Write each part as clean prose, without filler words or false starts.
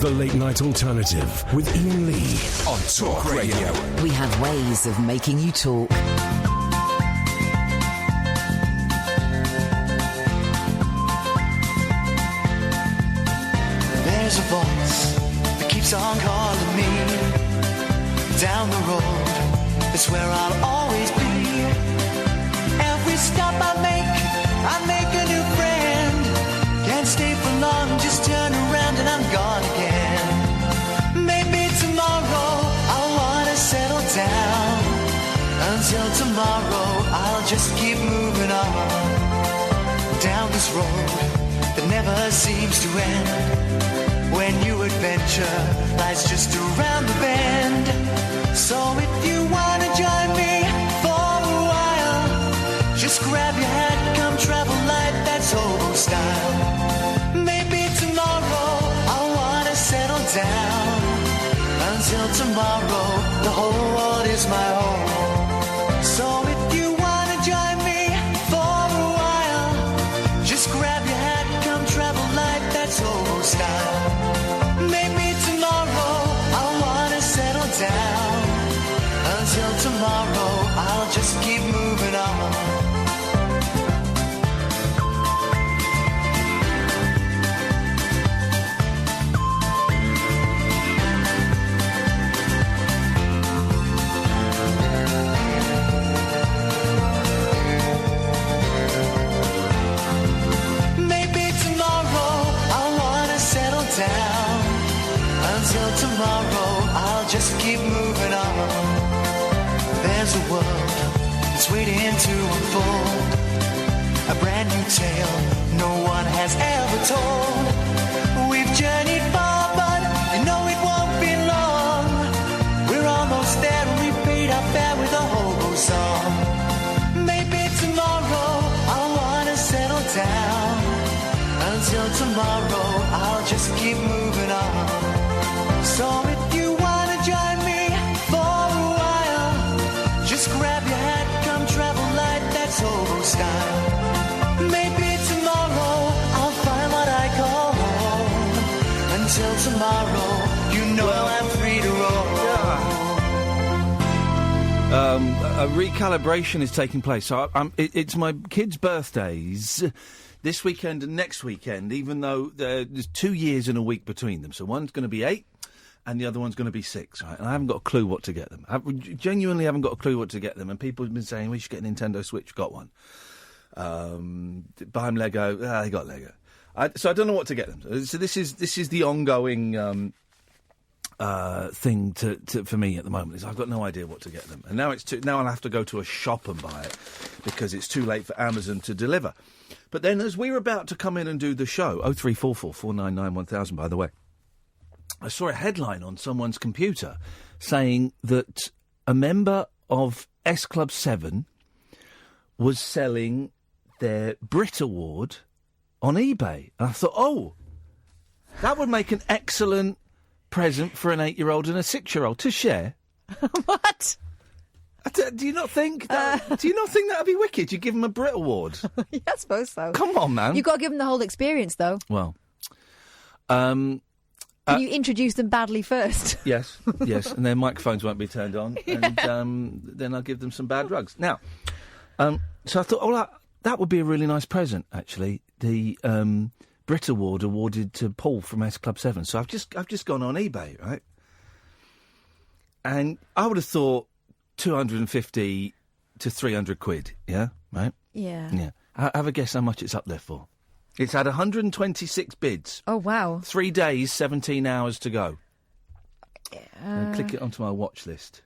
The Late Night Alternative with Iain Lee on Talk Radio. We have ways of making you talk. There's a voice that keeps on calling me. Down the road, it's where I'll always be. Every stop I make a new friend. Can't stay for long, just turn around and I'm gone again. Maybe tomorrow I'll wanna settle down. Until tomorrow I'll just keep moving on. Down this road that never seems to end. When new adventure lies just around the bend. So if you wanna join me for a while, just grab your hat, come travel light, that's hobo style. Maybe tomorrow I'll wanna settle down. Until tomorrow, the whole world is my home. So if you wanna join me for a while, just grab your hat, come travel light, that's hobo style. Maybe tomorrow I'll wanna settle down. Until tomorrow, I'll just keep moving on. Maybe tomorrow I'll wanna settle down. Until tomorrow, I'll just keep moving on. There's a world that's waiting to unfold. A brand new tale no one has ever told. We've journeyed far, but you know it won't be long. We're almost there and we paid our fare with a hobo song. Maybe tomorrow I'll wanna settle down. Until tomorrow, I'll just keep moving on. So if you wanna join me for a while, just grab your hat, come travel light, that's hobo style. Maybe tomorrow I'll find what I call home. Until tomorrow, you know I'm free to roll. A recalibration is taking place. So it's my kids' birthdays this weekend and next weekend, even though there's 2 years and a week between them. So one's going to be 8 and the other one's going to be 6, right? And I haven't got a clue what to get them. I genuinely haven't got a clue what to get them. And people have been saying, we should get a Nintendo Switch. Got one. Buy them Lego. They got Lego. So I don't know what to get them. So this is the ongoing thing for me at the moment. Is I've got no idea what to get them. And now now I'll have to go to a shop and buy it because it's too late for Amazon to deliver. But then as we were about to come in and do the show, 0344 499 1000, by the way, I saw a headline on someone's computer saying that a member of S Club 7 was selling their Brit Award on eBay. And I thought, oh, that would make an excellent present for an 8-year-old and a 6-year-old to share. What? Do you not think that? Do you not think that'd be wicked? You give them a Brit Award. Yeah, I suppose so. Come on, man. You've got to give them the whole experience, though. Well, Can you introduce them badly first? Yes, and their microphones won't be turned on, and then I'll give them some bad drugs. Now, so I thought, oh, that would be a really nice present, actually. The Brit Award awarded to Paul from S Club 7. So I've just gone on eBay, right? And I would have thought 250 to 300 quid, yeah? Right? Yeah. Yeah. Have a guess how much it's up there for. It's had 126 bids. Oh, wow. 3 days, 17 hours to go. Click it onto my watch list.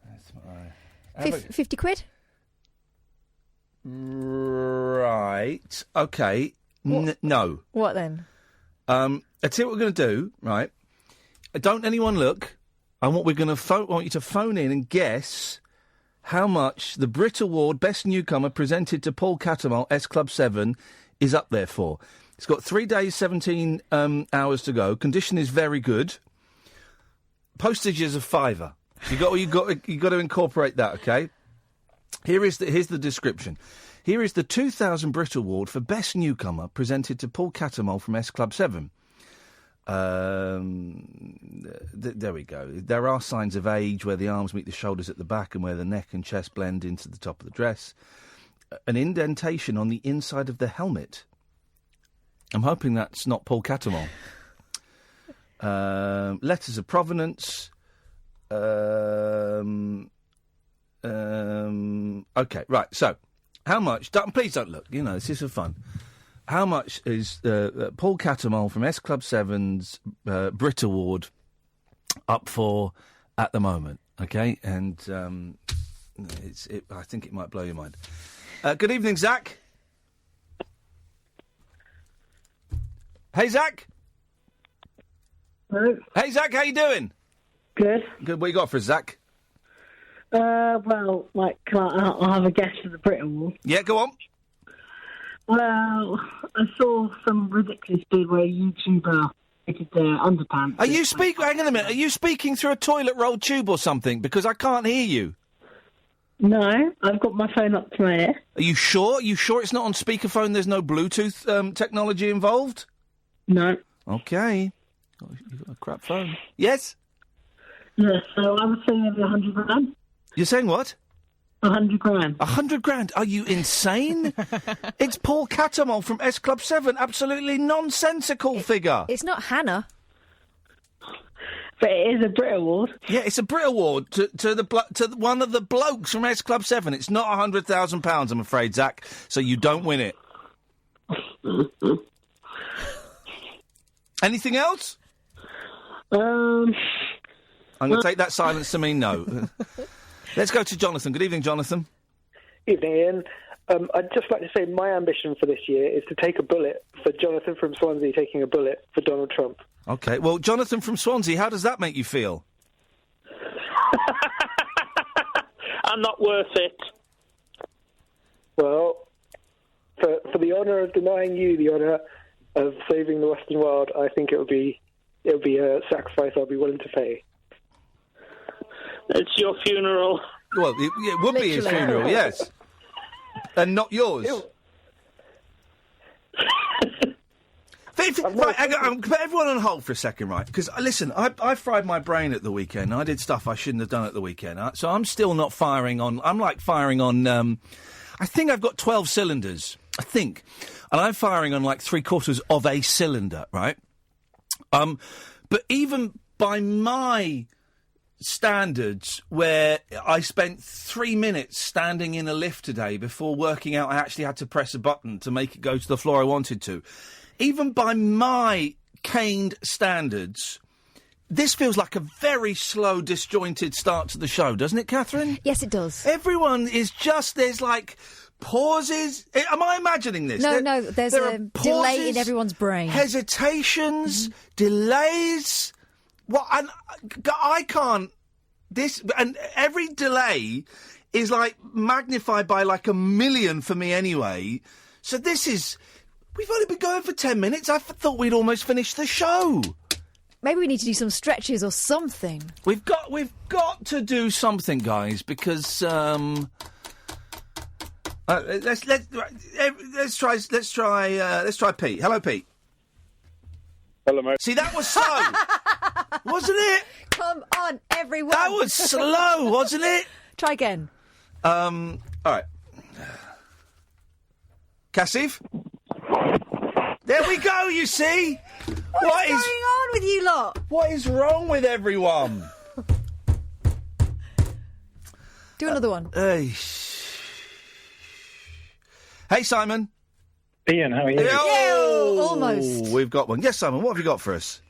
That's my... 50 quid? Right. Okay. No. What then? I tell you what we're going to do, right? Don't anyone look. I want you to phone in and guess how much the Brit Award Best Newcomer presented to Paul Cattermole, S Club 7, is up there for. It's got 3 days, 17 hours to go. Condition is very good. Postage is a £5. You got to incorporate that, okay? Here's the description. Here is the 2000 Brit Award for Best Newcomer presented to Paul Cattermole from S Club 7. There we go. There are signs of age where the arms meet the shoulders at the back and where the neck and chest blend into the top of the dress. An indentation on the inside of the helmet. I'm hoping that's not Paul Catamol. Letters of provenance. Okay, right. So, how much? Please don't look. You know, this is for fun. How much is Paul Catamol from S Club 7's Brit Award up for at the moment? Okay, and I think it might blow your mind. Good evening, Zach. Hey, Zach. Hello. Hey, Zach, how you doing? Good. Good. What you got for us, Zach? Well, like, I'll have a guess for the Brit Award. Yeah, go on. Well, I saw some ridiculous dude where a YouTuber fitted their underpants. Are you hang on a minute. Are you speaking through a toilet roll tube or something? Because I can't hear you. No, I've got my phone up to my ear. Are you sure? Are you sure it's not on speakerphone? There's no Bluetooth technology involved? No. Okay. Oh, you've got a crap phone. Yes? Yeah, so I was saying maybe 100 grand. You're saying what? 100 grand. 100 grand? Are you insane? It's Paul Catamol from S Club 7. Absolutely nonsensical figure. It's not Hannah. But it is a Brit Award. Yeah, it's a Brit Award to one of the blokes from S Club 7. It's not £100,000, I'm afraid, Zach, so you don't win it. Anything else? I'm going to take that silence to mean no. Let's go to Jonathan. Good evening, Jonathan. Evening, Ian. I'd just like to say my ambition for this year is to take a bullet for Jonathan from Swansea taking a bullet for Donald Trump. OK, well, Jonathan from Swansea, how does that make you feel? I'm not worth it. Well, for the honour of denying you the honour of saving the Western world, I think it'll be a sacrifice I'll be willing to pay. It's your funeral. Well, it would be his funeral, yes. And not yours. Right, put everyone on hold for a second, right? Because, listen, I fried my brain at the weekend. I did stuff I shouldn't have done at the weekend. So I'm still not firing on... I'm like firing on... I think I've got 12 cylinders. I think. And I'm firing on like 3/4 of a cylinder, right? But even by my standards, where I spent 3 minutes standing in a lift today before working out I actually had to press a button to make it go to the floor I wanted to, even by my caned standards, this feels like a very slow, disjointed start to the show, doesn't it, Catherine? Yes, it does. Everyone is just... There's like... pauses. Am I imagining this? No, there's a delay in everyone's brain. Hesitations, delays. What? And I can't. This and every delay is like magnified by like 1 million for me anyway. So this is. We've only been going for 10 minutes. I thought we'd almost finished the show. Maybe we need to do some stretches or something. We've got to do something, guys, because. Let's try Pete. Hello, Pete. Hello, mate. See, that was slow, wasn't it? Come on, everyone. That was slow, wasn't it? Try again. All right. Kaseef. There we go. You see. What is going on with you lot? What is wrong with everyone? Do another one. Hey, Simon. Ian, how are you? Oh, almost. We've got one. Yes, Simon, what have you got for us?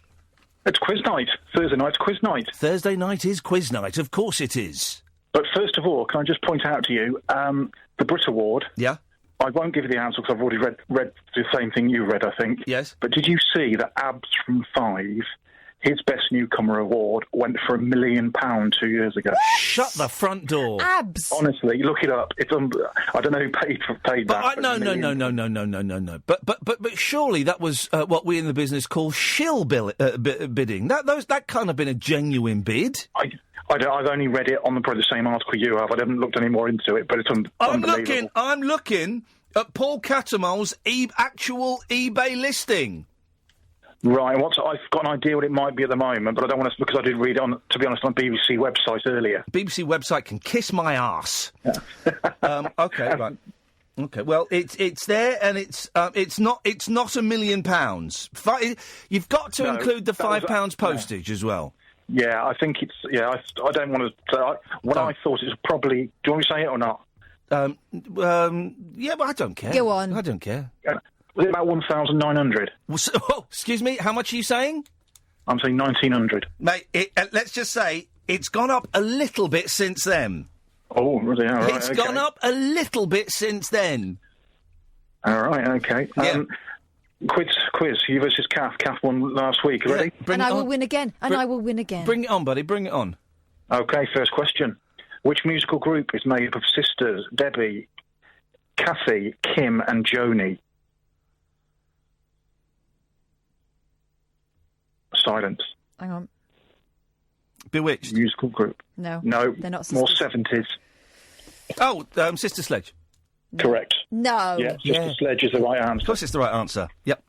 It's quiz night. Thursday night's quiz night. Thursday night is quiz night. Of course it is. But first of all, can I just point out to you, the Brit Award... Yeah? I won't give you the answer because I've already read the same thing you read, I think. Yes. But did you see that Abs from Five, his Best Newcomer Award, went for £1 million 2 years ago? Shut the front door. Abs. Honestly, look it up. It's I don't know who paid that. No. But surely that was what we in the business call shill bidding. That can't have been a genuine bid. I've only read it on probably the same article you have. I haven't looked any more into it, but it's unbelievable. I'm looking at Paul Catamol's actual eBay listing. Right, I've got an idea what it might be at the moment, but I don't want to, because I did read it on, to be honest, on BBC website earlier. BBC website can kiss my arse. Yeah. Okay, right. Okay, well, it's there, and it's not £1 million. You've got to include the £5 postage as well. Yeah, I think it's. Yeah, I don't want to. I thought it was probably. Do you want me to say it or not? Yeah, but I don't care. Go on. I don't care. Was it about 1,900? Oh, excuse me. How much are you saying? I'm saying 1,900. Mate, let's just say it's gone up a little bit since then. Oh, really? All right, It's gone up a little bit since then. All right, okay. Yeah. Quiz. You versus Kath. Kath won last week. Ready? And I will win again. And I will win again. Bring it on, buddy. Bring it on. Okay, first question. Which musical group is made up of sisters Debbie, Kathy, Kim and Joni? Silence. Hang on. Bewitched. Musical group. No. No. They're not More sisters. 70s. Oh, Sister Sledge. Correct. No. Yeah, Sister Sledge is the right Of answer. course it's the right answer. Yep.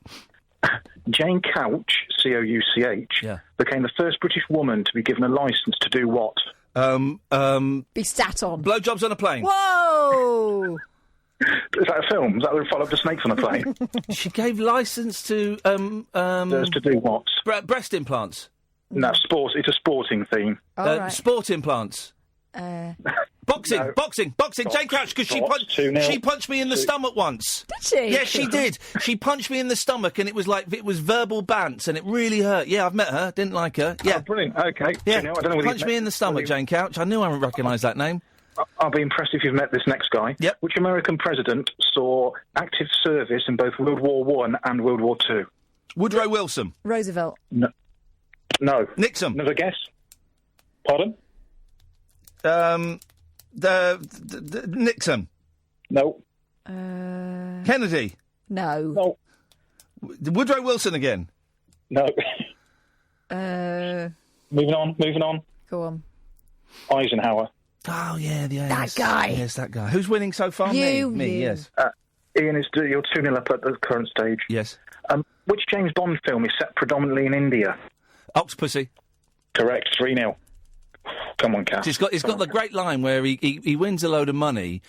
Jane Couch, Couch, became the first British woman to be given a licence to do what? Be sat on. Blowjobs on a plane. Whoa! Is that a film? Is that the follow up to Snakes on a Plane? She gave licence to to do what? breast implants. No, sport. It's a sporting theme. All right. Sport implants. Boxing, No. boxing. Jane Crouch, because she 2-0. punched me in the stomach once. Did she? Yes, she did. She punched me in the stomach, and it was verbal bants, and it really hurt. Yeah, I've met her. Didn't like her. Yeah, Oh, brilliant. Okay. yeah. I don't know whether Punched me in the stomach, Jane Couch. I knew I would recognise that name. I'll be impressed if you've met this next guy. Yep. Which American president saw active service in both World War I and World War II? Woodrow Wilson. Roosevelt. No. Nixon. Another guess? Pardon? The Nixon. No. Kennedy. No. No. Woodrow Wilson again. No. Moving on. Go on. Eisenhower. Oh, yeah, That guy. Yes, that guy. Who's winning so far? You. Me, yes. Ian, you're 2-0 up at the current stage. Yes. Which James Bond film is set predominantly in India? Octopussy. Correct. 3-0. Come on, Kath. He's got the great line where he wins a load of money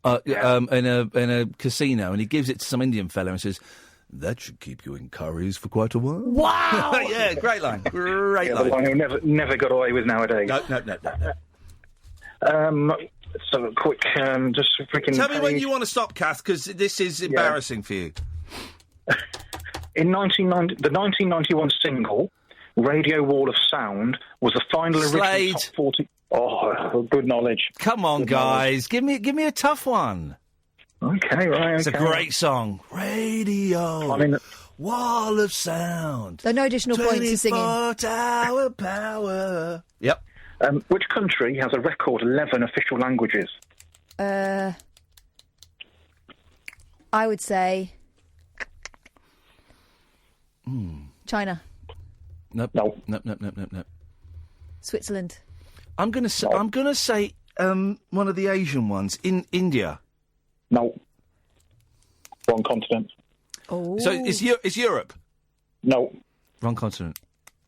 in a casino, and he gives it to some Indian fella and says, "That should keep you in curries for quite a while." Wow! Yeah, great line. Great The line. line never got away with nowadays. No. So quick, just freaking. Tell me when you want to stop, Kath, because this is embarrassing for you. In the 1991 single, Radio Wall of Sound was the final original top 40. Oh, good knowledge. Come on, guys. Give me a tough one. Okay, right. It's a great song. Radio Wall of Sound. There are no additional points to singing. 24-hour power. Yep. Which country has a record 11 official languages? I would say China. Nope. No. Nope. Switzerland. I'm gonna say one of the Asian ones in India. No. Wrong continent. Oh. So it's Europe. No. Wrong continent.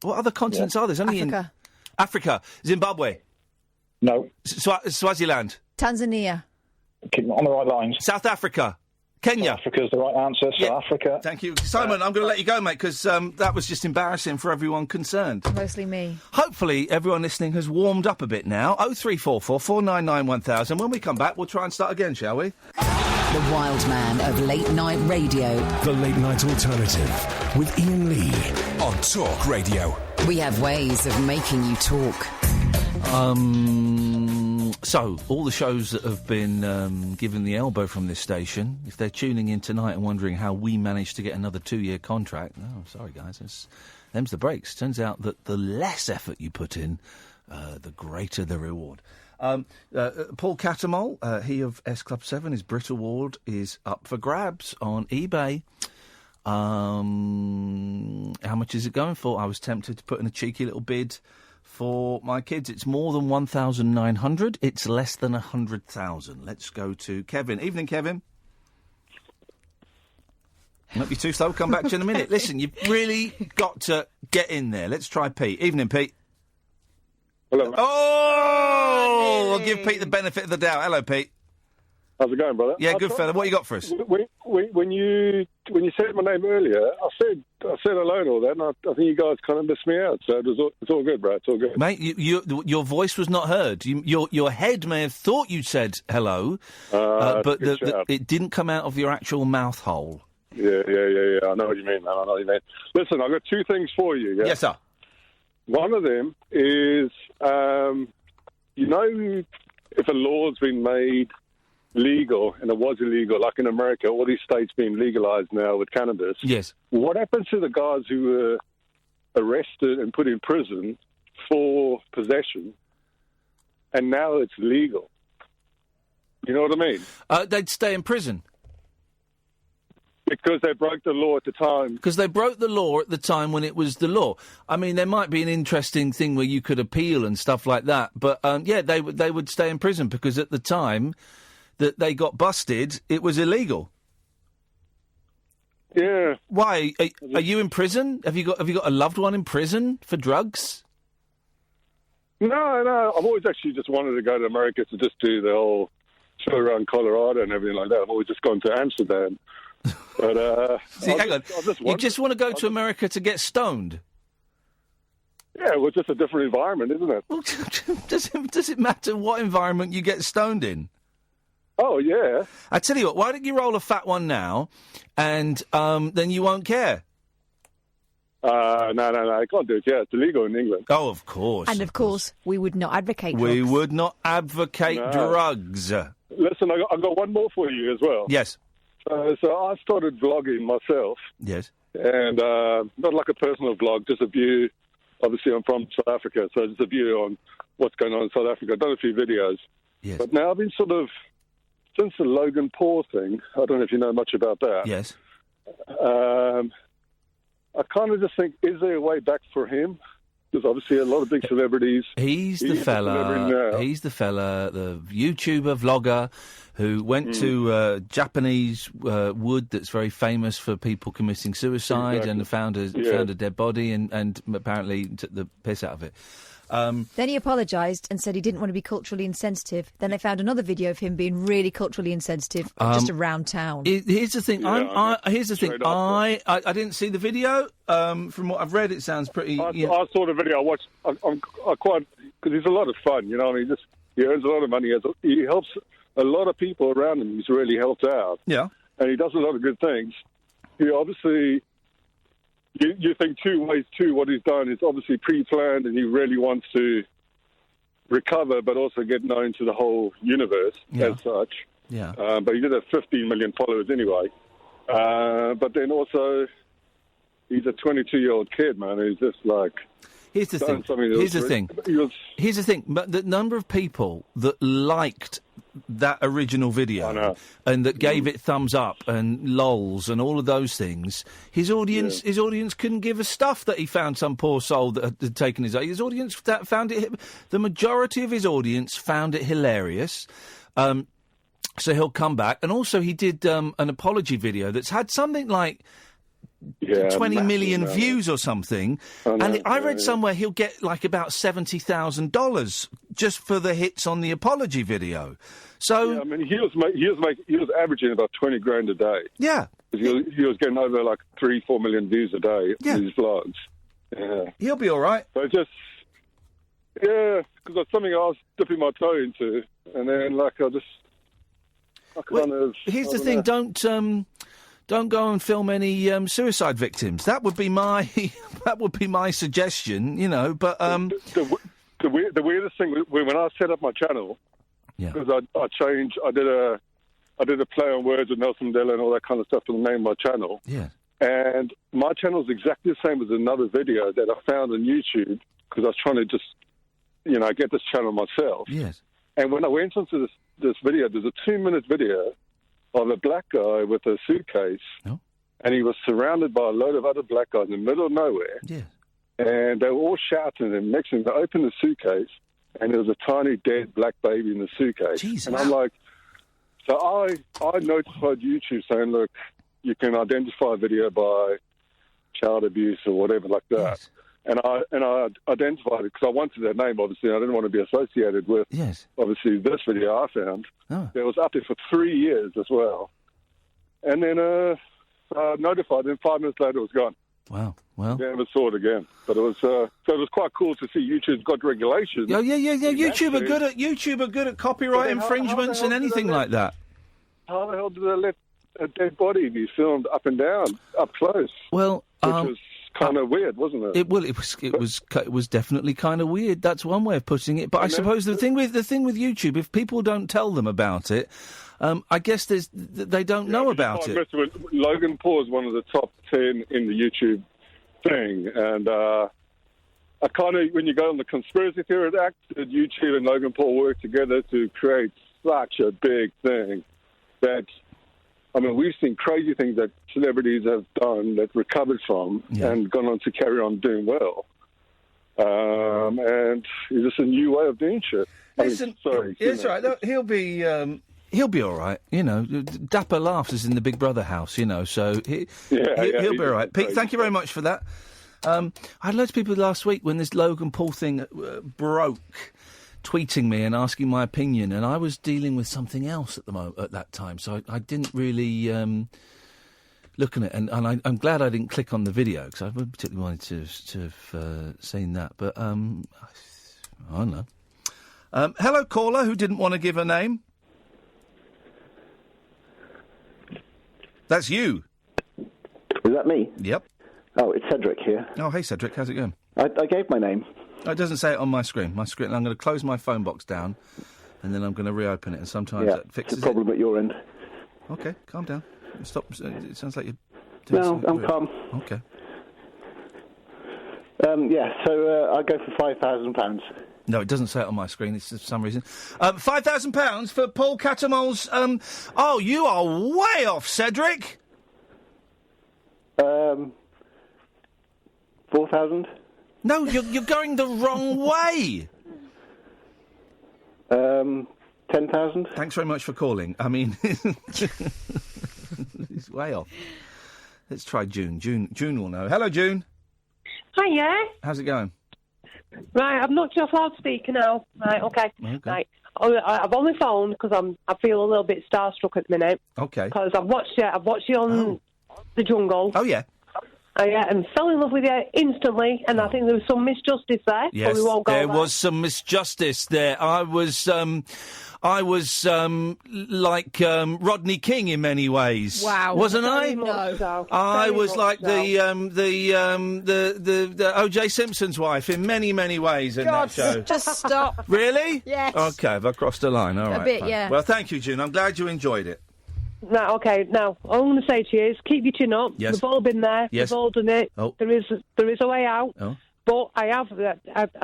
What other continents are there? There's only Africa. Zimbabwe. No. Swaziland. Tanzania. Keep on the right lines. South Africa. Kenya. South Africa's the right answer. South Africa. Thank you. Simon, I'm going to let you go, mate, because that was just embarrassing for everyone concerned. Mostly me. Hopefully, everyone listening has warmed up a bit now. 0344 499 1000. When we come back, we'll try and start again, shall we? The wild man of late night radio. The Late Night Alternative with Iain Lee on Talk Radio. We have ways of making you talk. So, all the shows that have been given the elbow from this station, if they're tuning in tonight and wondering how we managed to get another 2-year contract, sorry guys, them's the breaks. Turns out that the less effort you put in, the greater the reward. Paul Catamol, he of S Club 7, his Brit Award is up for grabs on eBay. How much is it going for? I was tempted to put in a cheeky little bid for my kids. It's more than 1,900. It's less than 100,000. Let's go to Kevin. Evening, Kevin. Might be too slow. We'll come back to you in a minute. Listen, you've really got to get in there. Let's try Pete. Evening, Pete. Hello. Oh! We'll give Pete the benefit of the doubt. Hello, Pete. How's it going, brother? Yeah, good fella. What you got for us? When you said my name earlier, I said hello and all that, and I think you guys kind of missed me out. So it's all good, bro. It's all good, mate. Your voice was not heard. Your head may have thought you said hello, but it didn't come out of your actual mouth hole. Yeah. I know what you mean, man. I know what you mean. Listen, I've got two things for you. Yeah? Yes, sir. One of them is, if a law's been made legal, and it was illegal, like in America, all these states being legalized now with cannabis. Yes. What happens to the guys who were arrested and put in prison for possession, and now it's legal? You know what I mean? They'd stay in prison. Because they broke the law at the time. Because they broke the law at the time when it was the law. I mean, there might be an interesting thing where you could appeal and stuff like that, but they would stay in prison because at the time that they got busted, it was illegal. Yeah. Why? Are you in prison? Have you got a loved one in prison for drugs? No. I've always actually just wanted to go to America to just do the whole show around Colorado and everything like that. I've always just gone to Amsterdam. But hang on. You just want to go to America to get stoned? Yeah, well, it's just a different environment, isn't it? Well, does it matter what environment you get stoned in? Oh, yeah. I tell you what, why don't you roll a fat one now, and then you won't care? No, I can't do it. Yeah, it's illegal in England. Oh, of course. And, of course, we would not advocate drugs. We would not advocate drugs. Listen, I've got one more for you as well. Yes. So I started vlogging myself. Yes. And not like a personal vlog, just a view. Obviously, I'm from South Africa, so just a view on what's going on in South Africa. I've done a few videos. Yes. But now I've been since the Logan Paul thing, I don't know if you know much about that. Yes. I kind of just think, is there a way back for him? Because obviously a lot of big celebrities... He's the fella, the YouTuber, vlogger, who went to Japanese wood that's very famous for people committing suicide and found a dead body and apparently took the piss out of it. Then he apologised and said he didn't want to be culturally insensitive. Then they found another video of him being really culturally insensitive just around town. Here's the thing. I didn't see the video. From what I've read, it sounds pretty... I saw the video. I watched... I'm quite... Because he's a lot of fun, you know what I mean? He earns a lot of money. He helps a lot of people around him. He's really helped out. Yeah. And he does a lot of good things. He obviously... You think two ways too. What he's done is obviously pre-planned, and he really wants to recover, but also get known to the whole universe as such. Yeah. But he did have 15 million followers anyway. But then also, he's a 22-year-old kid, man. He's just like. Here's the thing. Here's the thing. But the number of people that liked that original video and that gave it thumbs up and lols and all of those things, his audience couldn't give a stuff that he found some poor soul that had taken his audience found it. The majority of his audience found it hilarious. So he'll come back, and also he did an apology video that's had something like 20 million views or something, I read somewhere he'll get like about $70,000 just for the hits on the apology video. So I mean, he was averaging about 20 grand a day. Yeah, he was getting over like 3-4 million views a day in his vlogs. Yeah, he'll be all right. But because that's something I was dipping my toe into, and then here's the thing: don't go and film any suicide victims. That would be my suggestion, you know. But the weirdest thing when I set up my channel, because I did a play on words with Nelson Mandela and all that kind of stuff for the name of my channel. Yeah. And my channel is exactly the same as another video that I found on YouTube because I was trying to just, get this channel myself. Yes. And when I went onto this video, there's a 2-minute video of a black guy with a suitcase, and he was surrounded by a load of other black guys in the middle of nowhere. Yeah. And they were all shouting, and next thing they opened the suitcase, and there was a tiny dead black baby in the suitcase. Jesus. And I'm like, so I notified YouTube saying, look, you can identify video by child abuse or whatever like that. Yes. And I identified it because I wanted that name, obviously. I didn't want to be associated with, obviously, this video I found. Oh. That was up there for 3 years as well. And then notified, and 5 minutes later it was gone. Wow. Well, never saw it again. But it was so it was quite cool to see YouTube's got regulations. Yeah. YouTube are good at copyright infringements and anything like that. How the hell did they let a dead body be filmed up and down, up close? Well, which was kind of weird, wasn't it? It was definitely kind of weird. That's one way of putting it. But I suppose the thing with YouTube, if people don't tell them about it, I guess they don't know about it. Logan Paul is one of the top 10 in the YouTube thing, and I kind of, when you go on the conspiracy theory act, that YouTube and Logan Paul work together to create such a big thing that, I mean, we've seen crazy things that celebrities have done that recovered from and gone on to carry on doing well. And it's just a new way of doing shit. Listen, it's all right. No, he'll be all right. You know, Dapper laughs is in the Big Brother house, you know, so he'll be all right. Pete, thank you very much for that. I had loads of people last week when this Logan Paul thing broke, tweeting me and asking my opinion, and I was dealing with something else at that time, so I didn't really look at it, and I'm glad I didn't click on the video, because I particularly wanted to have seen that, but I don't know. Hello, caller, who didn't want to give a name. That's you. Is that me? Yep. Oh, it's Cedric here. Oh, hey, Cedric, how's it going? I gave my name. Oh, it doesn't say it on my screen. I'm going to close my phone box down, and then I'm going to reopen it, and sometimes that fixes it. It's a problem at your end. Okay, calm down. Stop. It sounds like you're doing something I'm calm. Okay. So I'll go for £5,000. No, it doesn't say it on my screen. It's for some reason. £5,000 for Paul Catamol's... Oh, you are way off, Cedric. 4,000? No, you're going the wrong way. 10,000? Thanks very much for calling. I mean, he's way off. Let's try June. June will know. Hello, June. Hiya. How's it going? Right, I've knocked you off loudspeaker now. Right, okay. Right. I've only phoned because I feel a little bit starstruck at the minute. Okay. Because I've watched you on The Jungle. Oh, yeah. And fell in love with you instantly, and I think there was some misjustice there. Yes, but we won't go there there. was some misjustice there. I was like Rodney King in many ways. Wow, wasn't I? No. I was like the O.J. Simpson's wife in many ways in that show. Just stop. Really? Yes. Okay, have I crossed a line? All right. A bit, fine. yeah. Well, thank you, June. I'm glad you enjoyed it. No, okay. Now, all I'm going to say to you is keep your chin up. Yes. We've all been there. Yes. We've all done it. Oh. There is a way out. Oh. But I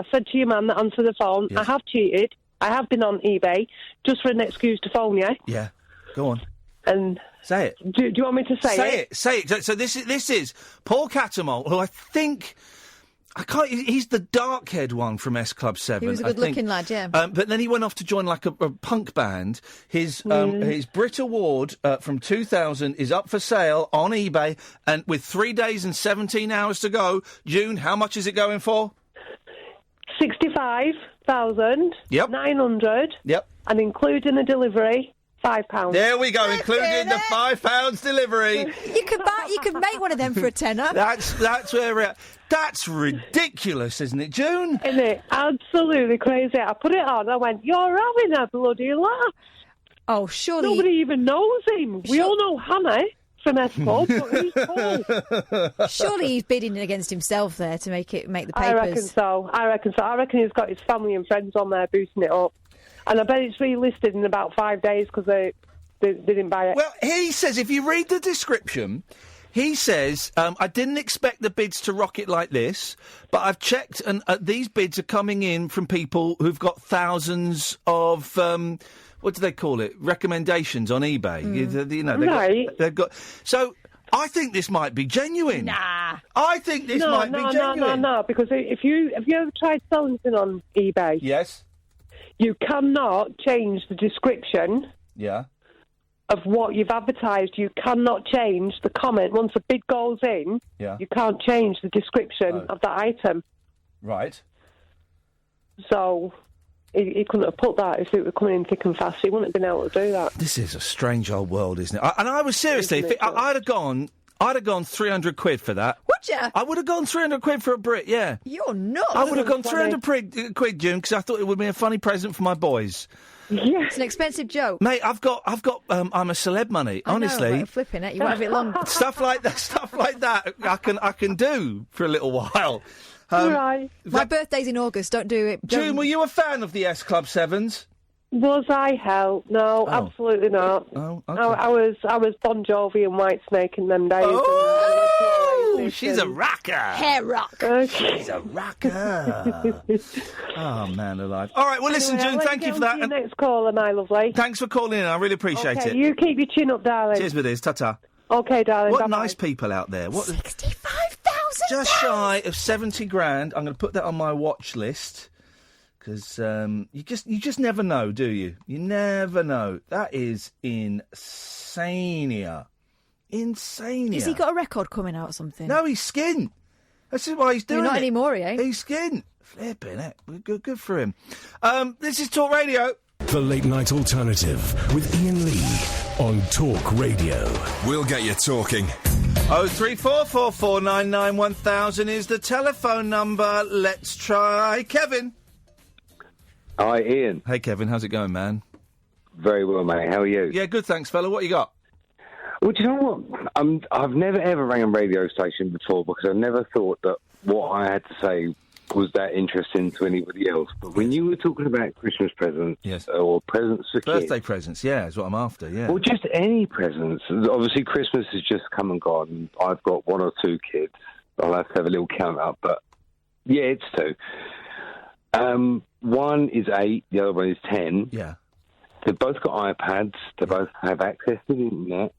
said to your man that answered the phone, Yes. I have cheated. I have been on eBay just for an excuse to phone you. Yeah. Go on. And say it. Do you want me to say it? Say it. So this is Paul Catamol, who I think... He's the dark-haired one from S Club 7. He was a good-looking lad, yeah. But then he went off to join like a punk band. His Brit Award from 2000 is up for sale on eBay, and with 3 days and 17 hours to go, June, how much is it going for? 65,900. Yep. And including the delivery, £5. There we go, including the £5 delivery. You could make one of them for a tenner. That's where we're at. That's ridiculous, isn't it, June? Isn't it? Absolutely crazy. I put it on, I went, you're having a bloody laugh. Oh, surely... Nobody even knows him. We all know Hannah from S Club, but who's Paul? Surely he's bidding against himself there to make the papers. I reckon so. I reckon he's got his family and friends on there boosting it up. And I bet it's relisted in about 5 days because they didn't buy it. Well, he says, if you read the description... He says, I didn't expect the bids to rocket like this, but I've checked, and these bids are coming in from people who've got thousands of, what do they call it, recommendations on eBay. They've got... So, I think this might be genuine. Nah. I think this might be genuine. No, because have you ever tried selling something on eBay? Yes. You cannot change the description. Yeah. of what you've advertised. You cannot change the comment. Once a bid goes in, you can't change the description of that item. Right. So he couldn't have put that if it were coming in thick and fast. He wouldn't have been able to do that. This is a strange old world, isn't it? And I was seriously, I'd have gone 300 quid for that. Would you? I would have gone 300 quid for a Brit, yeah. You're nuts. I would have gone 300 quid, June, because I thought it would be a funny present for my boys. Yeah. It's an expensive joke. Mate, I've got I'm a celeb money, honestly. I know, flipping it. You won't have it long. Stuff like that I can do for a little while. Right. My birthday's in August, don't do it. June, were you a fan of the S Club 7s? Was I? Hell, no, absolutely not. Oh, okay. I was Bon Jovi and Whitesnake in them days. Oh, she's a rocker. Hair rock. She's a rocker. Oh, man alive. All right, well, listen, Anyway, June, thank you for that. Your next caller, my lovely. Thanks for calling in. I really appreciate it. You keep your chin up, darling. Cheers with this. Ta-ta. Okay, darling. What bye-bye. nice people out there. What 65,000. Just shy of 70 grand. I'm going to put that on my watch list. Because you just never know, do you? You never know. That is insania. Insania. Has he got a record coming out or something? No, he's skint. This is why he's doing Not it. anymore, he ain't. He's skint. Flipping it. Good for him. This is Talk Radio. The Late Night Alternative with Iain Lee on Talk Radio. We'll get you talking. 03444991000 is the telephone number. Let's try Kevin. Hi, Ian. Hey, Kevin. How's it going, man? Very well, mate. How are you? Yeah, good, thanks, fella. What you got? Well, do you know what? I've never, ever rang a radio station before because I never thought that what I had to say was that interesting to anybody else. But when you were talking about Christmas presents or presents for kids... Birthday presents, yeah, is what I'm after, yeah. Well, just any presents. Obviously, Christmas has just come and gone. I've got 1 or 2 kids. I'll have to have a little count up, but yeah, it's 2. One is 8, the other one is 10. Yeah. They've both got iPads. They both have access to the internet.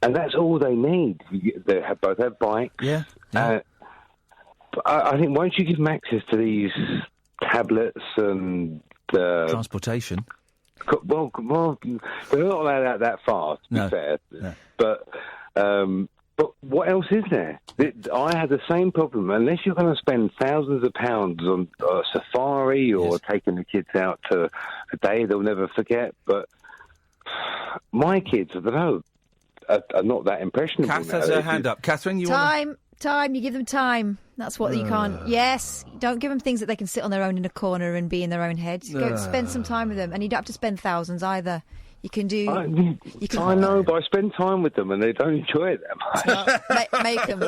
And that's all they need. They both have bikes. Yeah. But I think once you give them access to these tablets and... transportation. Well, they're not allowed out that far, to be fair. No. But what else is there? I had the same problem. Unless you're going to spend thousands of pounds on a safari or taking the kids out to a day they'll never forget. But my kids, I don't know, are not that impressionable. Kath has her hand up. Catherine, you want Time, you give them time. That's what you can't... Yes, don't give them things that they can sit on their own in a corner and be in their own head. Go spend some time with them. And you don't have to spend thousands either. You can do... I know, but I spend time with them and they don't enjoy it that much. Make them.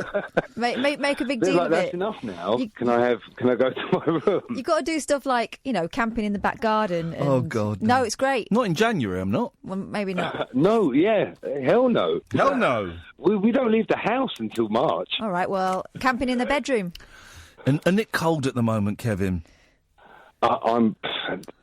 Make a big They're deal like, of it. that's enough now. Can I go to my room? You've got to do stuff like, camping in the back garden. And... Oh, God. No, it's great. Not in January, I'm not. Well, maybe not. No, yeah. Hell no. Hell no. We don't leave the house until March. All right, well, camping in the bedroom. And it cold at the moment, Kevin? To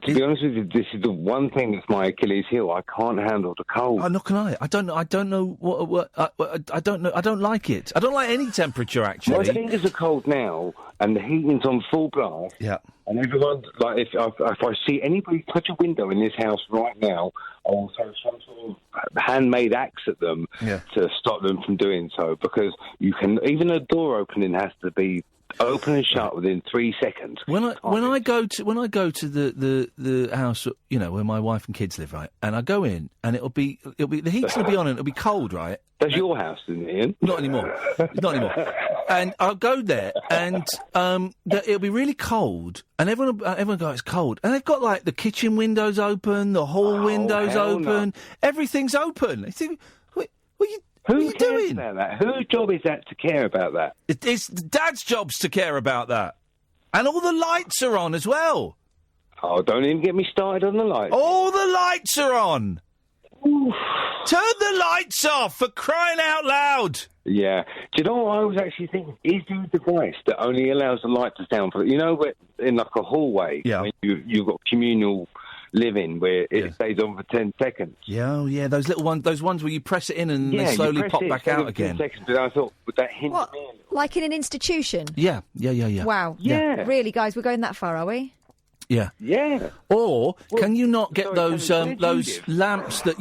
be honest with you, this is the one thing that's my Achilles heel. I can't handle the cold. Oh, nor can I. I don't know what I don't know. I don't like it. I don't like any temperature, actually. My fingers are cold now, and the heating's on full blast. Yeah. And everyone, like, if I see anybody touch a window in this house right now, I'll throw some sort of handmade axe at them to stop them from doing so. Because even a door opening has to be open and shut within 3 seconds. When I go to the house, where my wife and kids live, right, and I go in, and it'll be the heat's gonna be on, and it'll be cold, right? That's your house, isn't it, Ian? Not anymore. Not anymore. And I'll go there, and it'll be really cold, and everyone goes, it's cold, and they've got like the kitchen windows open, the hall windows open, everything's open. I think, what are you doing? About that? Whose job is that to care about that? It's Dad's job's to care about that. And all the lights are on as well. Oh, don't even get me started on the lights. All the lights are on. Oof. Turn the lights off, for crying out loud. Yeah. Do you know what I was actually thinking? Is there a device that only allows the light to stay on for... in like a hallway, when you've got communal... living where it stays on for 10 seconds. Yeah, those little ones, those ones where you press it in and they slowly pop back out again. 10 seconds, but I thought, would that hinder me? Like in an institution? Yeah. Wow. Yeah. Really, guys, we're going that far, are we? Yeah. Yeah. Or Well, can you not get sorry, those Kevin, where do you those live? lamps that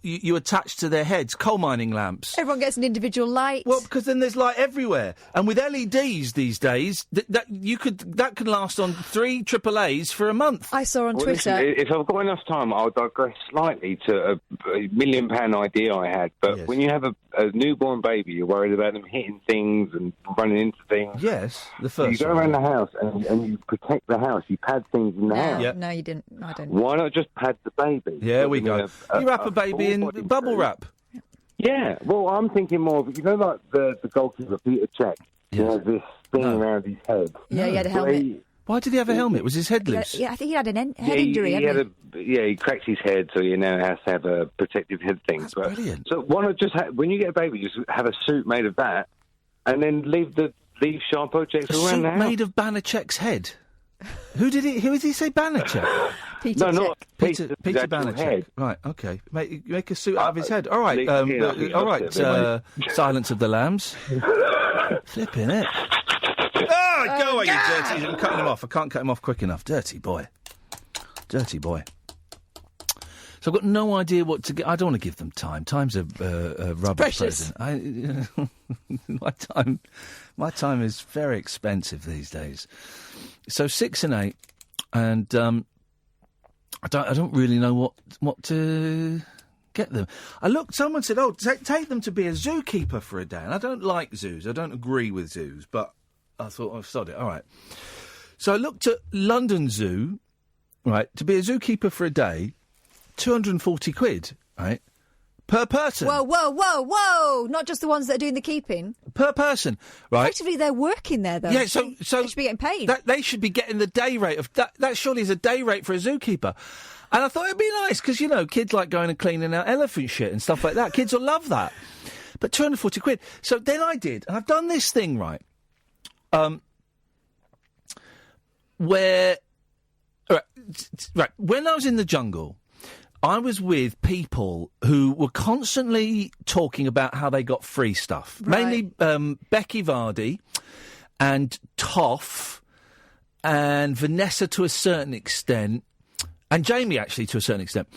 you attach to their heads, coal mining lamps? Everyone gets an individual light. Well, because then there's light everywhere, and with LEDs these days, that can last on 3 AAAs for a month. I saw on Well, Twitter. listen, if I've got enough time, I'll digress slightly to a £1 million idea I had. But when you have a newborn baby, you're worried about them hitting things and running into things. Yes, the So first you go one. around the house and you protect the house. You pad things in the house. No, you didn't. I don't. Why not just pad the baby? There we go. You wrap a baby full in body bubble suit. wrap. Yeah, well, I'm thinking more of, like the goalkeeper, Peter Cech, he has this thing around his head. Yeah, he had a helmet. Why did he have a helmet? Was his head loose? Yeah, I think he had an head injury. He cracked his head, so he now has to have a protective head thing. That's brilliant. So why not just when you get a baby, just have a suit made of that, and then leave sharp objects A around suit the house. made of Banachek's head. Who did he say Banachek? Peter not Peter his actual Banachek. head. Right, okay. Make a suit out of his head. All right, I think all that's right. it, Silence of the Lambs. Flipping it. Oh, go away, you dirty! I'm cutting him off. I can't cut him off quick enough. Dirty boy. Dirty boy. So I've got no idea what to get. I don't want to give them time. Time's a rubbish Precious. present. My time is very expensive these days. So 6 and 8, and I don't really know what to get them. Someone said, take them to be a zookeeper for a day, and I don't like zoos. I don't agree with zoos, but I thought, I've sod it. All right. So I looked at London Zoo, right, to be a zookeeper for a day, 240 quid, right, per person. Whoa! Not just the ones that are doing the keeping. Per person, right? Effectively, they're working there, though. Yeah, so they should be getting paid. They should be getting the day rate of that. That surely is a day rate for a zookeeper. And I thought it'd be nice because kids like going and cleaning out elephant shit and stuff like that. Kids will love that. But 240 quid. So then I did, and I've done this thing right. Where when I was in the jungle, I was with people who were constantly talking about how they got free stuff. Right. Mainly Becky Vardy and Toff and Vanessa to a certain extent, and Jamie actually to a certain extent.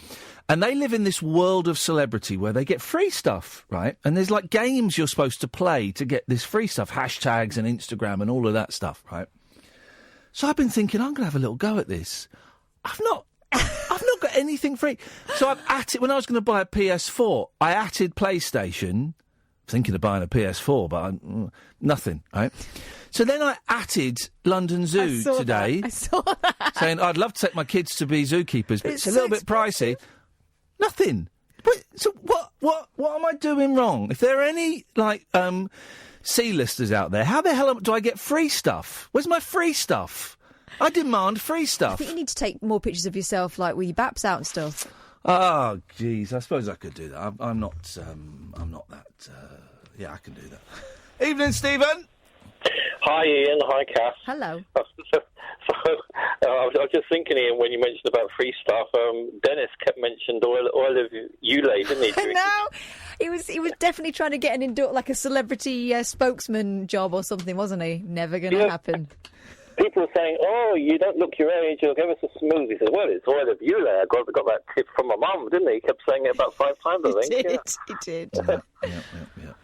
And they live in this world of celebrity where they get free stuff, right? And there's like games you're supposed to play to get this free stuff, hashtags and Instagram and all of that stuff, right? So I've been thinking, I'm going to have a little go at this. I've not got anything free. So when I was going to buy a PS4, I atted PlayStation, thinking of buying a PS4, but nothing, right? So then I atted London Zoo today. I saw that. Saying, I'd love to take my kids to be zookeepers, but it's a little bit pricey. Nothing. So what am I doing wrong? If there are any, C-listers out there, how the hell do I get free stuff? Where's my free stuff? I demand free stuff. I think you need to take more pictures of yourself, like with your baps out and stuff. Oh, jeez, I suppose I could do that. I'm not that. Yeah, I can do that. Evening, Stephen. Hi, Ian. Hi, Kath. Hello. I was just thinking, Ian, when you mentioned about free stuff, Dennis kept mentioning oil of Ulay, didn't he? No, he was definitely trying to get like a celebrity spokesman job or something, wasn't he? Never going to happen. People were saying, "Oh, you don't look your age. You'll give us a smoothie." He said, "Well, it's oil of Ulay. I got that tip from my mum, didn't he?" He kept saying it about 5 times, I think. He did. Ian,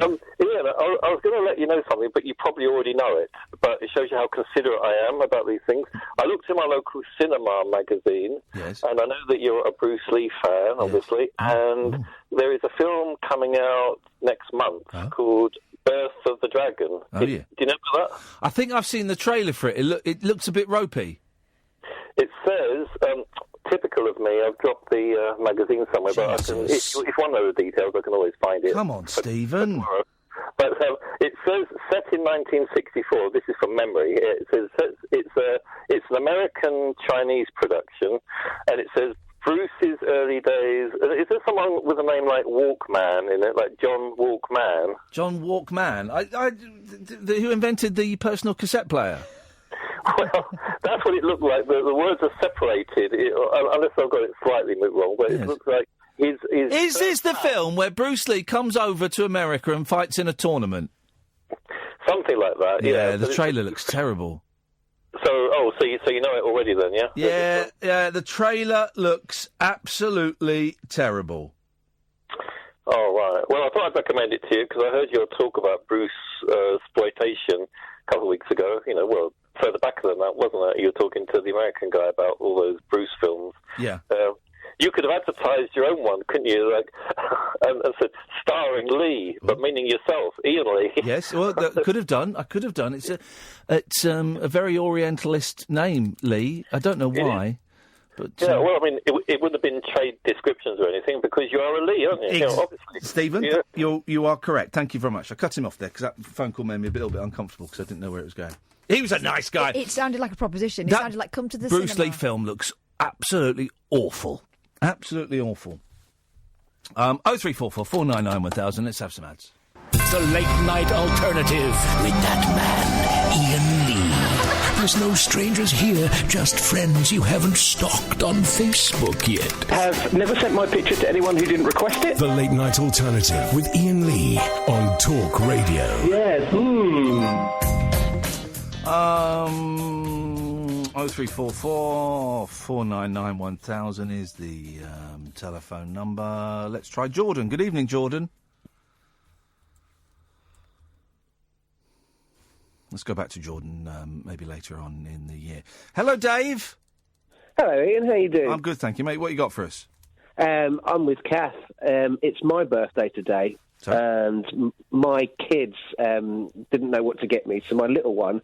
I was going to let you know something, but you probably already know it. But it shows you how considerate I am about these things. I looked in my local cinema magazine, and I know that you're a Bruce Lee fan, obviously, and there is a film coming out next month called Birth of the Dragon. Do you know about that? I think I've seen the trailer for it. It looks a bit ropey. It says, typical of me, I've dropped the magazine somewhere, but if you want to know the details, I can always find it. Come on, Stephen. But it says, set in 1964, this is from memory, it says it's an American-Chinese production, and it says Bruce's early days. Is there someone with a name like Walkman in it, like John Walkman? John Walkman? Who invented the personal cassette player? Well, that's what it looked like. The words are separated, unless I've got it slightly wrong, but it looks like his... Is this the film where Bruce Lee comes over to America and fights in a tournament? Something like that, yeah. The trailer looks terrible. So so you know it already then, yeah? Yeah, the trailer looks absolutely terrible. Oh, right. Well, I thought I'd recommend it to you because I heard your talk about Bruce exploitation a couple of weeks ago. Further back than that, wasn't it? You were talking to the American guy about all those Bruce films. Yeah. You could have advertised your own one, couldn't you? And said starring Lee, but meaning yourself, Iain Lee. Yes, well, I could have done. It's a very Orientalist name, Lee. I don't know why. But, well, I mean, it wouldn't have been trade descriptions or anything because you are a Lee, aren't you? Obviously. Stephen, you are correct. Thank you very much. I cut him off there because that phone call made me a little bit uncomfortable because I didn't know where it was going. He was a nice guy. It sounded like a proposition. It sounded like come to the Bruce cinema. Lee film looks absolutely awful. Absolutely awful. 0344 499 1000. Let's have some ads. The late night alternative with that man, Iain Lee. There's no strangers here, just friends you haven't stalked on Facebook yet. Have never sent my picture to anyone who didn't request it. The late night alternative with Iain Lee on Talk Radio. Yes. 0344 499 1000 is the telephone number. Let's try Jordan. Good evening, Jordan. Let's go back to Jordan maybe later on in the year. Hello, Dave. Hello, Ian. How you doing? I'm good, thank you, mate. What you got for us? I'm with Kath. It's my birthday today, and my kids didn't know what to get me, so my little one,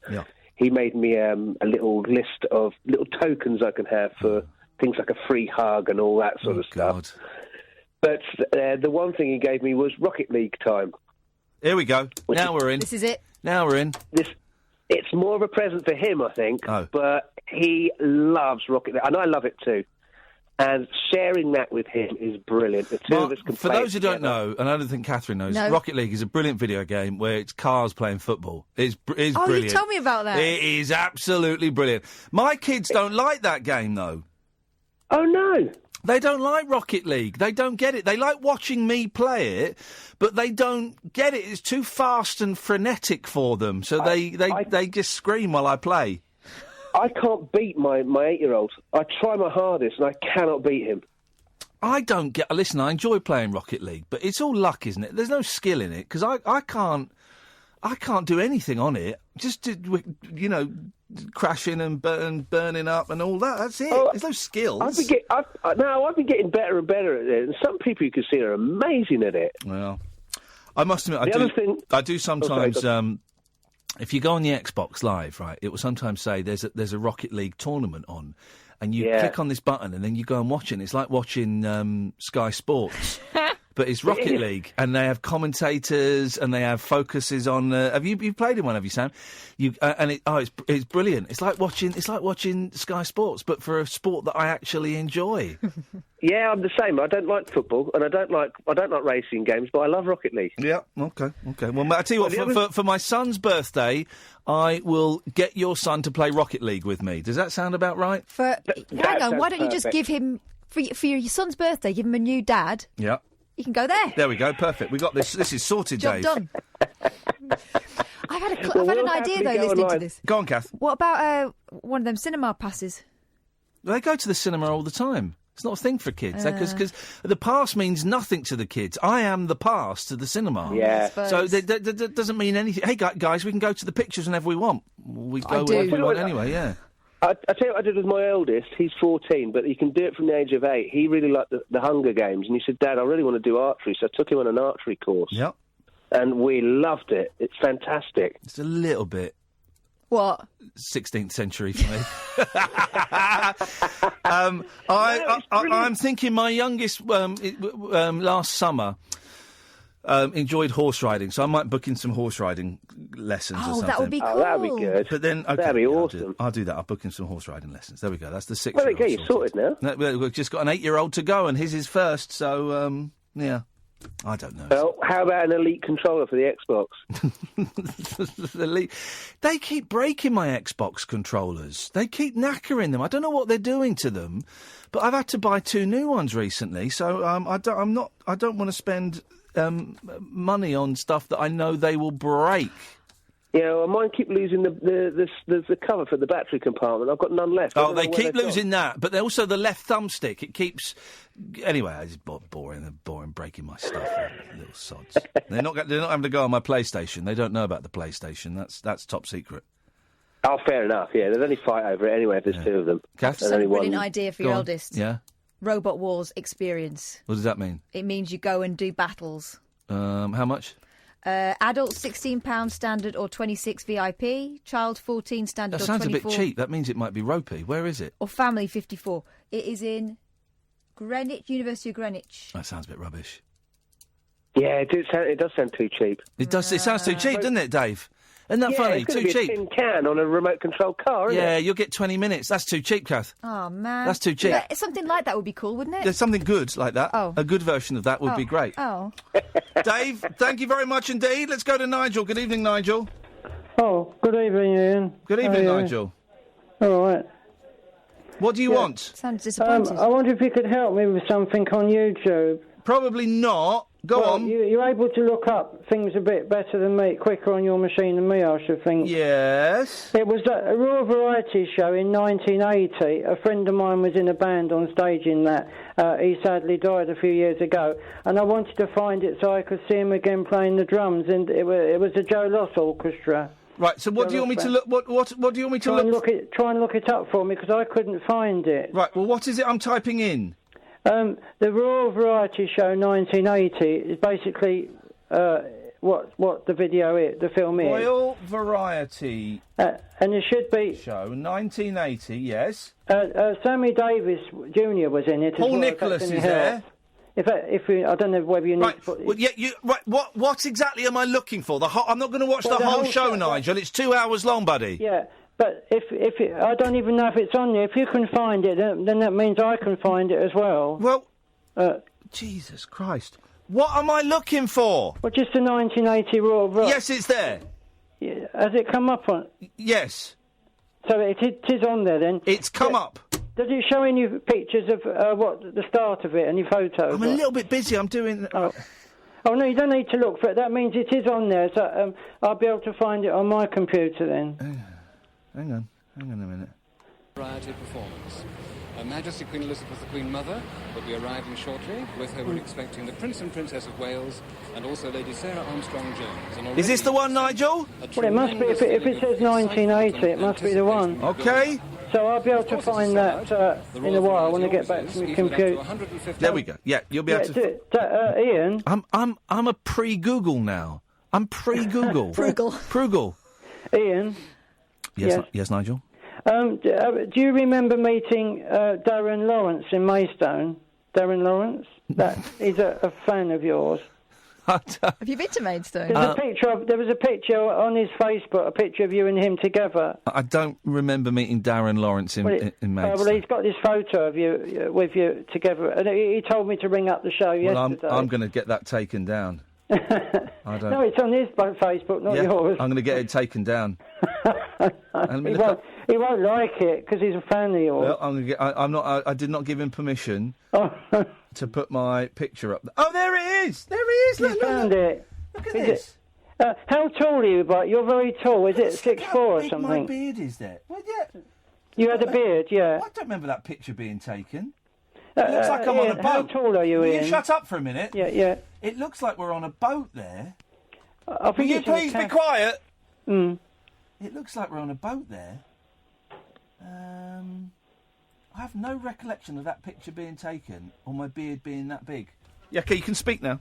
he made me a little list of little tokens I can have for things like a free hug and all that sort of stuff. But the one thing he gave me was Rocket League time. Here we go. Now we're in. This is it. Now we're in. It's more of a present for him, I think, but he loves Rocket League, and I love it too. And sharing that with him is brilliant. The two of us can for play those who don't know, and I don't think Catherine knows, Rocket League is a brilliant video game where it's cars playing football. It's brilliant. You told me about that. It is absolutely brilliant. My kids don't like that game, though. Oh, no. They don't like Rocket League. They don't get it. They like watching me play it, but they don't get it. It's too fast and frenetic for them, so they just scream while I play. I can't beat my 8-year-old. I try my hardest, and I cannot beat him. I don't get... Listen, I enjoy playing Rocket League, but it's all luck, isn't it? There's no skill in it, because I can't do anything on it. Just, crashing and burning up and all that. That's it. There's no skills. I've been getting better and better at it, and some people you can see are amazing at it. Well, I must admit, I do sometimes... if you go on the Xbox Live, right, it will sometimes say there's a Rocket League tournament on, and you click on this button and then you go and watch it. And it's like watching Sky Sports, but it's Rocket League, and they have commentators and they have focuses on. Have you played in one? Have you, Sam? It's brilliant. It's like watching Sky Sports, but for a sport that I actually enjoy. Yeah, I'm the same. I don't like football, and I don't like racing games, but I love Rocket League. Yeah, okay. Well, I tell you what, for my son's birthday, I will get your son to play Rocket League with me. Does that sound about right? Hang on, why don't you just give him, for your son's birthday, give him a new dad? Yeah. You can go there. There we go, perfect. We got this. This is sorted, Job Dave. done. I've had an idea, though, listening to this. Go on, Kath. What about one of them cinema passes? They go to the cinema all the time. It's not a thing for kids, because the pass means nothing to the kids. I am the pass to the cinema. Yeah. So that doesn't mean anything. Hey, guys, we can go to the pictures whenever we want. We go wherever we want anyway, yeah. I tell you what I did with my eldest. He's 14, but he can do it from the age of 8. He really liked the Hunger Games, and he said, Dad, I really want to do archery, so I took him on an archery course. Yep. And we loved it. It's fantastic. It's a little bit... What? 16th century for me. I'm thinking my youngest last summer enjoyed horse riding, so I might book in some horse riding lessons or something. That would be cool. That would be good. But then, okay, that'd be awesome. I'll do that. I'll book in some horse riding lessons. There we go. That's the 6-year-old. Well, there you go. You're sorted now. We've just got an 8-year-old to go, and his is first, so, yeah. I don't know. Well, how about an Elite controller for the Xbox? They keep breaking my Xbox controllers. They keep knackering them. I don't know what they're doing to them, but I've had to buy 2 new ones recently. So I don't want to spend money on stuff that I know they will break. Yeah, well, mine keep losing the cover for the battery compartment. I've got none left. Oh, they keep losing that, but also the left thumbstick. It keeps... Anyway, it's boring. They're boring, breaking my stuff. Little sods. They're not having to go on my PlayStation. They don't know about the PlayStation. That's top secret. Oh, fair enough, yeah. They'd only fight over it anyway if there's two of them. Kath? That's a brilliant idea for your eldest. Yeah? Robot Wars experience. What does that mean? It means you go and do battles. How much? Adult £16 standard or 26 VIP. Child 14 standard That or sounds 24. a bit cheap. That means it might be ropey. Where is it? Or family 54. It is in Greenwich, University of Greenwich. That sounds a bit rubbish. Yeah, it does sound too cheap. It does. It sounds too cheap, doesn't it, Dave? Isn't that funny? It's Too be cheap. A tin can on a remote-controlled car, isn't Yeah, it? you'll get 20 minutes. That's too cheap, Kath. Oh, man. That's too cheap. Yeah, something like that would be cool, wouldn't it? There's something good like that. Oh. A good version of that would be great. Oh. Dave, thank you very much indeed. Let's go to Nigel. Good evening, Nigel. Oh, good evening, Ian. Good evening, How are you? Nigel. All right. What do you want? Sounds disappointed. I wonder if you could help me with something on YouTube. Probably not. Go on. You're able to look up things a bit better than me, quicker on your machine than me, I should think. Yes. It was a Raw Variety show in 1980. A friend of mine was in a band on stage in that. He sadly died a few years ago. And I wanted to find it so I could see him again playing the drums. And it was the Joe Loss Orchestra. Right, so what do you want me to look... What do you want me to look... Try and look it up for me, because I couldn't find it. Right, well, what is it I'm typing in? The Royal Variety Show 1980 is basically what the video is, the film is. Royal Variety and it should be... Show 1980, yes. Sammy Davis Jr. was in it. Paul Nicholas is there. I don't know whether you need to put... Well, yeah, what exactly am I looking for? I'm not going to watch the whole show, Nigel. It's 2 hours long, buddy. Yeah. But I don't even know if it's on there. If you can find it, then that means I can find it as well. Well, Jesus Christ. What am I looking for? Well, just the 1980 Royal Variety. Yes, it's there. Yeah, has it come up on... Yes. So it is on there, then? It's come up. Does it show any pictures of the start of it, any photos? I'm a little bit busy. I'm doing... Oh, no, you don't need to look for it. That means it is on there, so I'll be able to find it on my computer then. Hang on a minute. Variety performance. Her Majesty Queen Elizabeth, the Queen Mother, will be arriving shortly. With her, we're expecting the Prince and Princess of Wales and also Lady Sarah Armstrong-Jones. Is this the one, Nigel? Well, it must be. If it says 1980, it must be the one. Okay. So I'll be able to find that in a while when I get back to my computer. There we go. Yeah, you'll be able to... Ian? I'm a pre-Google now. I'm pre-Google. Proogle. Ian? Yes, Nigel? Do you remember meeting Darren Lawrence in Maidstone? Darren Lawrence? He's a fan of yours. Have you been to Maidstone? There was a picture on his Facebook, a picture of you and him together. I don't remember meeting Darren Lawrence in Maidstone. Well, he's got this photo of you with you together, and he told me to ring up the show yesterday. I'm going to get that taken down. No, it's on his Facebook, not yours. I'm going to get it taken down. He won't like it because he's a fan of yours. Well, I did not give him permission to put my picture up. Oh, there it is! There it is! You found it. Look at this. How tall are you, but you're very tall. Is it 6'4" or something? My beard is there. Well, yeah. You had a beard, yeah. I don't remember that picture being taken. It looks like I'm on a boat. How tall are you, Will Ian? you shut up for a minute? Yeah. It looks like we're on a boat there. Will you please be quiet? It looks like we're on a boat there. I have no recollection of that picture being taken or my beard being that big. Yeah, okay, you can speak now.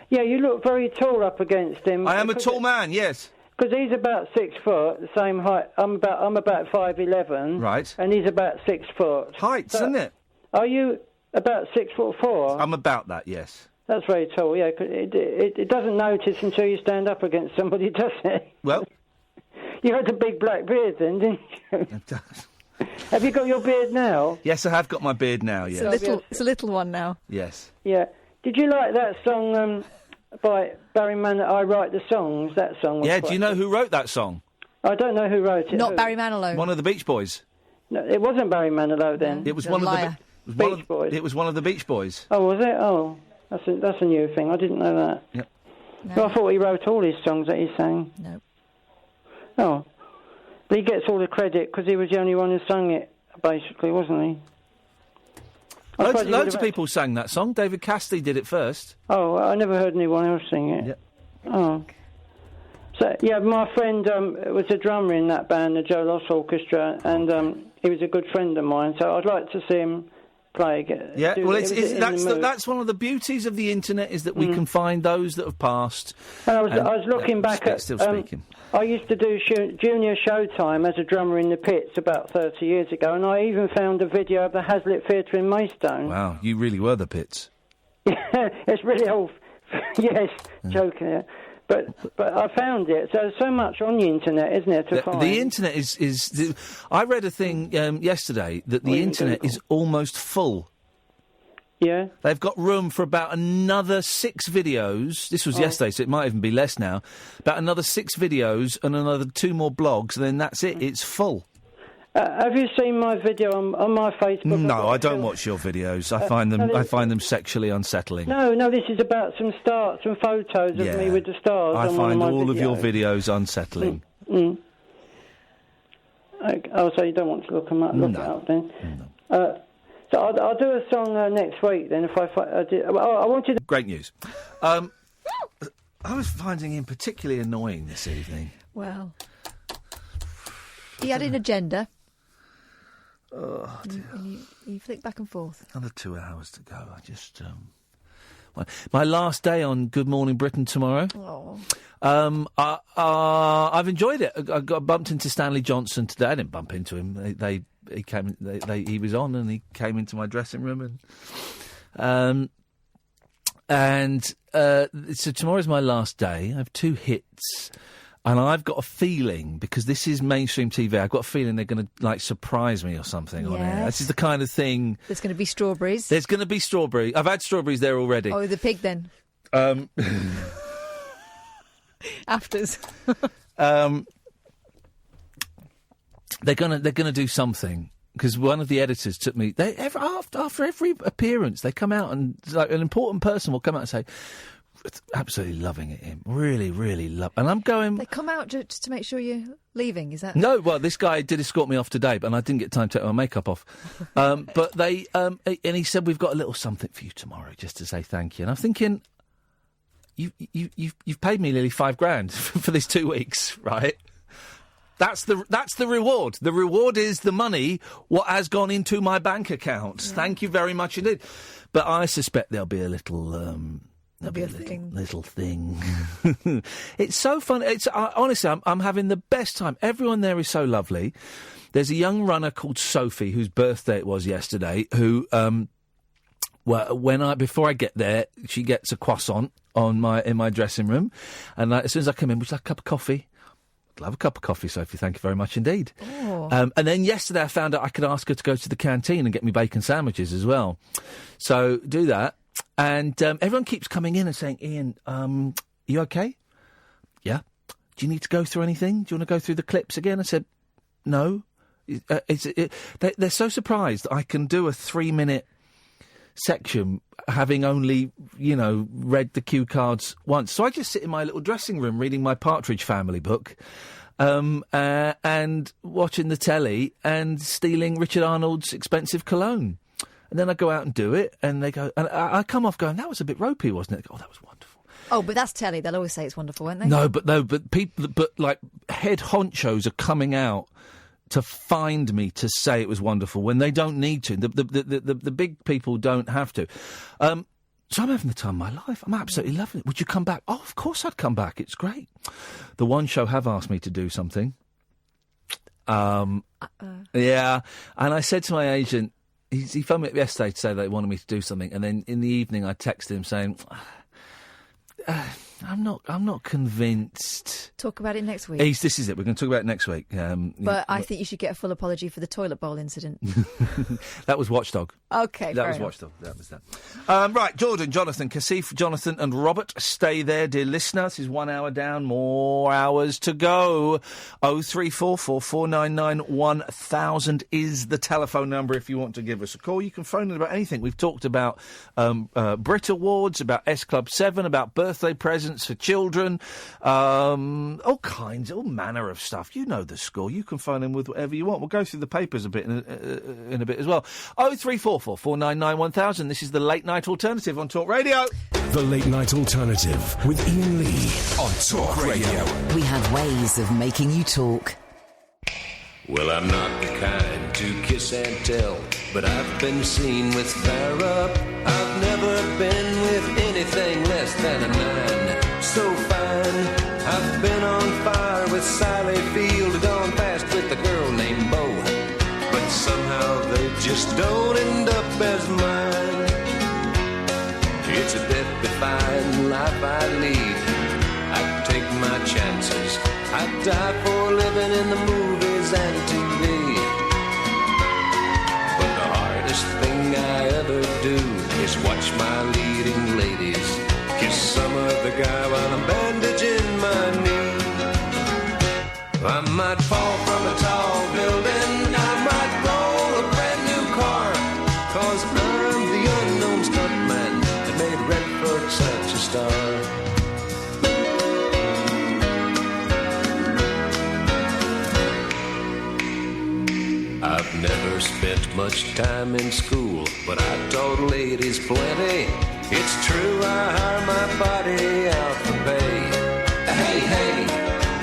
Yeah, you look very tall up against him. I am a tall man, yes. Because he's about 6 foot, the same height. I'm about 5'11". Right. And he's about 6 foot. Heights, isn't it? Are you about 6'4"? I'm about that, yes. That's very tall, yeah. 'Cause it doesn't notice until you stand up against somebody, does it? Well... You had a big black beard then, didn't you? It does. Have you got your beard now? Yes, I have got my beard now, yes. It's a little one now. Yes. Yeah. Did you like that song by Barry Manilow, I Write the Songs? That song was do you know who wrote that song? I don't know who wrote it. Not Barry Manilow. One of the Beach Boys. No, it wasn't Barry Manilow then. It was one of the Beach Boys. It was one of the Beach Boys. Oh, was it? Oh, that's a new thing. I didn't know that. Yep. No. Well, I thought he wrote all his songs that he sang. No. Oh. But he gets all the credit because he was the only one who sang it, basically, wasn't he? Loads of people sang that song. David Cassidy did it first. Oh, I never heard anyone else sing it. Yep. Oh. So, yeah, my friend was a drummer in that band, the Joe Loss Orchestra, and he was a good friend of mine, so I'd like to see him play again. Yeah, well, that's one of the beauties of the internet, is that we can find those that have passed. And I was looking back at... Still speaking. I used to do junior showtime as a drummer in the pits about 30 years ago, and I even found a video of the Hazlitt Theatre in Maidstone. Wow, you really were the pits. Yeah, it's really old. Yes, joking. Yeah. But I found it. So there's so much on the internet, isn't there, to find? The internet is I read a thing yesterday that the internet is almost full. Yeah. They've got room for about another 6 videos. This was yesterday, so it might even be less now. About another 6 videos and another 2 more blogs, and then that's it. It's full. Have you seen my video on my Facebook? No, I don't watch your videos. I find them sexually unsettling. No, this is about some photos of me with the stars. I find all of your videos unsettling. Okay, so you don't want to look them up? Look it up then. No. So I'll do a song next week then. If I wanted. Great news. I was finding him particularly annoying this evening. Well, he had an agenda. Oh, dear. And you flick back and forth. Another 2 hours to go. I just... my last day on Good Morning Britain tomorrow. Oh. I've enjoyed it. I got bumped into Stanley Johnson today. I didn't bump into him. He was on, and he came into my dressing room, so tomorrow's my last day. I have 2 hits. And I've got a feeling, because this is mainstream TV, I've got a feeling they're going to, surprise me or something on air. This is the kind of thing... There's going to be strawberries. There's going to be strawberry. I've had strawberries there already. Oh, the pig, then. Afters. They're gonna do something, because one of the editors took me... After every appearance, they come out and... an important person will come out and say... Absolutely loving it, Ian. Really, really love. And I'm going. They come out just to make sure you're leaving. Is that? No. Well, this guy did escort me off today, but I didn't get time to take my makeup off. But they and he said, we've got a little something for you tomorrow, just to say thank you. And I'm thinking, you've paid me nearly $5,000 for this 2 weeks, right? That's the reward. The reward is the money what has gone into my bank account. Yeah. Thank you very much indeed. But I suspect there'll be a little. There'll be a little thing. It's so fun. Honestly, I'm having the best time. Everyone there is so lovely. There's a young runner called Sophie, whose birthday it was yesterday, who, before I get there, she gets a croissant in my dressing room, and as soon as I come in, would you like a cup of coffee? I'd love a cup of coffee, Sophie. Thank you very much indeed. Oh. And then yesterday I found out I could ask her to go to the canteen and get me bacon sandwiches as well. So do that. And everyone keeps coming in and saying, Ian, you okay? Yeah. Do you need to go through anything? Do you want to go through the clips again? I said, no. They're so surprised I can do a 3-minute section having only, read the cue cards once. So I just sit in my little dressing room reading my Partridge Family book and watching the telly and stealing Richard Arnold's expensive cologne. And then I go out and do it, and they go, and I come off going, that was a bit ropey, wasn't it? They go, oh, that was wonderful. Oh, but that's telly. They'll always say it's wonderful, won't they? No, but people, head honchos are coming out to find me to say it was wonderful when they don't need to. The big people don't have to. So I'm having the time of my life. I'm absolutely loving it. Would you come back? Oh, of course I'd come back. It's great. The One Show have asked me to do something. Yeah, and I said to my agent. He phoned me up yesterday to say they wanted me to do something, and then in the evening I texted him saying, I'm not convinced. Talk about it next week. This is it. We're going to talk about it next week. But I think you should get a full apology for the toilet bowl incident. That was Watchdog. Okay, that was Watchdog. That was that. Right, Jordan, Jonathan, Kaseef, Jonathan and Robert, stay there, dear listener. This is 1 hour down, more hours to go. 0344 499 1000 is the telephone number if you want to give us a call. You can phone in about anything. We've talked about Brit Awards, about S Club 7, about birthday presents. presents for children, all kinds, all manner of stuff. You know the score. You can phone in with whatever you want. We'll go through the papers a bit in a bit as well. 0344 499 1000. This is the Late Night Alternative on Talk Radio. The Late Night Alternative with Iain Lee on Talk Radio. We have ways of making you talk. Well, I'm not the kind to kiss and tell, but I've been seen with fire up. I've never been with anything less than a 9. So fine, I've been on fire with Sally Field, gone past with a girl named Bo, but somehow they just don't end up as mine. It's a death-defying life I lead. I take my chances. I die for living in the movies and TV. But the hardest thing I ever do is watch my leading ladies kiss some other guy while I'm bandaging my knee. I might fall from a tall building, I might roll a brand new car, 'cause I'm the unknown stuntman that made Redford such a star. I've never spent much time in school, but I taught ladies plenty. It's true, I hire my body out for pay. Hey, hey,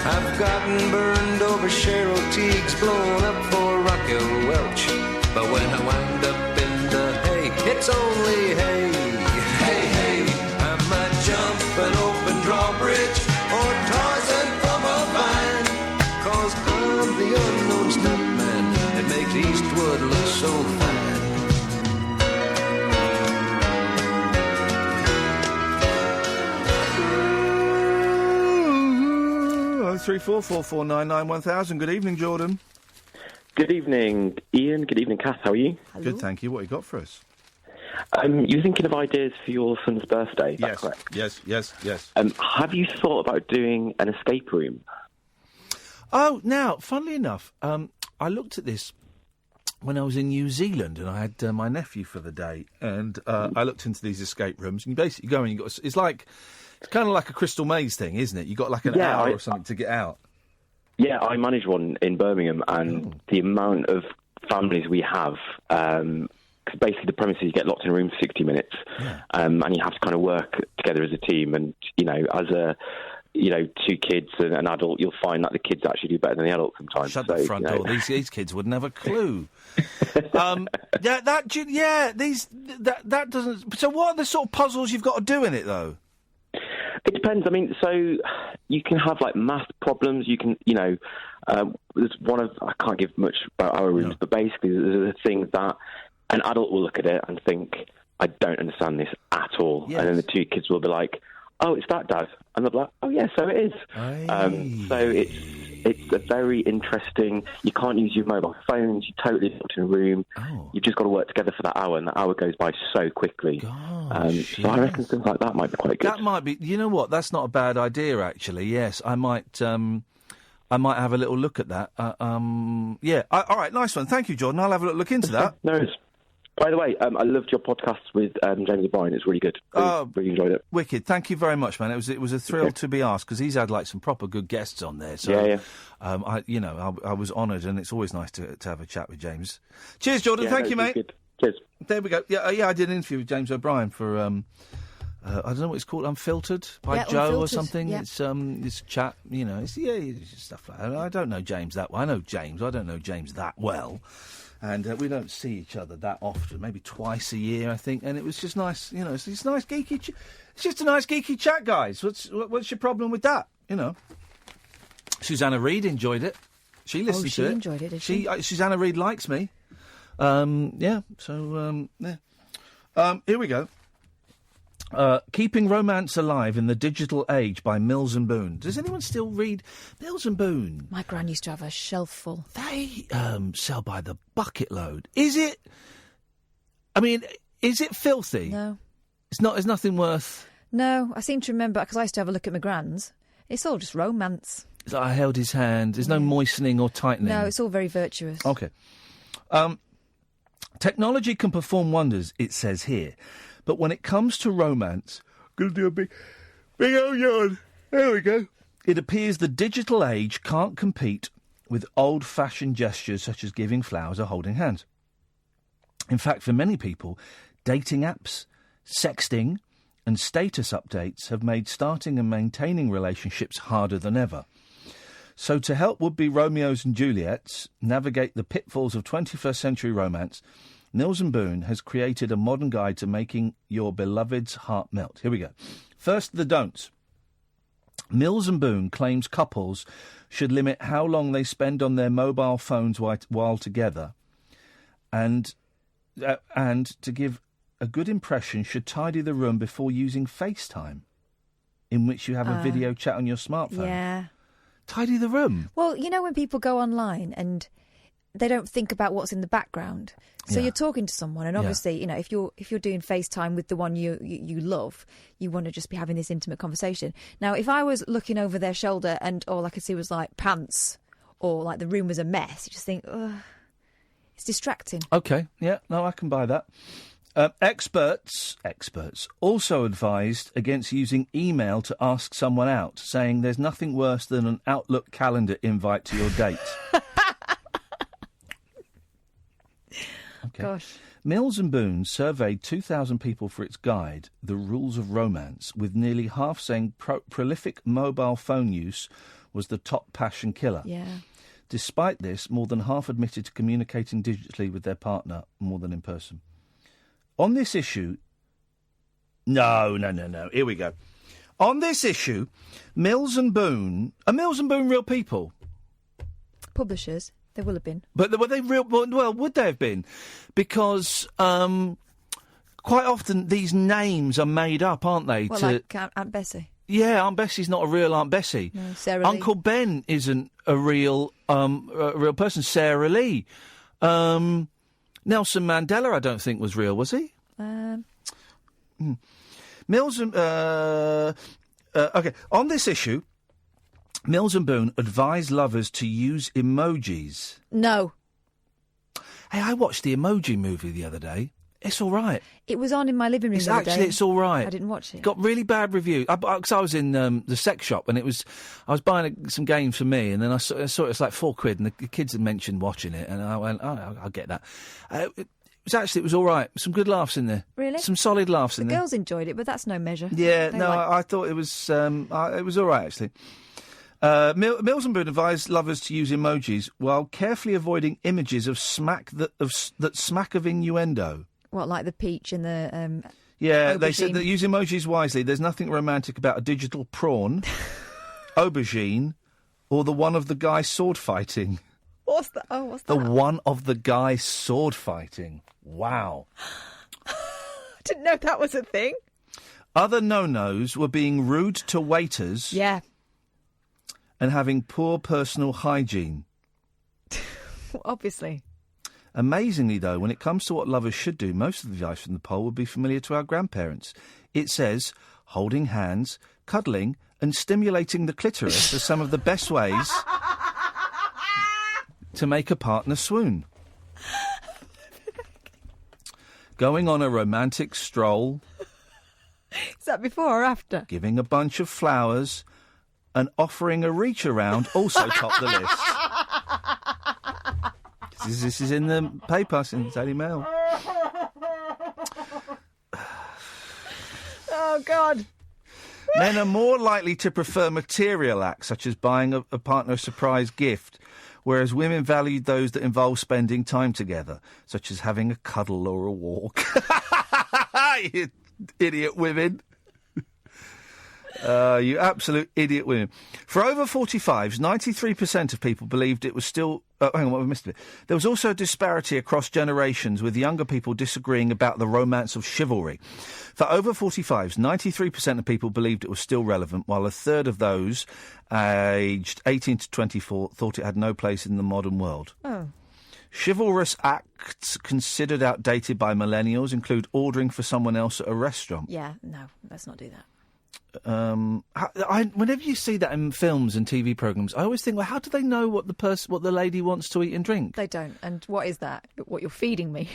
I've gotten burned over Cheryl Teague's, blown up for Raquel Welch. But when I wind up in the hay, it's only hay. Hey, hey, I might jump an open drawbridge or Tarzan from a vine, 'cause I'm the unknown stuntman that makes Eastwood look so fine. 0344 1000. Good evening, Jordan. Good evening, Ian. Good evening, Kath. How are you? Hello. Good, thank you. What have you got for us? You were thinking of ideas for your son's birthday, is that correct? Yes. Have you thought about doing an escape room? Oh, now, funnily enough, I looked at this when I was in New Zealand, and I had my nephew for the day, and I looked into these escape rooms, and you basically go and it's kind of like a Crystal Maze thing, isn't it? You got like an hour or something to get out. Yeah, I manage one in Birmingham, and the amount of families we have, because basically the premise is you get locked in a room for 60 minutes, and you have to kind of work together as a team, and, as a... 2 kids and an adult, you'll find that the kids actually do better than the adults sometimes. Shut the front door. These kids wouldn't have a clue. That doesn't... So what are the sort of puzzles you've got to do in it, though? It depends. I mean, so you can have, like, math problems. You can, there's one of... I can't give much about our rooms, but basically there's a thing that an adult will look at it and think, I don't understand this at all. Yes. And then the 2 kids will be like, oh, it's that, Dad. And they'll be like, oh, yeah, so it is. So it's a very interesting... You can't use your mobile phones. You're totally locked in a room. Oh. You've just got to work together for that hour, and that hour goes by so quickly. So I reckon things like that might be quite good. That might be... You know what? That's not a bad idea, actually. Yes, I might have a little look at that. Yeah. All right, nice one. Thank you, Jordan. I'll have a little look into that. No worries. By the way, I loved your podcast with James O'Brien. It's really good. Really enjoyed it. Wicked. Thank you very much, man. It was a thrill to be asked, because he's had like some proper good guests on there. So, yeah. I was honoured, and it's always nice to have a chat with James. Cheers, Jordan. Thank you, mate. Good. Cheers. There we go. Yeah. I did an interview with James O'Brien for I don't know what it's called, Unfiltered by Joe Unfiltered, or something. Yeah. It's chat. It's stuff like that. I don't know James that well. I know James. I don't know James that well. And we don't see each other that often, maybe twice a year, I think. And it was just nice, it's just nice geeky. It's just a nice geeky chat, guys. What's your problem with that? Susanna Reid enjoyed it. She listened to it. She enjoyed it, did she? Susanna Reid likes me. Yeah. So yeah. Here we go. Keeping Romance Alive in the Digital Age by Mills and Boon. Does anyone still read Mills and Boon? My gran used to have a shelf full. They sell by the bucket load. Is it filthy? No. It's nothing worth... No, I seem to remember, because I used to have a look at my gran's. It's all just romance. It's like I held his hand. There's no moistening or tightening. No, it's all very virtuous. OK. Technology can perform wonders, it says here. But when it comes to romance, I'm going to do a Big old yawn. There we go. It appears the digital age can't compete with old-fashioned gestures such as giving flowers or holding hands. In fact, for many people, dating apps, sexting and status updates have made starting and maintaining relationships harder than ever. So to help would-be Romeos and Juliets navigate the pitfalls of 21st century romance, Mills & Boon has created a modern guide to making your beloved's heart melt. Here we go. First, the don'ts. Mills & Boon claims couples should limit how long they spend on their mobile phones while together, and to give a good impression, should tidy the room before using FaceTime, in which you have a video chat on your smartphone. Yeah. Tidy the room. Well, you know when people go online and they don't think about what's in the background. So you're talking to someone, and obviously, you know, if you're doing FaceTime with the one you love, you want to just be having this intimate conversation. Now, if I was looking over their shoulder and all I could see was like pants, or like the room was a mess, you just think, ugh, it's distracting. Okay, yeah, no, I can buy that. Experts also advised against using email to ask someone out, saying there's nothing worse than an Outlook calendar invite to your date. Okay. Gosh. Mills & Boon surveyed 2,000 people for its guide, The Rules of Romance, with nearly half saying prolific mobile phone use was the top passion killer. Yeah. Despite this, more than half admitted to communicating digitally with their partner more than in person. On this issue... No. Here we go. On this issue, Mills & Boon... Are Mills & Boon real people? Publishers. They will have been. But were they real? Well, would they have been? Because quite often these names are made up, aren't they? Well, like Aunt Bessie. Yeah, Aunt Bessie's not a real Aunt Bessie. No, Sarah Lee. Uncle Ben isn't a real person. Sarah Lee. Nelson Mandela, I don't think was real, was he? Mills and okay. On this issue, Mills & Boon advise lovers to use emojis. No. Hey, I watched the Emoji Movie the other day. It's all right. It was on in my living room the other day. It's all right. I didn't watch it. Got really bad reviews. Because I was in the sex shop, and I was buying some games for me, and then I saw it was like £4, and the kids had mentioned watching it, and I went, oh, I'll get that. It was all right. Some good laughs in there. Really? Some solid laughs in there. The girls enjoyed it, but that's no measure. Yeah, I thought it was all right, actually. Mills & Boon advised lovers to use emojis while carefully avoiding images of that smack of innuendo. What, like the peach and the Yeah, aubergine? They said that use emojis wisely. There's nothing romantic about a digital prawn, aubergine, or the one of the guy sword fighting. What's that? Oh, what's that? The one of the guy sword fighting. Wow. I didn't know that was a thing. Other no-nos were being rude to waiters. Yeah. And having poor personal hygiene. Obviously. Amazingly, though, when it comes to what lovers should do, most of the advice from the poll would be familiar to our grandparents. It says holding hands, cuddling and stimulating the clitoris are some of the best ways to make a partner swoon. Going on a romantic stroll. Is that before or after? Giving a bunch of flowers and offering a reach around also top the list. This is in the paper, it's in the Daily Mail. Oh, God. Men are more likely to prefer material acts, such as buying a partner a surprise gift, whereas women value those that involve spending time together, such as having a cuddle or a walk. You idiot women. You absolute idiot women. For over 45s, 93% of people believed it was still... hang on, we missed it. There was also a disparity across generations, with younger people disagreeing about the romance of chivalry. For over 45s, 93% of people believed it was still relevant, while a third of those aged 18 to 24 thought it had no place in the modern world. Oh. Chivalrous acts considered outdated by millennials include ordering for someone else at a restaurant. Yeah, no, let's not do that. Whenever you see that in films and TV programmes, I always think, well, how do they know what the lady wants to eat and drink? They don't. And what is that? What you're feeding me?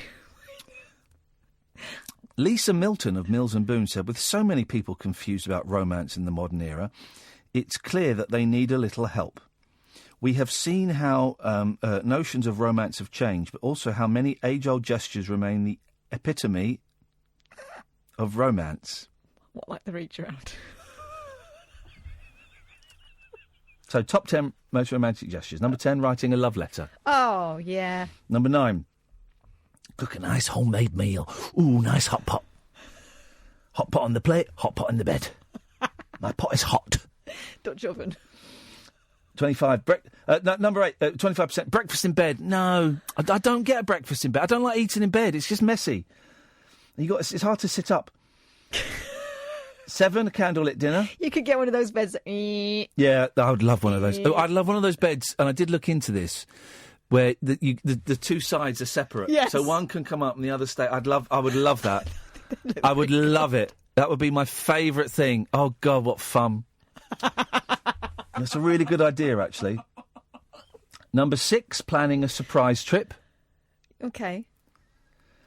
Lisa Milton of Mills and Boone said, with so many people confused about romance in the modern era, it's clear that they need a little help. We have seen how notions of romance have changed, but also how many age-old gestures remain the epitome of romance. What, like the reach around? So, top 10 most romantic gestures. Number 10, writing a love letter. Oh, yeah. Number 9, cook a nice homemade meal. Ooh, nice hot pot. Hot pot on the plate, hot pot in the bed. My pot is hot. Dutch oven. 25. Number 8, 25%. Breakfast in bed. No, I don't get a breakfast in bed. I don't like eating in bed. It's just messy. It's hard to sit up. 7, a candlelit dinner. You could get one of those beds. Yeah, I would love one of those. Oh, I'd love one of those beds, and I did look into this, where the two sides are separate. Yes. So one can come up and the other stay. I would love that. I would love it. That would be my favourite thing. Oh, God, what fun. That's a really good idea, actually. Number 6, planning a surprise trip. Okay.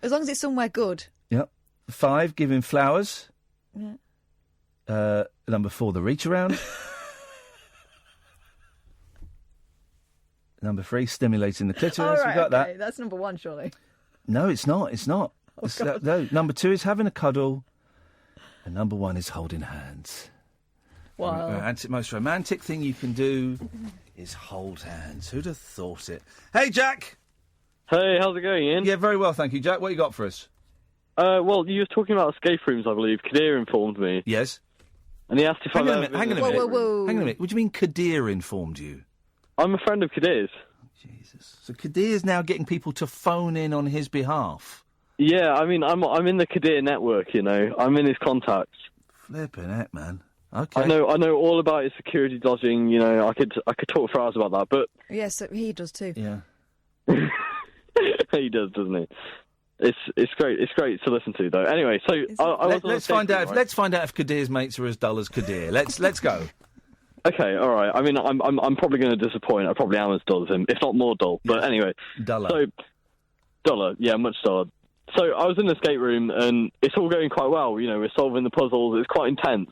As long as it's somewhere good. Yep. 5, giving flowers. Yeah. Number 4, the reach around. Number 3, stimulating the clitoris. All right, We got okay. that. That's number 1, surely. No, it's not. It's not. No. Number 2 is having a cuddle. And number 1 is holding hands. Wow. Most romantic thing you can do is hold hands. Who'd have thought it? Hey, Jack! Hey, how's it going, Ian? Yeah, very well, thank you. Jack, what you got for us? Well, you were talking about escape rooms, I believe. Kadir informed me. Yes. And he asked if Hang I've on a ever minute, hang on a been in minute. escape room. Hang on a minute. What do you mean Kadir informed you? I'm a friend of Kadir's. So Kadir's now getting people to phone in on his behalf? Yeah, I mean, I'm in the Kadir network, you know. I'm in his contacts. Flipping heck, man. Okay. I know all about his security dodging, you know. I could talk for hours about that, but... Yes, he does too. Yeah. He does, doesn't he? It's great. It's great to listen to, though. Anyway, so Let's find out. Let's find out if Kadir's mates are as dull as Kadir. Let's go. Okay, all right. I mean, I'm probably going to disappoint. I probably am as dull as him, if not more dull. But anyway, duller. So duller, yeah, much duller. So I was in the escape room, and it's all going quite well. You know, we're solving the puzzles. It's quite intense,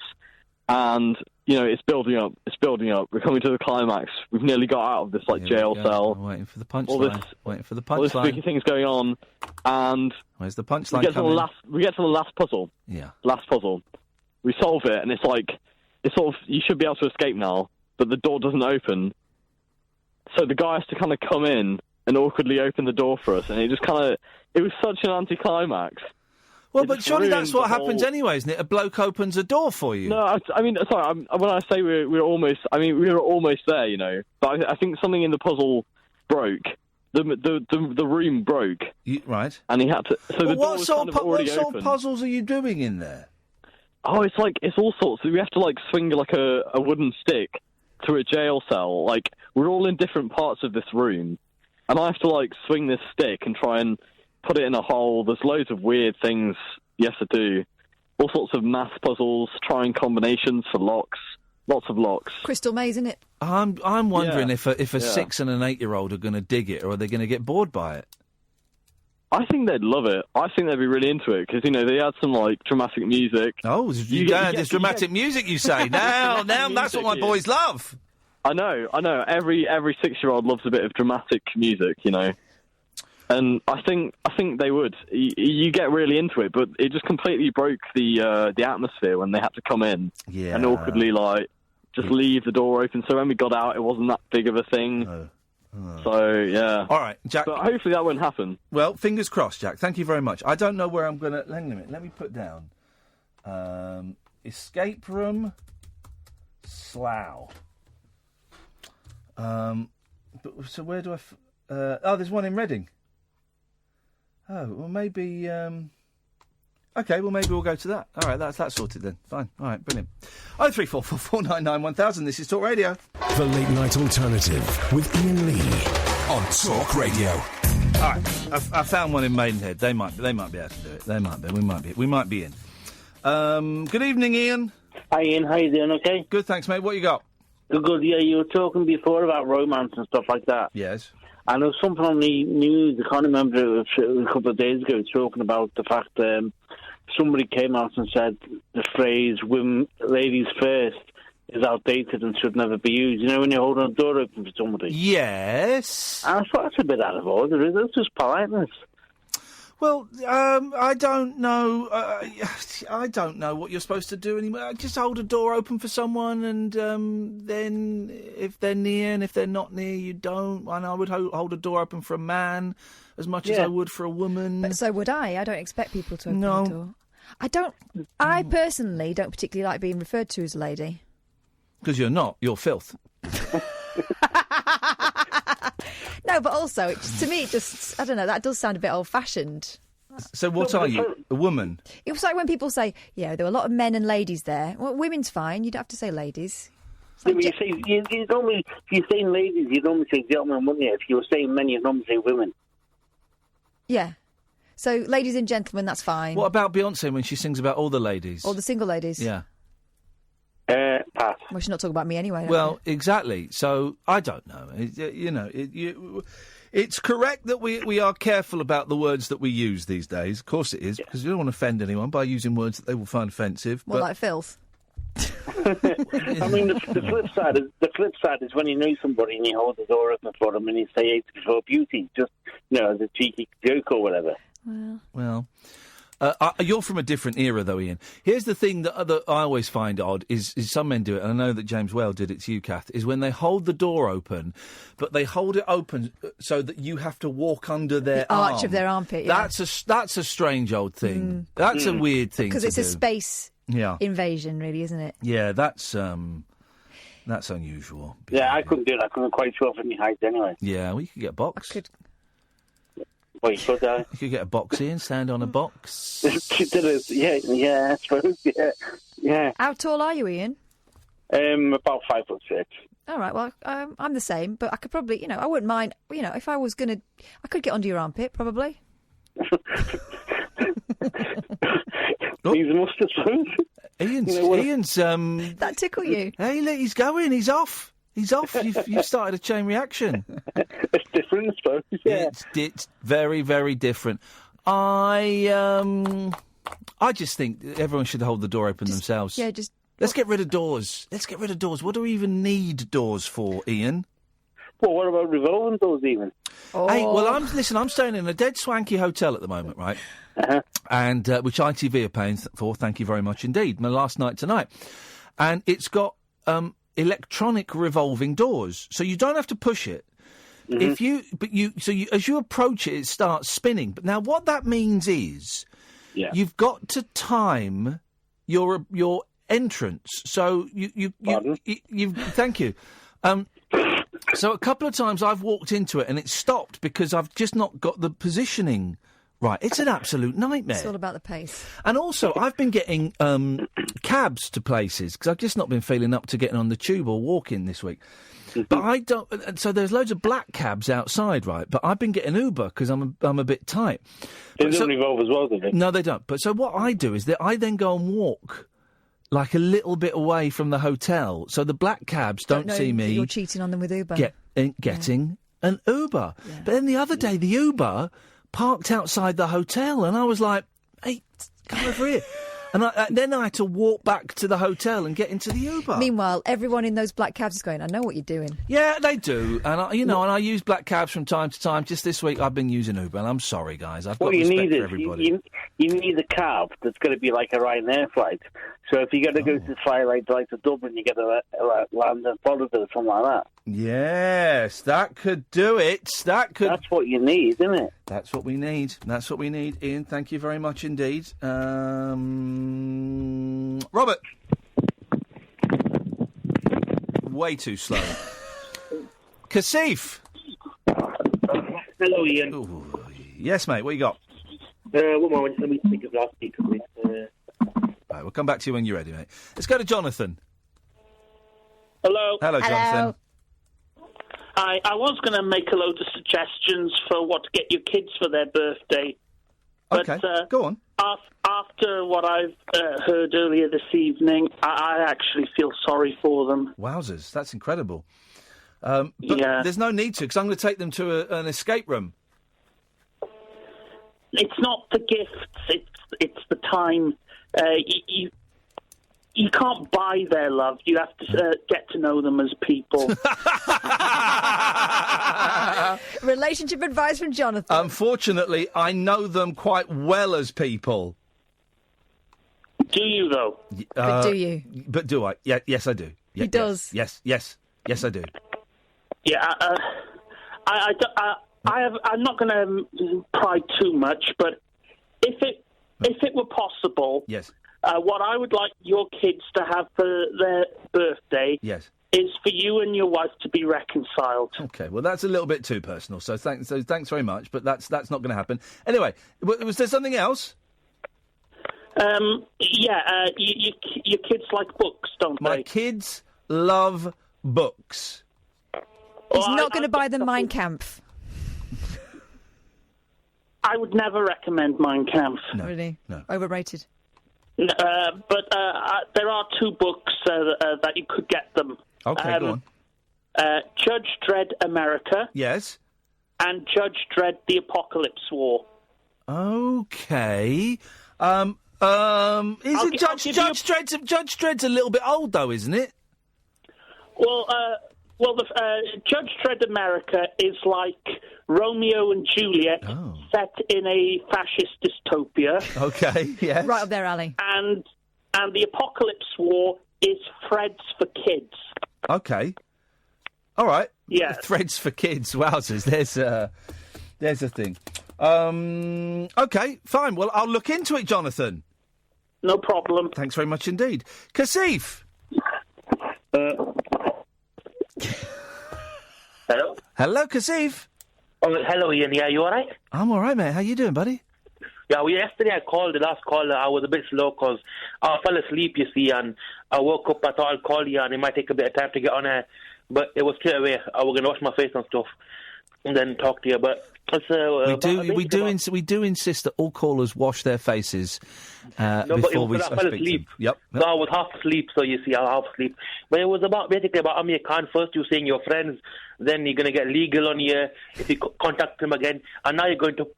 and you know, it's building up. It's building up. We're coming to the climax. We've nearly got out of this jail cell. I'm waiting for the punchline. Waiting for the punchline. All this spooky thing's going on, and where's the punchline we get to the last puzzle. Yeah. Last puzzle. We solve it, and it's like it's sort of you should be able to escape now, but the door doesn't open. So the guy has to kind of come in and awkwardly open the door for us, and it was such an anticlimax. Well, but surely that's what happens anyway, isn't it? A bloke opens a door for you. No, I mean, sorry. When I say we're almost, I mean we were almost there, you know. But I think something in the puzzle broke. The room broke. Right. And he had to. So the door was kind of already open. What sort of puzzles are you doing in there? Oh, it's all sorts. We have to swing like a wooden stick through a jail cell. Like we're all in different parts of this room, and I have to swing this stick and try and put it in a hole. There's loads of weird things you have to do. All sorts of math puzzles, trying combinations for locks. Lots of locks. Crystal maze, isn't it? I'm wondering if a 6 and an 8-year-old are going to dig it, or are they going to get bored by it? I think they'd love it. I think they'd be really into it because they had some dramatic music. Oh, there's dramatic music, you say? Now that's what my boys love. I know. Every 6-year-old loves a bit of dramatic music, you know. And I think they would. You get really into it, but it just completely broke the atmosphere when they had to come in and awkwardly just leave the door open. So when we got out, it wasn't that big of a thing. So yeah. All right, Jack. But hopefully that won't happen. Well, fingers crossed, Jack. Thank you very much. I don't know where I'm going to. Hang on a minute. Let me put down escape room Slough. So where do I? There's one in Reading. Oh, well, maybe... OK, well, maybe we'll go to that. All right, that's sorted then. Fine. All right, brilliant. 0344 499 1000. This is Talk Radio. The Late Night Alternative with Iain Lee on Talk Radio. All right, I found one in Maidenhead. They might be able to do it. They might be. We might be in. Good evening, Iain. Hi, Ian. How you doing, OK? Good, thanks, mate. What you got? Good. Yeah, you were talking before about romance and stuff like that. Yes. And there was something on the news, I can't remember, a couple of days ago, talking about the fact somebody came out and said the phrase "women, ladies first" is outdated and should never be used. You know, when you're holding a door open for somebody. Yes. I thought that's a bit out of order. It's just politeness. Well, I don't know. I don't know what you're supposed to do anymore. Just hold a door open for someone, and then if they're near and if they're not near, you don't. And I would hold a door open for a man as much as I would for a woman. But so would I. I don't expect people to open the door. I personally don't particularly like being referred to as a lady. Because you're not. You're filth. No, but also, to me, I don't know, that does sound a bit old-fashioned. So what are you? A woman? It was like when people say, there were a lot of men and ladies there. Well, women's fine. You don't have to say ladies. Yeah, but you normally, if you're saying ladies, you normally say gentlemen, wouldn't you? If you were saying men, you'd normally say women. Yeah. So ladies and gentlemen, that's fine. What about Beyonce when she sings about all the ladies? All the single ladies? Yeah. Pass. Well, she's not talking about me anyway. Well, exactly. So I don't know. It's correct that we are careful about the words that we use these days. Of course it is, because you don't want to offend anyone by using words that they will find offensive. More like filth. I mean, the flip side is when you know somebody and you hold the door open for them and you say "age before beauty," just as a cheeky joke or whatever. Well. You're from a different era, though, Ian. Here's the thing that I always find odd is some men do it, and I know that James Whale did it to you, Kath, is when they hold the door open, but they hold it open so that you have to walk under their arm. Arch of their armpit, yeah. That's a strange old thing. That's a weird thing because it's a space invasion, really, isn't it? Yeah, that's unusual. Yeah, I couldn't do it. I couldn't quite show off any height anyway. Yeah, well, you could get a box. Well, you could, You could get a box in, stand on a box. Yeah, I suppose, yeah. How tall are you, Ian? About 5'6". All right, well, I'm the same, but I could probably, I wouldn't mind, if I was going to, I could get under your armpit, probably. He's a mustard spoon. Ian's that tickle you? Hey, he's going, he's off. He's off. You've started a chain reaction. It's different, I suppose. Yeah. It's very, very different. I just think everyone should hold the door open themselves. Yeah, let's get rid of doors. What do we even need doors for, Ian? Well, what about revolving doors, even? Oh. Hey, well, I'm staying in a dead swanky hotel at the moment, right? And which ITV are paying for. Thank you very much indeed. My last night tonight, and it's got electronic revolving doors, so you don't have to push it. As you approach it, it starts spinning. But now, what that means is, you've got to time your entrance. So you thank you. So a couple of times I've walked into it and it's stopped because I've just not got the positioning right. It's an absolute nightmare. It's all about the pace. And also, I've been getting cabs to places because I've just not been feeling up to getting on the tube or walking this week. But I don't. So there's loads of black cabs outside, right? But I've been getting Uber because I'm a bit tight. They don't revolve as well, do they? No, they don't. But so what I do is that I then go and walk like a little bit away from the hotel, so the black cabs don't see me. You're cheating on them with Uber. Getting an Uber. Yeah. But then the other day, the Uber parked outside the hotel, and I was like, "Hey, come over here." And then I had to walk back to the hotel and get into the Uber. Meanwhile, everyone in those black cabs is going, "I know what you're doing." Yeah, they do, and I use black cabs from time to time. Just this week, I've been using Uber, and I'm sorry, guys. I've got respect for everybody. You need a cab that's going to be like a Ryanair flight. So if you got to go to fly like to Dublin, you got to land in Florida or something like that. Yes, that could do it. That's what you need, isn't it? That's what we need. That's what we need, Ian. Thank you very much indeed. Robert. Way too slow. Kaseef. Hello, Ian. Ooh, yes, mate. What you got? 1 moment. Let me think of last week. Right, we'll come back to you when you're ready, mate. Let's go to Jonathan. Hello. Hello, Jonathan. I was going to make a load of suggestions for what to get your kids for their birthday. Okay, go on. After what I've heard earlier this evening, I actually feel sorry for them. Wowzers, that's incredible. But there's no need to, because I'm going to take them to an escape room. it's not the gifts, it's the time. You can't buy their love. You have to get to know them as people. Relationship advice from Jonathan. Unfortunately, I know them quite well as people. Do you, though? But do you? But do I? Yeah, yes, I do. He does. Yes, I do. Yeah, I'm not going to pry too much, but if it were possible, yes. What I would like your kids to have for their birthday, yes, is for you and your wife to be reconciled. Okay, well, that's a little bit too personal. So thanks very much, but that's not going to happen. Anyway, was there something else? Your kids like books, don't they? My kids love books. He's not going to buy them Mein Kampf. I would never recommend Mein Kampf. No. Really? No. Overrated. But there are two books that you could get them. Okay, go on. Judge Dredd America. Yes. And Judge Dredd The Apocalypse War. Okay. Judge Dredd's a little bit old, though, isn't it? Well, Judge Dredd America is like Romeo and Juliet set in a fascist dystopia. Okay, yes. Right up their alley. And the Apocalypse War is Threads for Kids. Okay. All right. Yeah. Threads for Kids. Wowzers. There's a thing. Okay, fine. Well, I'll look into it, Jonathan. No problem. Thanks very much indeed. Kaseef. Hello? Hello, Kaseef. Oh, hello, Ian. Yeah, you all right? I'm all right, mate. How you doing, buddy? Yeah, well, yesterday I called, the last call, I was a bit slow because I fell asleep, you see, and I woke up, I thought I'll call you, and it might take a bit of time to get on air, but it was straight away. I was going to wash my face and stuff and then talk to you, but... we do insist that all callers wash their faces before we speak to them. Yep. So I was half asleep, so you see, I was half asleep. But it was basically about Amir Khan. First you saying your friends, then you're going to get legal on you if you contact him again, and now you're going to,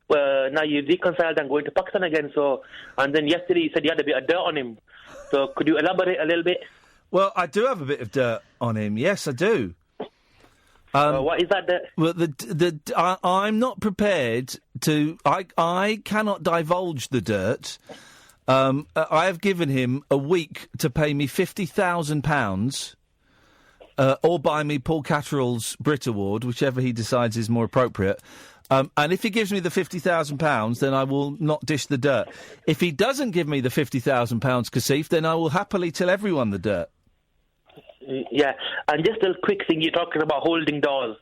now you reconciled and going to Pakistan again, so, and then yesterday you said you had a bit of dirt on him. So could you elaborate a little bit? Well, I do have a bit of dirt on him, yes, I do. What is that? Well, I'm not prepared to. I cannot divulge the dirt. I have given him a week to pay me £50,000, or buy me Paul Catterall's Brit Award, whichever he decides is more appropriate. And if he gives me the £50,000, then I will not dish the dirt. If he doesn't give me the £50,000, Kaseef, then I will happily tell everyone the dirt. Yeah, and just a quick thing, you're talking about holding doors.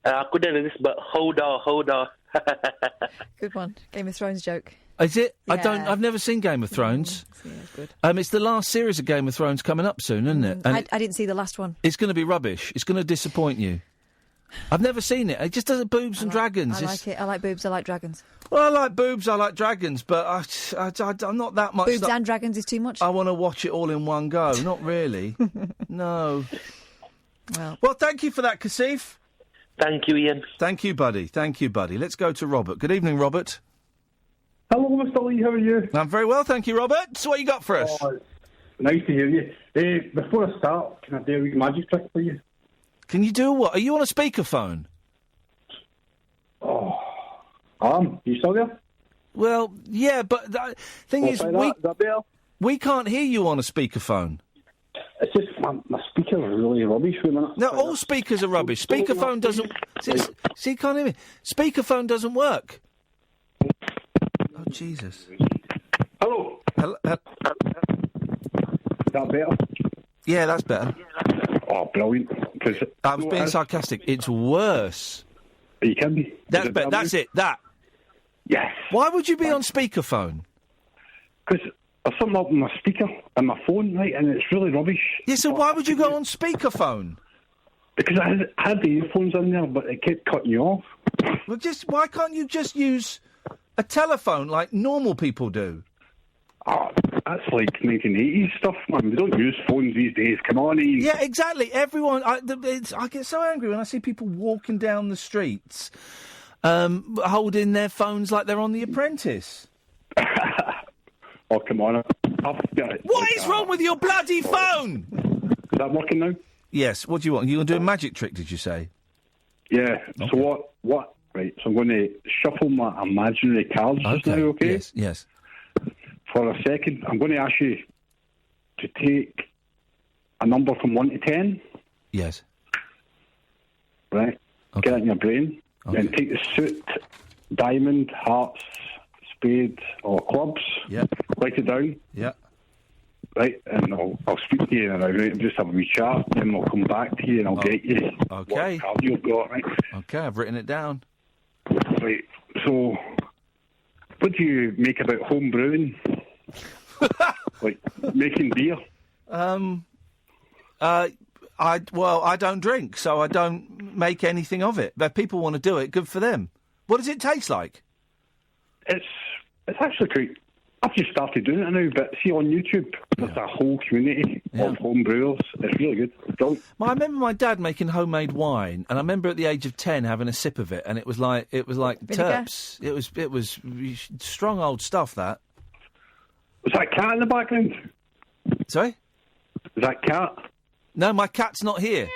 I couldn't resist, but hold on. Good one. Game of Thrones joke. Is it? Yeah. I've never seen Game of Thrones. Yeah, good. It's the last series of Game of Thrones coming up soon, isn't it? And I didn't see the last one. It's going to be rubbish. It's going to disappoint you. I've never seen it. It just does boobs and dragons. I like it. I like boobs. I like dragons. Well, I like boobs. I like dragons, but I'm not that much. Boobs and dragons is too much. I want to watch it all in one go. Not really. No. Well, thank you for that, Kaseef. Thank you, Ian. Thank you, buddy. Let's go to Robert. Good evening, Robert. Hello, Mr. Lee. How are you? I'm very well, thank you, Robert. So what you got for us? Oh, nice to hear you. Before I start, can I do a wee magic trick for you? Can you do what? Are you on a speakerphone? Oh, you still there? Well, yeah, but the thing is, we can't hear you on a speakerphone. It's just my speaker is really rubbish for a minute. No, all speakers are rubbish. Speakerphone doesn't... See, you can't hear me. Speakerphone doesn't work. Oh, Jesus. Hello? Is that better? Yeah, that's better. Oh, brilliant. I was being sarcastic. It's worse. You can be. That's better. That's it. That. Yes. Why would you be on speakerphone? Because there's something up with my speaker and my phone, right, and it's really rubbish. Yeah, so why would you go on speakerphone? Because I had the earphones in there, but it kept cutting you off. Well, why can't you just use a telephone like normal people do? Oh, that's like 1980s stuff, man. We don't use phones these days. Come on, Ian. Yeah, exactly. Everyone... I get so angry when I see people walking down the streets holding their phones like they're on The Apprentice. Oh, come on. What is wrong with your bloody phone? Is that working now? Yes. What do you want? You're going to do a magic trick, did you say? Yeah. Okay. So what? Right, so I'm going to shuffle my imaginary cards just now, okay? Yes. For a second, I'm going to ask you to take a number from 1 to 10. Yes. Right? Okay. Get it in your brain. Okay. Then take the suit, diamond, hearts, spade, or clubs. Yeah. Write it down. Yeah. Right, and I'll speak to you and I'll just have a wee chat, then I'll come back to you and I'll get you what card you've got, right? Okay, I've written it down. Right, so what do you make about home brewing? Like making beer? I don't drink, so I don't make anything of it. But if people want to do it, good for them. What does it taste like? It's actually quite... I've just started doing it now, but see on YouTube, there's a whole community of home brewers. It's really good. Don't. I remember my dad making homemade wine, and I remember at the age of 10 having a sip of it, and it was like terps. It was strong old stuff. That was that cat in the background. Sorry, is that cat? No, my cat's not here.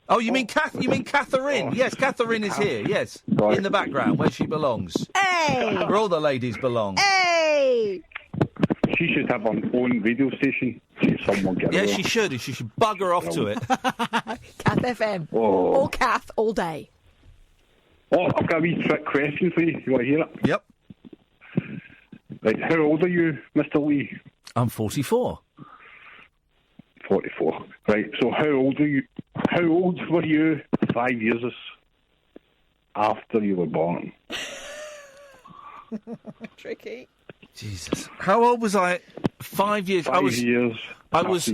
Oh, you mean Catherine? Yes, Catherine is here. Yes, in the background where she belongs. Hey, where all the ladies belong. Hey. She should have her own radio station. Someone get her. Yeah, she should. And she should bugger off to it. Kath FM. Oh. All Kath, all day. Oh, I've got a wee trick question for you. You want to hear it? Yep. Right, how old are you, Mr. Lee? I'm 44. 44. Right, so how old were you 5 years after you were born? Tricky. Jesus. How old was I? 5 years. 5 years. I was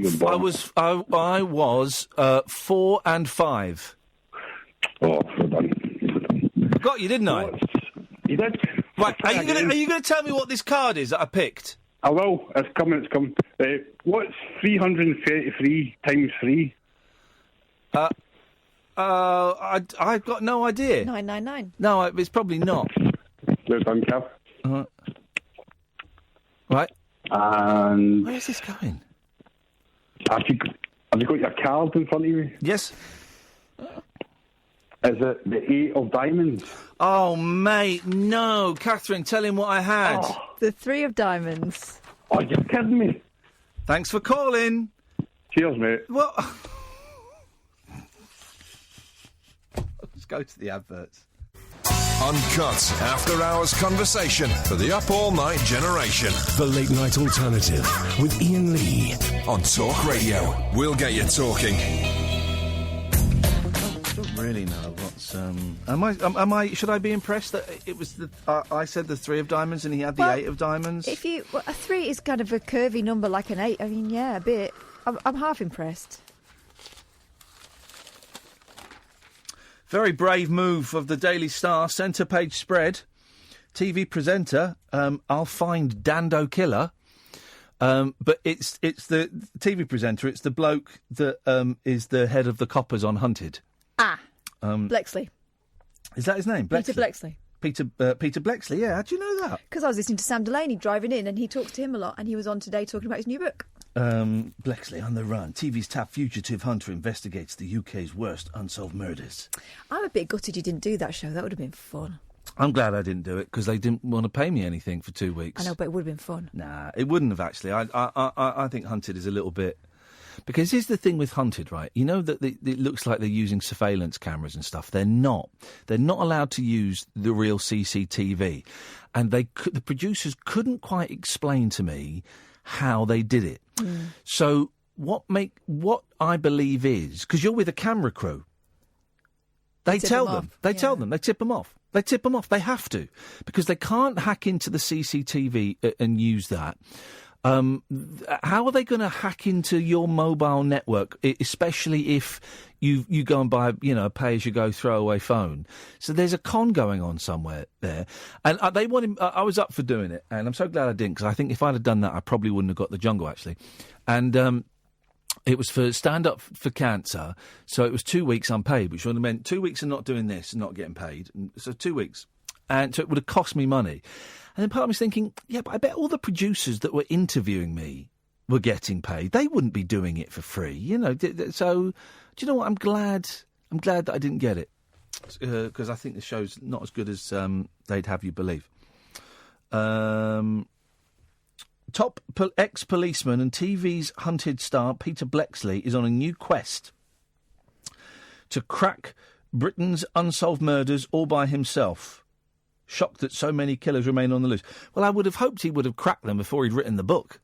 4 and 5. Oh, well done. I got you, didn't I? You did. Right, are you going to tell me what this card is that I picked? I will. It's coming. What's 333 times 3? I've got no idea. 999. No, it's probably not. Well done, Kev. Right. And where is this going? Have you got your card in front of you? Yes. Is it the 8 of diamonds? Oh, mate, no. Catherine, tell him what I had. Oh. The 3 of diamonds. Oh, you're kidding me. Thanks for calling. Cheers, mate. What? Let's go to the adverts. Uncut after-hours conversation for the up-all-night generation. The Late Night Alternative with Iain Lee on Talk Radio. We'll get you talking. I don't really know what's. Am I? Should I be impressed that it was I said the 3 of diamonds and he had the 8 of diamonds? A 3 is kind of a curvy number like an 8. I mean, yeah, a bit. I'm half impressed. Very brave move of the Daily Star centre page spread. TV presenter, I'll find Dando Killer. But it's the TV presenter. It's the bloke that is the head of the coppers on Hunted. Blexley. Is that his name? Peter Blexley. Peter Blexley, yeah. How do you know that? Because I was listening to Sam Delaney driving in and he talks to him a lot and he was on today talking about his new book. Blexley on the run. TV's top fugitive hunter investigates the UK's worst unsolved murders. I'm a bit gutted you didn't do that show. That would have been fun. I'm glad I didn't do it because they didn't want to pay me anything for 2 weeks. I know, but it would have been fun. Nah, it wouldn't have actually. I think Hunted is a little bit... Because here's the thing with Hunted, right? You know that it looks like they're using surveillance cameras and stuff. They're not. They're not allowed to use the real CCTV. And the producers couldn't quite explain to me how they did it. So what I believe is... Because you're with a camera crew. They tell them. They tell them. They tip them off. They tip them off. They have to. Because they can't hack into the CCTV and use that. How are they going to hack into your mobile network, especially if you go and buy, a pay-as-you-go throwaway phone? So there's a con going on somewhere there. And they want him... I was up for doing it, and I'm so glad I didn't, because I think if I'd have done that, I probably wouldn't have got The Jungle, actually. And It was for Stand Up for Cancer, so it was 2 weeks unpaid, which would have meant 2 weeks of not doing this and not getting paid. And so 2 weeks. And so it would have cost me money. And then part of me was thinking, yeah, but I bet all the producers that were interviewing me were getting paid. They wouldn't be doing it for free, you know. So, do you know what? I'm glad that I didn't get it. Because I think the show's not as good as they'd have you believe. Top ex-policeman and TV's hunted star Peter Bleksley is on a new quest to crack Britain's unsolved murders all by himself. Shocked that so many killers remain on the loose. Well, I would have hoped he would have cracked them before he'd written the book.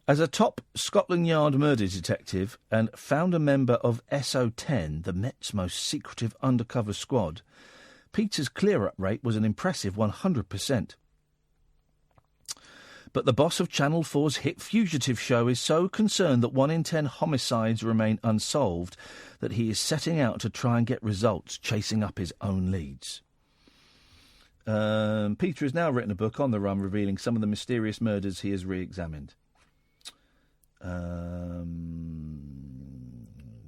As a top Scotland Yard murder detective and founder member of SO10, the Met's most secretive undercover squad, Peter's clear-up rate was an impressive 100%. But the boss of Channel 4's hit Fugitive show is so concerned that 1 in 10 homicides remain unsolved that he is setting out to try and get results, chasing up his own leads. Peter has now written a book on the run revealing some of the mysterious murders he has re-examined.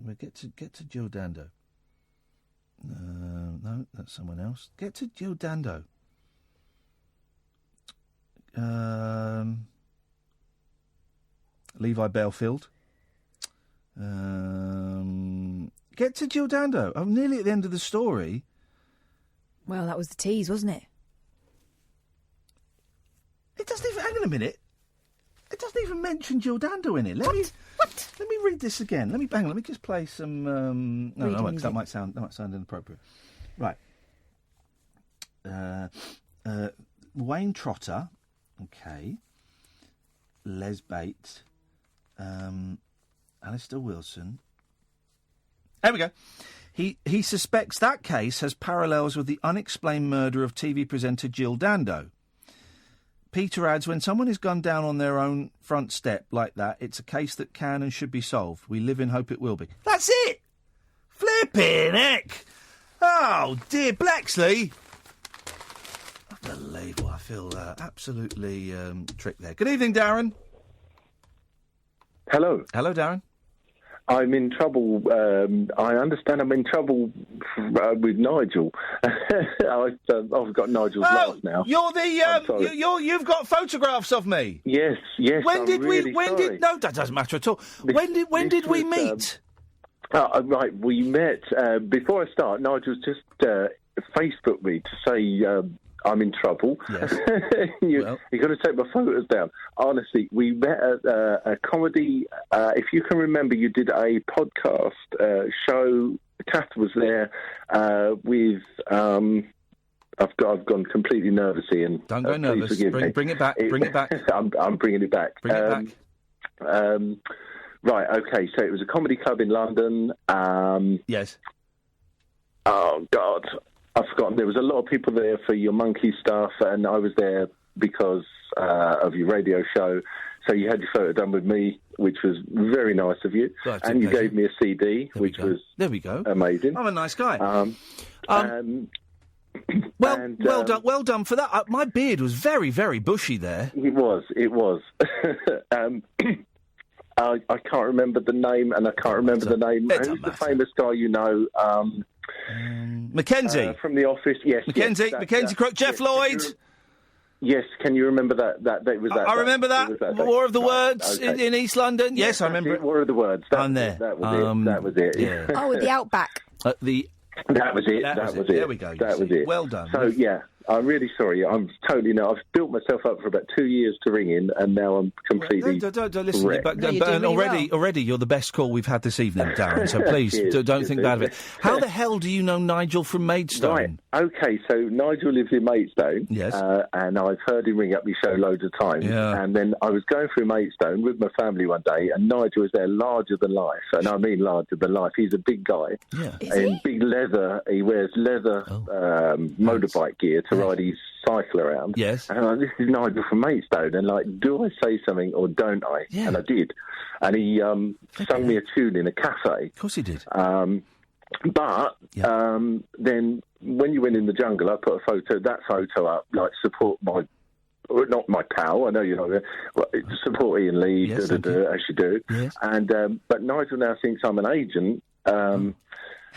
We'll get to Jill Dando. No, that's someone else. Get to Jill Dando. Levi Belfield. Get to Jill Dando. I'm nearly at the end of the story. Well, that was the tease, wasn't it? It doesn't even... Hang on a minute. It doesn't even mention Jill Dando in it. Let me read this again. Let me just play some... No, that might sound inappropriate. Right. Wayne Trotter. Okay. Les Bates. Alistair Wilson. There we go. He suspects that case has parallels with the unexplained murder of TV presenter Jill Dando. Peter adds, when someone is gunned down on their own front step like that, it's a case that can and should be solved. We live in hope it will be. That's it! Flipping heck! Oh, dear, Bleksley! Unbelievable. I feel absolutely tricked there. Good evening, Darren. Hello. Hello, Darren. I'm in trouble. I understand I'm in trouble with Nigel. I've got Nigel's last now. You're the you've got photographs of me. Yes. When did no, that doesn't matter at all. When did we meet? Right, we met before I start. Nigel's just Facebooked me to say I'm in trouble. Yes. You've got to take my photos down. Honestly, we met at a comedy. If you can remember, you did a podcast show. Kath was there with. I've gone completely nervous, Ian. Don't go nervous. Bring it back. Bring it back. I'm bringing it back. Bring it back. Right. Okay. So it was a comedy club in London. Yes. Oh God. I've forgotten. There was a lot of people there for your monkey stuff, and I was there because of your radio show. So you had your photo done with me, which was very nice of you. God, and you gave me a CD, which was amazing. I'm a nice guy. Well done for that. My beard was very, very bushy there. It was. I can't remember the name, and I can't remember the name. Who's the famous guy you know? Mackenzie from The Office. Yes, Mackenzie Crook, Jeff Lloyd. Yes, can you remember that? That was that. I remember that. War of the Words in East London. Yes, I remember it. War of the Words. I'm there. That was it. Yeah. Oh, at the Outback. That was it. That was it. There we go. That was it. Well done. So yeah, I'm really sorry. I'm totally I've built myself up for about 2 years to ring in, and now I'm completely. Don't listen. Already, you're the best call we've had this evening, Darren. So please don't think bad of it. How the hell do you know Nigel from Maidstone? Right. Okay, so Nigel lives in Maidstone. Yes. And I've heard him ring up your show loads of times. Yeah. And then I was going through Maidstone with my family one day, and Nigel was there larger than life, and I mean larger than life. He's a big guy. Yeah. In big leather. He wears leather motorbike gear to ride his cycle around. Yes. And I'm like, this is Nigel from Maidstone. And like, do I say something or don't I? Yeah. And I did. And he sung me a tune in a cafe. Of course he did. But then when you went in the jungle, I put that photo up, like support my well, not my pal. I know you're not. Well, support Iain Lee, Yes, as you do. Yes. And but Nigel now thinks I'm an agent.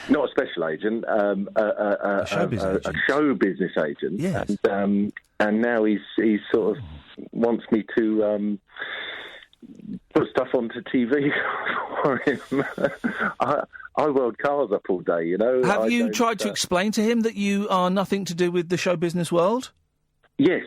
Not a special agent, a show business agent. Yes. And now he's sort of wants me to put stuff onto TV for him. I weld cars up all day, you know. Have you tried to explain to him that you are nothing to do with the show business world? Yes.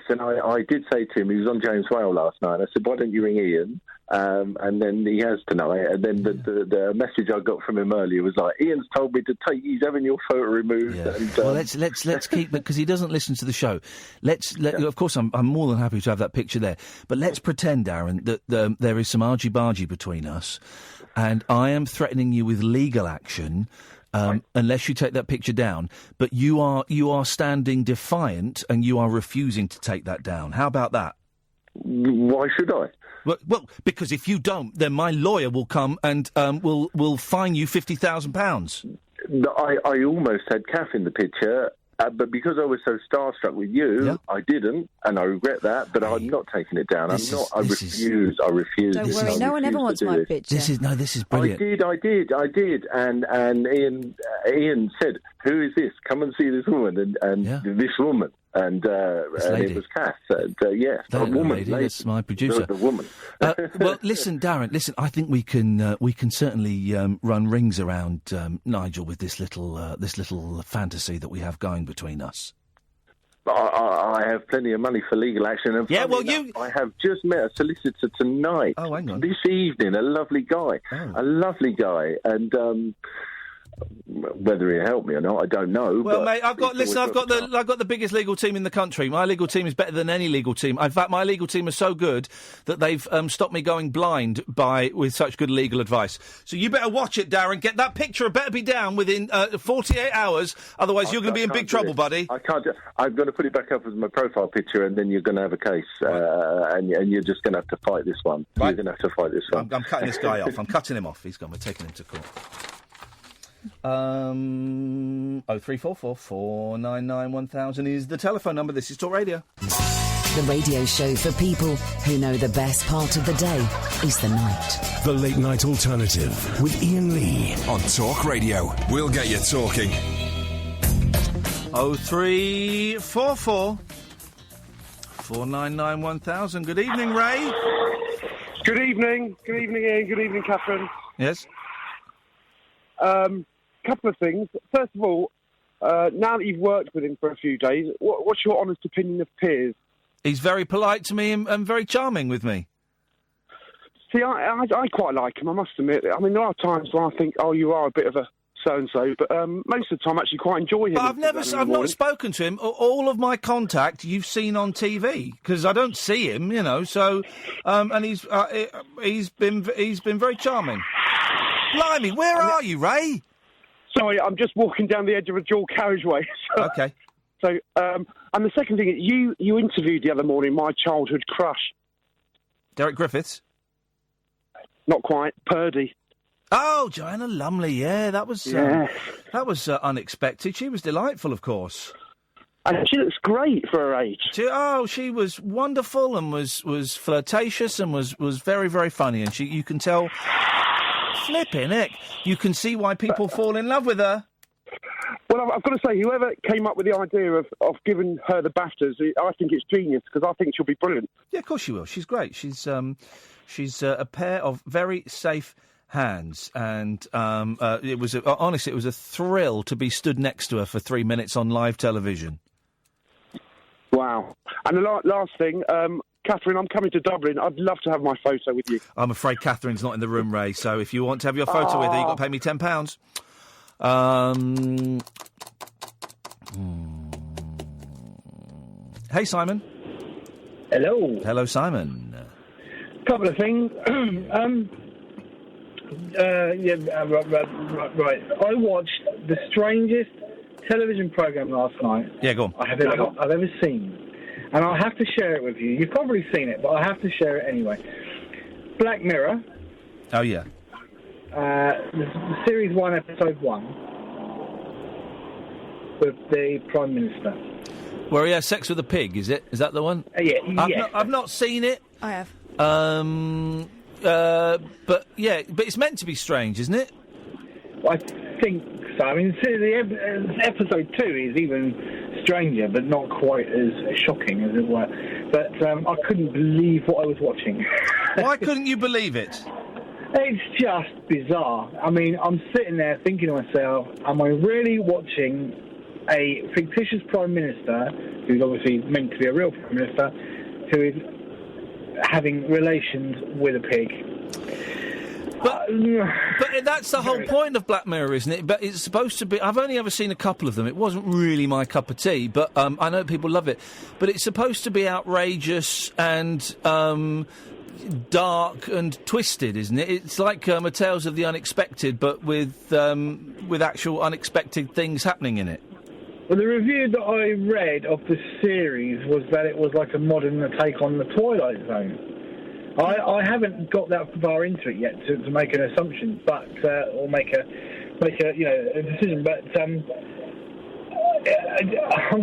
And I did say to him, he was on James Whale last night, I said, why don't you ring Iain? And then he has tonight. And then the message I got from him earlier was like, Ian's told me to he's having your photo removed. Yeah. And, well, let's keep it, because he doesn't listen to the show. Of course, I'm more than happy to have that picture there. But let's pretend, Darren, that there is some argy-bargy between us, and I am threatening you with legal action. Unless you take that picture down, but you are standing defiant and you are refusing to take that down. How about that? Why should I? Well, because if you don't, then my lawyer will come and will fine you £50,000. I almost had Kath in the picture, but because I was so starstruck with you, I didn't, and I regret that. But I'm not taking it down. I refuse. Don't worry, no one ever wants my picture. This is brilliant. I did, and Iain said, "Who is this? Come and see this woman," and this woman. And it was Kath. Yes, a woman. Lady, that's my producer. The woman. Well, listen, Darren. Listen, I think we can certainly run rings around Nigel with this little fantasy that we have going between us. I have plenty of money for legal action. And I have just met a solicitor tonight. Oh, hang on. This evening, a lovely guy, and. Whether he'll help me or not, I don't know. Well, mate, I've got the biggest legal team in the country. My legal team is better than any legal team. In fact, my legal team is so good that they've stopped me going blind with such good legal advice. So you better watch it, Darren. Get that picture. Better be down within 48 hours. Otherwise, you're going to be in big trouble, buddy. I can't. I'm going to put it back up as my profile picture, and then you're going to have a case, and you're just going to have to fight this one. Right. You're going to have to fight this one. I'm cutting this guy off. I'm cutting him off. He's gone. We're taking him to court. 0344 499 1000 is the telephone number. This is Talk Radio. The radio show for people who know the best part of the day is the night. The Late Night Alternative with Iain Lee on Talk Radio. We'll get you talking. 0344 499 1000. Good evening, Ray. Good evening. Good evening, Iain. Good evening, Catherine. Yes. Couple of things. First of all, now that you've worked with him for a few days, what's your honest opinion of Piers? He's very polite to me and very charming with me. See, I quite like him, I must admit. I mean, there are times when I think, oh, you are a bit of a so-and-so, but most of the time I actually quite enjoy him. But I've not spoken to him. All of my contact you've seen on TV, because I don't see him, you know, so, and he's been very charming. Blimey, where are you, Ray? Sorry, I'm just walking down the edge of a dual carriageway. Okay. So, and the second thing, you interviewed the other morning my childhood crush. Derek Griffiths? Not quite. Purdy. Oh, Joanna Lumley, yeah, that was unexpected. She was delightful, of course. And she looks great for her age. She was wonderful and was flirtatious and was very, very funny. And you can tell... Flipping heck. You can see why people fall in love with her. Well, I've got to say, whoever came up with the idea of giving her the BAFTAs, I think it's genius, because I think she'll be brilliant. Yeah, of course she will. She's great. She's a pair of very safe hands, and it was a thrill to be stood next to her for 3 minutes on live television. Wow. And the last thing... Catherine, I'm coming to Dublin. I'd love to have my photo with you. I'm afraid Catherine's not in the room, Ray, so if you want to have your photo with her, you've got to pay me £10. Hey, Simon. Hello. Hello, Simon. Couple of things. Right. I watched the strangest television programme last night. Yeah, go on. I've ever seen. And I'll have to share it with you. You've probably seen it, but I have to share it anyway. Black Mirror. Oh, yeah. Series 1, Episode 1. With the Prime Minister. Where he has sex with a pig, is it? Is that the one? Yeah. I've not seen it. I have. But it's meant to be strange, isn't it? I think so. I mean, episode 2 is even stranger, but not quite as shocking, as it were. But I couldn't believe what I was watching. Why couldn't you believe it? It's just bizarre. I mean, I'm sitting there thinking to myself, am I really watching a fictitious Prime Minister, who's obviously meant to be a real Prime Minister, who is having relations with a pig? But that's the whole point of Black Mirror, isn't it? But it's supposed to be... I've only ever seen a couple of them. It wasn't really my cup of tea, but I know people love it. But it's supposed to be outrageous and dark and twisted, isn't it? It's like a Tales of the Unexpected, but with actual unexpected things happening in it. Well, the review that I read of the series was that it was like a modern take on the Twilight Zone. I haven't got that far into it yet to make an assumption, but or make a decision. But I'm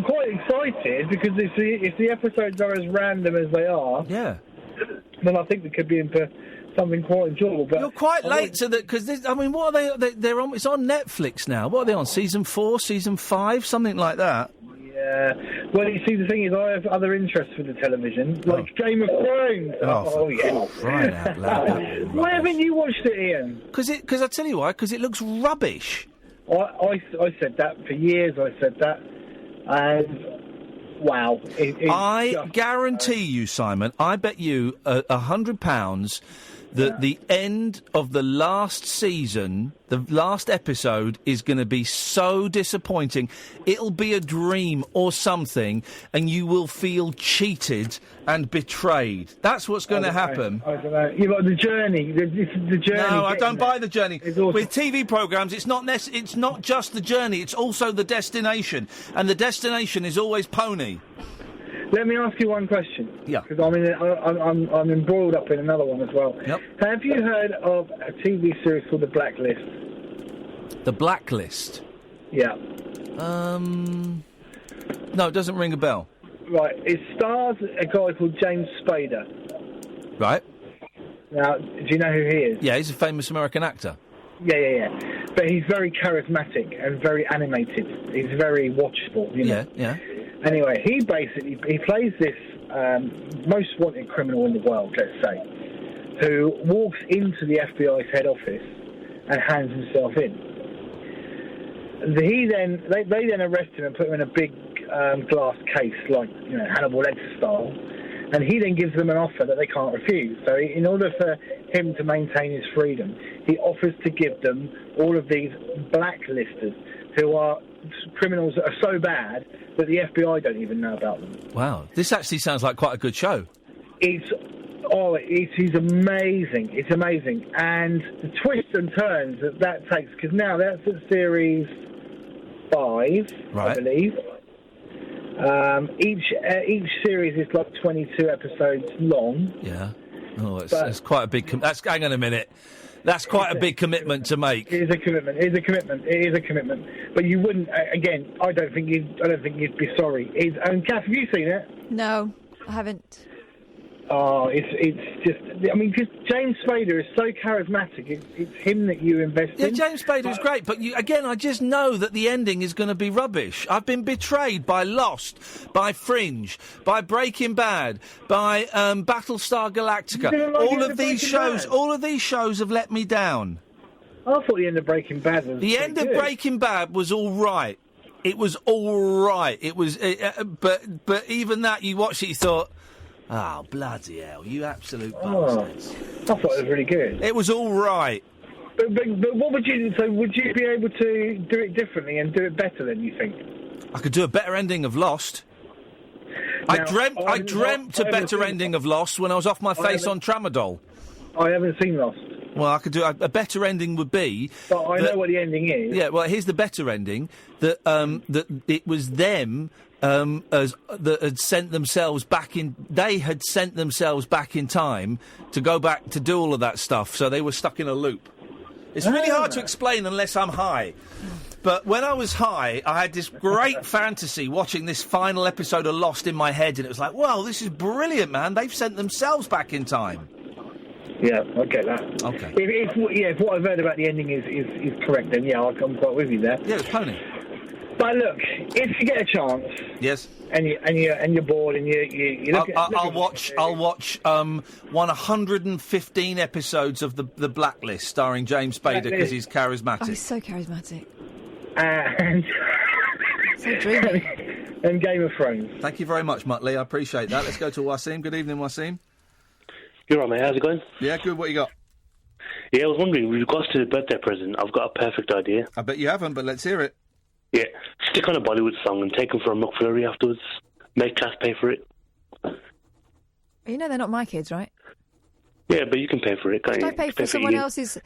quite excited because if the episodes are as random as they are, then I think we could be in for something quite enjoyable. But you're quite late to that because what are they? They're on. It's on Netflix now. What are they on? Season 4, season 5, something like that. Yeah. Well, you see, the thing is, I have other interests with the television, like Game of Thrones. Oh yeah. Right out loud. Why haven't you watched it, Ian? Because I tell you why. Because it looks rubbish. I said that for years. I said that, and wow. I guarantee you, Simon. I bet you £100 that the end of the last season, the last episode, is going to be so disappointing. It'll be a dream or something, and you will feel cheated and betrayed. That's what's going to happen. I don't know. You've got the journey. The journey. No, I don't buy the journey. With TV programmes, it's not just the journey, it's also the destination. And the destination is always pony. Let me ask you one question. Yeah. Because I'm embroiled up in another one as well. Yep. Have you heard of a TV series called The Blacklist? The Blacklist? Yeah. No, it doesn't ring a bell. Right. It stars a guy called James Spader. Right. Now, do you know who he is? Yeah, he's a famous American actor. Yeah. But he's very charismatic and very animated. He's very watchable, you know? Yeah. Anyway, he plays this most wanted criminal in the world, let's say, who walks into the FBI's head office and hands himself in. They then arrest him and put him in a big glass case, like Hannibal Lecter style, and he then gives them an offer that they can't refuse. So in order for him to maintain his freedom, he offers to give them all of these blacklisters who are criminals that are so bad that the FBI don't even know about them. Wow, this actually sounds like quite a good show. It is amazing. It's amazing, and the twists and turns that takes, because now that's at series 5, right. I believe. Each series is like 22 episodes long. Yeah. Oh, it's quite a big. Hang on a minute. That's quite a big commitment to make. It is a commitment. But you wouldn't. Again, I don't think you'd be sorry. And Kath, have you seen it? No, I haven't. Oh, it's just. I mean, just James Spader is so charismatic. It's him that you invest in. Yeah, James Spader is great, but I just know that the ending is going to be rubbish. I've been betrayed by Lost, by Fringe, by Breaking Bad, by Battlestar Galactica. All of these shows have let me down. I thought the end of Breaking Bad was. The end of Breaking Bad was all right. It was all right. It was, but even that, you watched it, you thought. Oh, bloody hell, you absolute bastards. I thought it was really good. It was all right. But what would you... So would you be able to do it differently and do it better than you think? I could do a better ending of Lost. Now, I dreamt a better ending of Lost when I was off my face on Tramadol. I haven't seen Lost. Well, I could do a better ending would be... But I know what the ending is. Yeah, well, here's the better ending. That it was them... that had sent themselves back in... They had sent themselves back in time to go back to do all of that stuff, so they were stuck in a loop. It's really hard to explain unless I'm high. But when I was high, I had this great fantasy watching this final episode of Lost in my head, and it was like, well, this is brilliant, man. They've sent themselves back in time. Yeah, I get that. Okay. If what I've heard about the ending is correct, then yeah, I'm quite with you there. Yeah, it's Pony. But look, if you get a chance, yes, and you're bored, and you look I'll watch 115 episodes of the Blacklist starring James Spader because he's charismatic. Oh, he's so charismatic. And so dreamy. And Game of Thrones. Thank you very much, Muttley. I appreciate that. Let's go to Wasim. Good evening, Wasim. You're right, mate. How's it going? Yeah, good. What you got? Yeah, I was wondering, with regards to the birthday present, I've got a perfect idea. I bet you haven't, but let's hear it. Yeah, stick on a Bollywood song and take them for a McFlurry afterwards. Make class pay for it. You know they're not my kids, right? Yeah, but you can pay for it, can't you? I pay for someone else's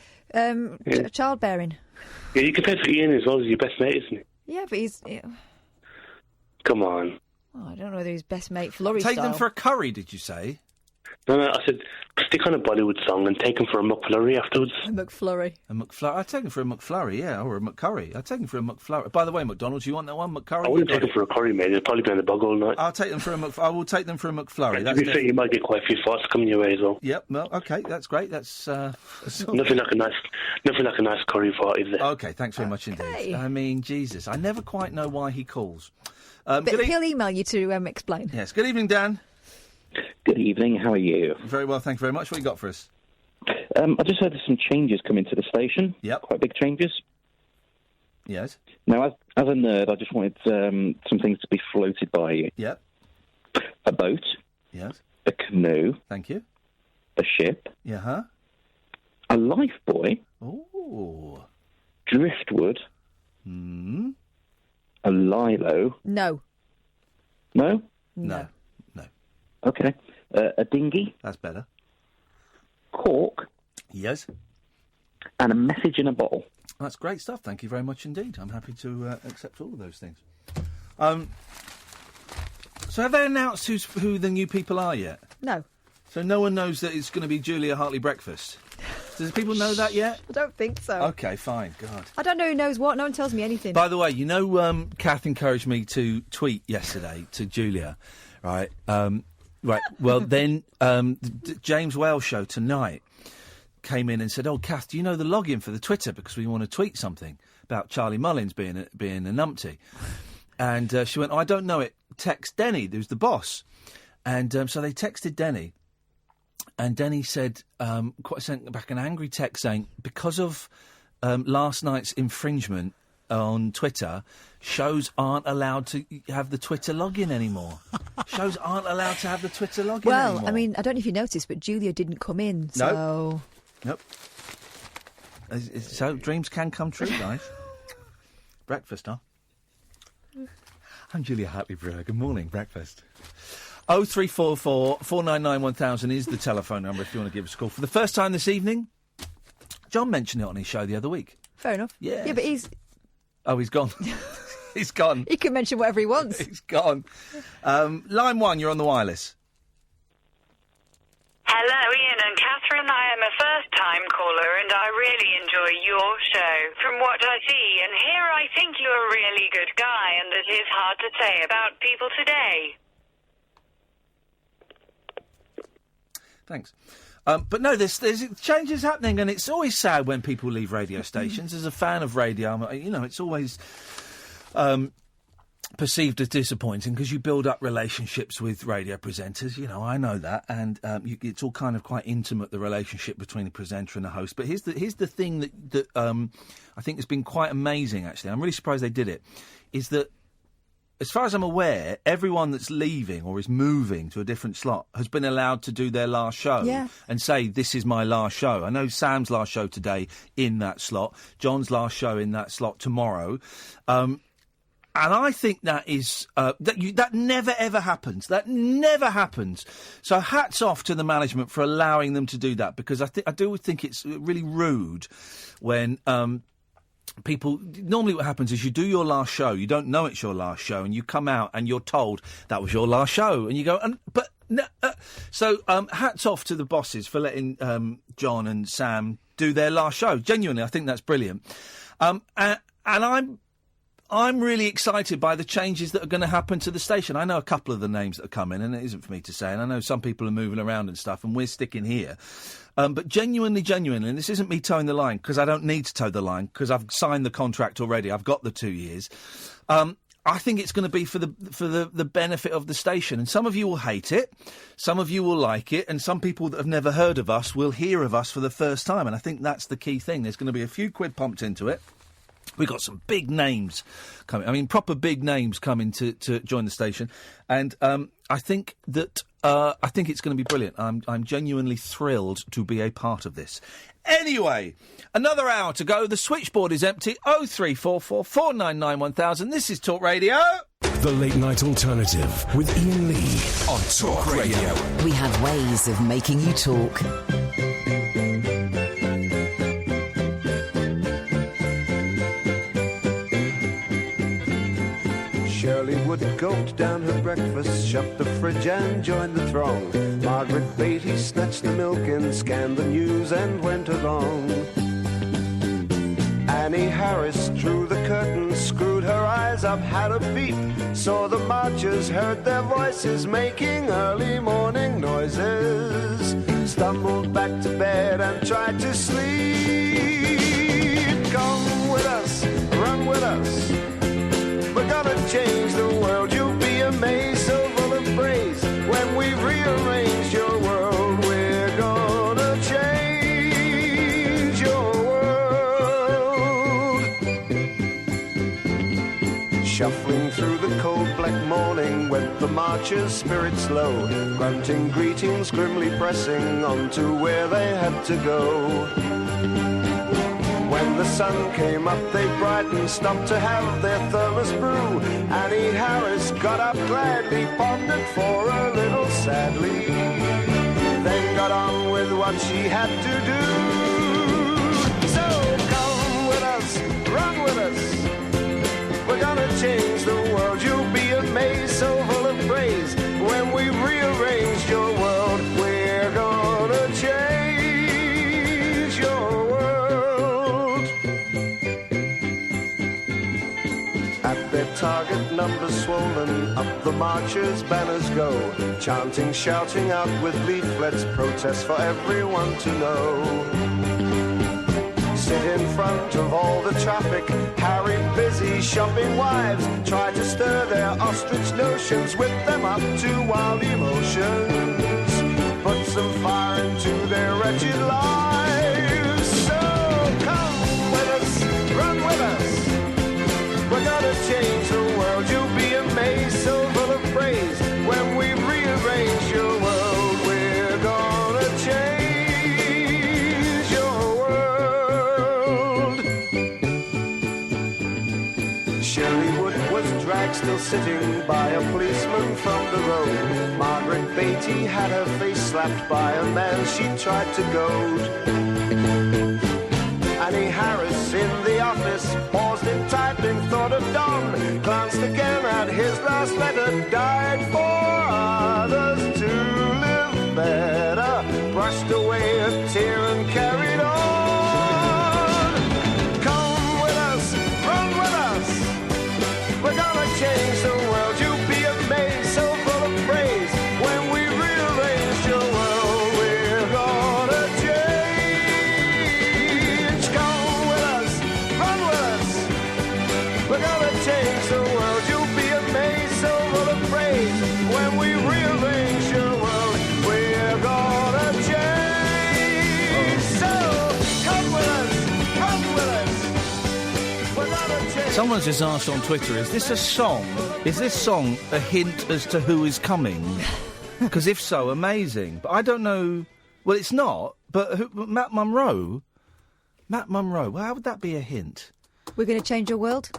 childbearing. Yeah, you can pay for Iain as well as your best mate, isn't it? Yeah, but he's... Come on. Oh, I don't know whether he's best mate flurry Take style. them for a curry, did you say? No, I said stick on a Bollywood song and take them for a McFlurry afterwards. A McFlurry. A McFlurry. I'd take them for a McFlurry, yeah, or a McCurry. I'd take them for a McFlurry. By the way, McDonald's, you want that one, McCurry? I wouldn't take them for a curry, mate. They'll probably be on the bug all night. I'll take them for I will take them for a McFlurry. To be fair, you might get quite a few farts coming your way as well. Yep. Well, okay, that's great. That's nothing like a nice curry fart, is there? Okay, thanks very much indeed. I mean, Jesus, I never quite know why he calls. But he'll email you to explain. Yes. Good evening, Dan. Good evening, how are you? Very well, thank you very much. What you got for us? I just heard there's some changes coming to the station. Yep. Quite big changes. Yes. Now, as a nerd, I just wanted some things to be floated by you. Yep. A boat. Yes. A canoe. Thank you. A ship. Yeah, huh? A life buoy. Ooh. Driftwood. Hmm. A lilo. No. No? No. Okay. A dinghy. That's better. Cork. Yes. And a message in a bottle. That's great stuff. Thank you very much indeed. I'm happy to accept all of those things. So have they announced who the new people are yet? No. So no one knows that it's going to be Julia Hartley Breakfast? Does people know that yet? I don't think so. Okay, fine. God. I don't know who knows what. No one tells me anything. By the way, you know, Kath encouraged me to tweet yesterday to Julia, right? Right. Well, then James Wales show tonight came in and said, "Oh, Kath, do you know the login for the Twitter because we want to tweet something about Charlie Mullins being a numpty?" And she went, "Oh, I don't know it. Text Denny, who's the boss." And so they texted Denny, and Denny said, sent back an angry text saying, "Because of last night's infringement on Twitter, shows aren't allowed to have the Twitter login anymore." Shows aren't allowed to have the Twitter login anymore. Well, I mean, I don't know if you noticed, but Julia didn't come in, so... Nope. So dreams can come true, guys. Breakfast, huh? I'm Julia Hartley-Brewer. Good morning, breakfast. 0344 499 1000 is the telephone number if you want to give us a call. For the first time this evening, John mentioned it on his show the other week. Fair enough. Yes. Yeah, but he's... Oh, he's gone. He's gone. He can mention whatever he wants. He's gone. Line 1, you're on the wireless. Hello, Iain and Catherine. I am a first-time caller, and I really enjoy your show. From what I see and hear, I think you're a really good guy, and it is hard to say about people today. Thanks. But no, there's changes happening, and it's always sad when people leave radio stations. As a fan of radio, it's always perceived as disappointing because you build up relationships with radio presenters. I know that, and it's all kind of quite intimate, the relationship between a presenter and a host. But here's the thing that I think has been quite amazing. Actually, I'm really surprised they did it. Is that, as far as I'm aware, everyone that's leaving or is moving to a different slot has been allowed to do their last show and say, "This is my last show." I know Sam's last show today in that slot, John's last show in that slot tomorrow. And I think that is that never ever happens. That never happens. So hats off to the management for allowing them to do that, because I do think it's really rude when people. Normally, what happens is you do your last show, you don't know it's your last show, and you come out and you're told that was your last show, and you go, but no. So hats off to the bosses for letting John and Sam do their last show. Genuinely, I think that's brilliant. And I'm I'm really excited by the changes that are going to happen to the station. I know a couple of the names that are coming, and it isn't for me to say, and I know some people are moving around and stuff, and we're sticking here. But genuinely, and this isn't me towing the line, because I don't need to toe the line, because I've signed the contract already. I've got the 2 years. I think it's going to be for the benefit of the station. And some of you will hate it, some of you will like it, and some people that have never heard of us will hear of us for the first time. And I think that's the key thing. There's going to be a few quid pumped into it. We've got some big names coming. I mean, proper big names coming to join the station. And I think that I think it's going to be brilliant. I'm genuinely thrilled to be a part of this. Anyway, another hour to go. The switchboard is empty. 0344 499 1000. This is Talk Radio. The Late Night Alternative with Iain Lee on Talk Radio. We have ways of making you talk. Shirley would gulp down her breakfast, shut the fridge and join the throng. Margaret Beatty snatched the milk and scanned the news and went along. Annie Harris drew the curtain, screwed her eyes up, had a peep, saw the marchers, heard their voices making early morning noises, stumbled back to bed and tried to sleep. Come with us, run with us, we're gonna change the world. You'll be amazed, so full of praise. When we've rearranged your world, we're gonna change your world. Shuffling through the cold black morning went the marchers, spirits low, grunting greetings, grimly pressing on to where they had to go. When the sun came up, they brightened, stopped to have their thermos brew. Annie Harris got up gladly, pondered for a little sadly, then got on with what she had to do. So come with us, run with us, we're gonna change the world. You'll be amazed, so full of praise. When we've rearranged your world, we're gonna change your world. At their target, numbers swollen, up the marchers' banners go, chanting, shouting out with leaflets, protests for everyone to know. Sit in front of all the traffic, harried, busy, shopping wives, try to stir their ostrich notions, whip them up to wild emotions, put some fire into their wretched lives. So come with us, run with us, we're gonna change the world. You'll be amazed, so full of praise. When we rearrange your world, we're gonna change your world. Shirley Wood was dragged, still sitting by a policeman from the road. Margaret Beatty had her face slapped by a man she tried to goad. Annie Harris in the office paused in typing, thought of Don, glanced again at his last letter, died for others to live better, brushed away a tear and carried on. Come with us, run with us, we're gonna change the world. You'll be amazed, so full of praise. When we rearrange your world, we're gonna change. Come with us, run with us, we're gonna change the world. You'll be amazed, so full of praise. When we rearrange your world, we're gonna change. So come with us, run with us, we're gonna change. Someone's just asked on Twitter, is this a song? Is this song a hint as to who is coming? Because if so, amazing. But I don't know. Well, it's not. But Matt Munro? Matt Munro. Well, how would that be a hint? We're going to change your world?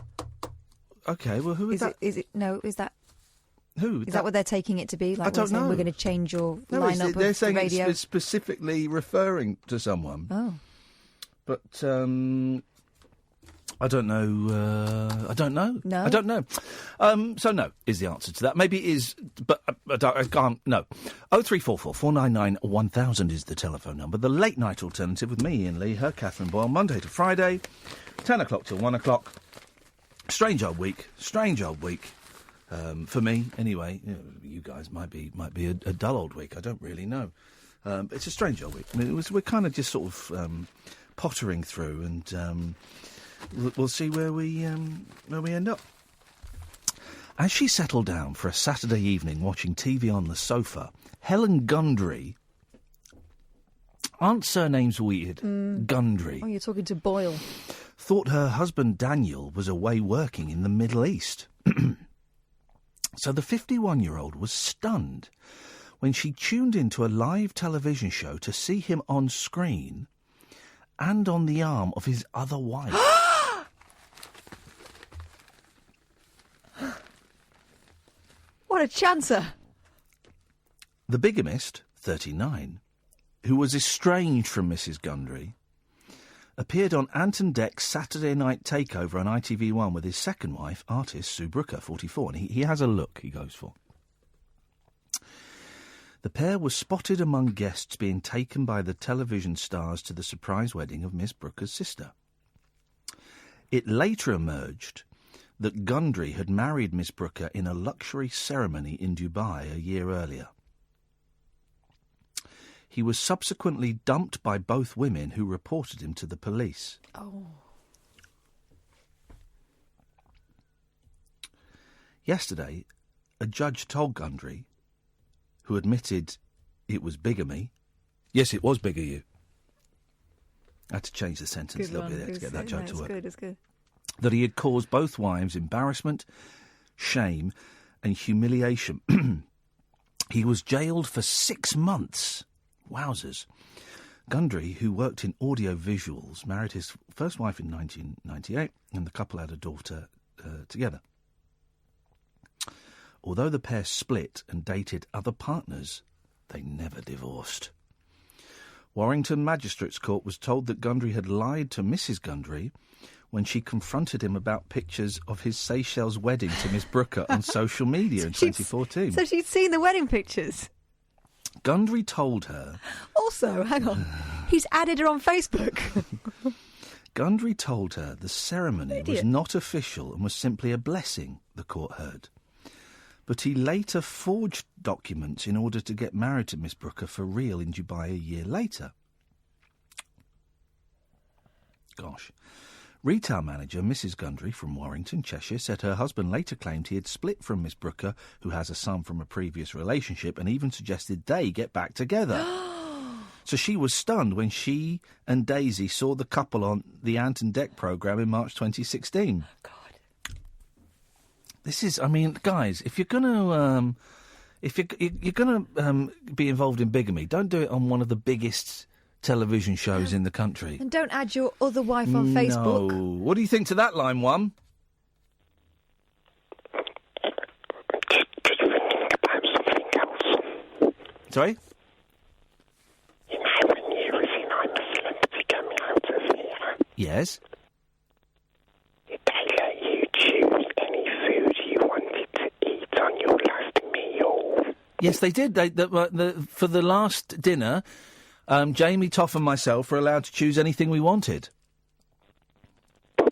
Okay, well, who is that? Is that... Who? Is that what they're taking it to be? Like I don't know. We're going to change your No, lineup they're of saying the radio? it's specifically referring to someone. Oh. But, I don't know. I don't know. No? I don't know. So no is the answer to that. Maybe it is, but I can't. No. 0344 499 1000 is the telephone number. The late night alternative with me, Iain Lee, her Catherine Boyle, Monday to Friday, 10 o'clock till 1 o'clock. Strange old week. For me, anyway. You guys might be a dull old week. I don't really know. It's a strange old week. I mean, we're kind of just sort of pottering through, and we'll see where we end up. As she settled down for a Saturday evening watching TV on the sofa, Helen Gundry. Aren't surnames weird? Gundry. Oh, you're talking to Boyle. Thought her husband Daniel was away working in the Middle East. So the 51-year-old was stunned when she tuned into a live television show to see him on screen and on the arm of his other wife. What a chancer. The bigamist, 39, who was estranged from Mrs. Gundry, appeared on Ant and Dec's Saturday Night Takeover on ITV1 with his second wife, artist Sue Brooker, 44. And he has a look he goes for. The pair was spotted among guests being taken by the television stars to the surprise wedding of Miss Brooker's sister. It later emerged that Gundry had married Miss Brooker in a luxury ceremony in Dubai a year earlier. He was subsequently dumped by both women who reported him to the police. Oh. Yesterday, a judge told Gundry, who admitted it was bigamy. Yes, it was bigger you. I had to change the sentence a little bit there to get that joke to work. It's good. That he had caused both wives embarrassment, shame, and humiliation. He was jailed for 6 months. Wowzers. Gundry, who worked in audio visuals, married his first wife in 1998, and the couple had a daughter together. Although the pair split and dated other partners, they never divorced. Warrington Magistrates Court was told that Gundry had lied to Mrs. Gundry when she confronted him about pictures of his Seychelles wedding to Miss Brooker on social media in 2014. So she'd seen the wedding pictures? Gundry told her... Also, hang on, he's added her on Facebook. Gundry told her the ceremony was not official and was simply a blessing, the court heard. But he later forged documents in order to get married to Miss Brooker for real in Dubai a year later. Gosh. Retail manager Mrs. Gundry from Warrington, Cheshire, said her husband later claimed he had split from Miss Brooker, who has a son from a previous relationship, and even suggested they get back together. So she was stunned when she and Daisy saw the couple on the Ant and Dec programme in March 2016. God. This is, I mean, guys, if you're going to be involved in bigamy, don't do it on one of the biggest television shows in the country. And don't add your other wife on Facebook. No. What do you think to that line, One? Just thinking about something else. Sorry? You know, when you were in Iceland coming out of here. Yes. Did they let you choose any food you wanted to eat on your last meal? Yes, they did. For the last dinner... Jamie, Toff and myself were allowed to choose anything we wanted. But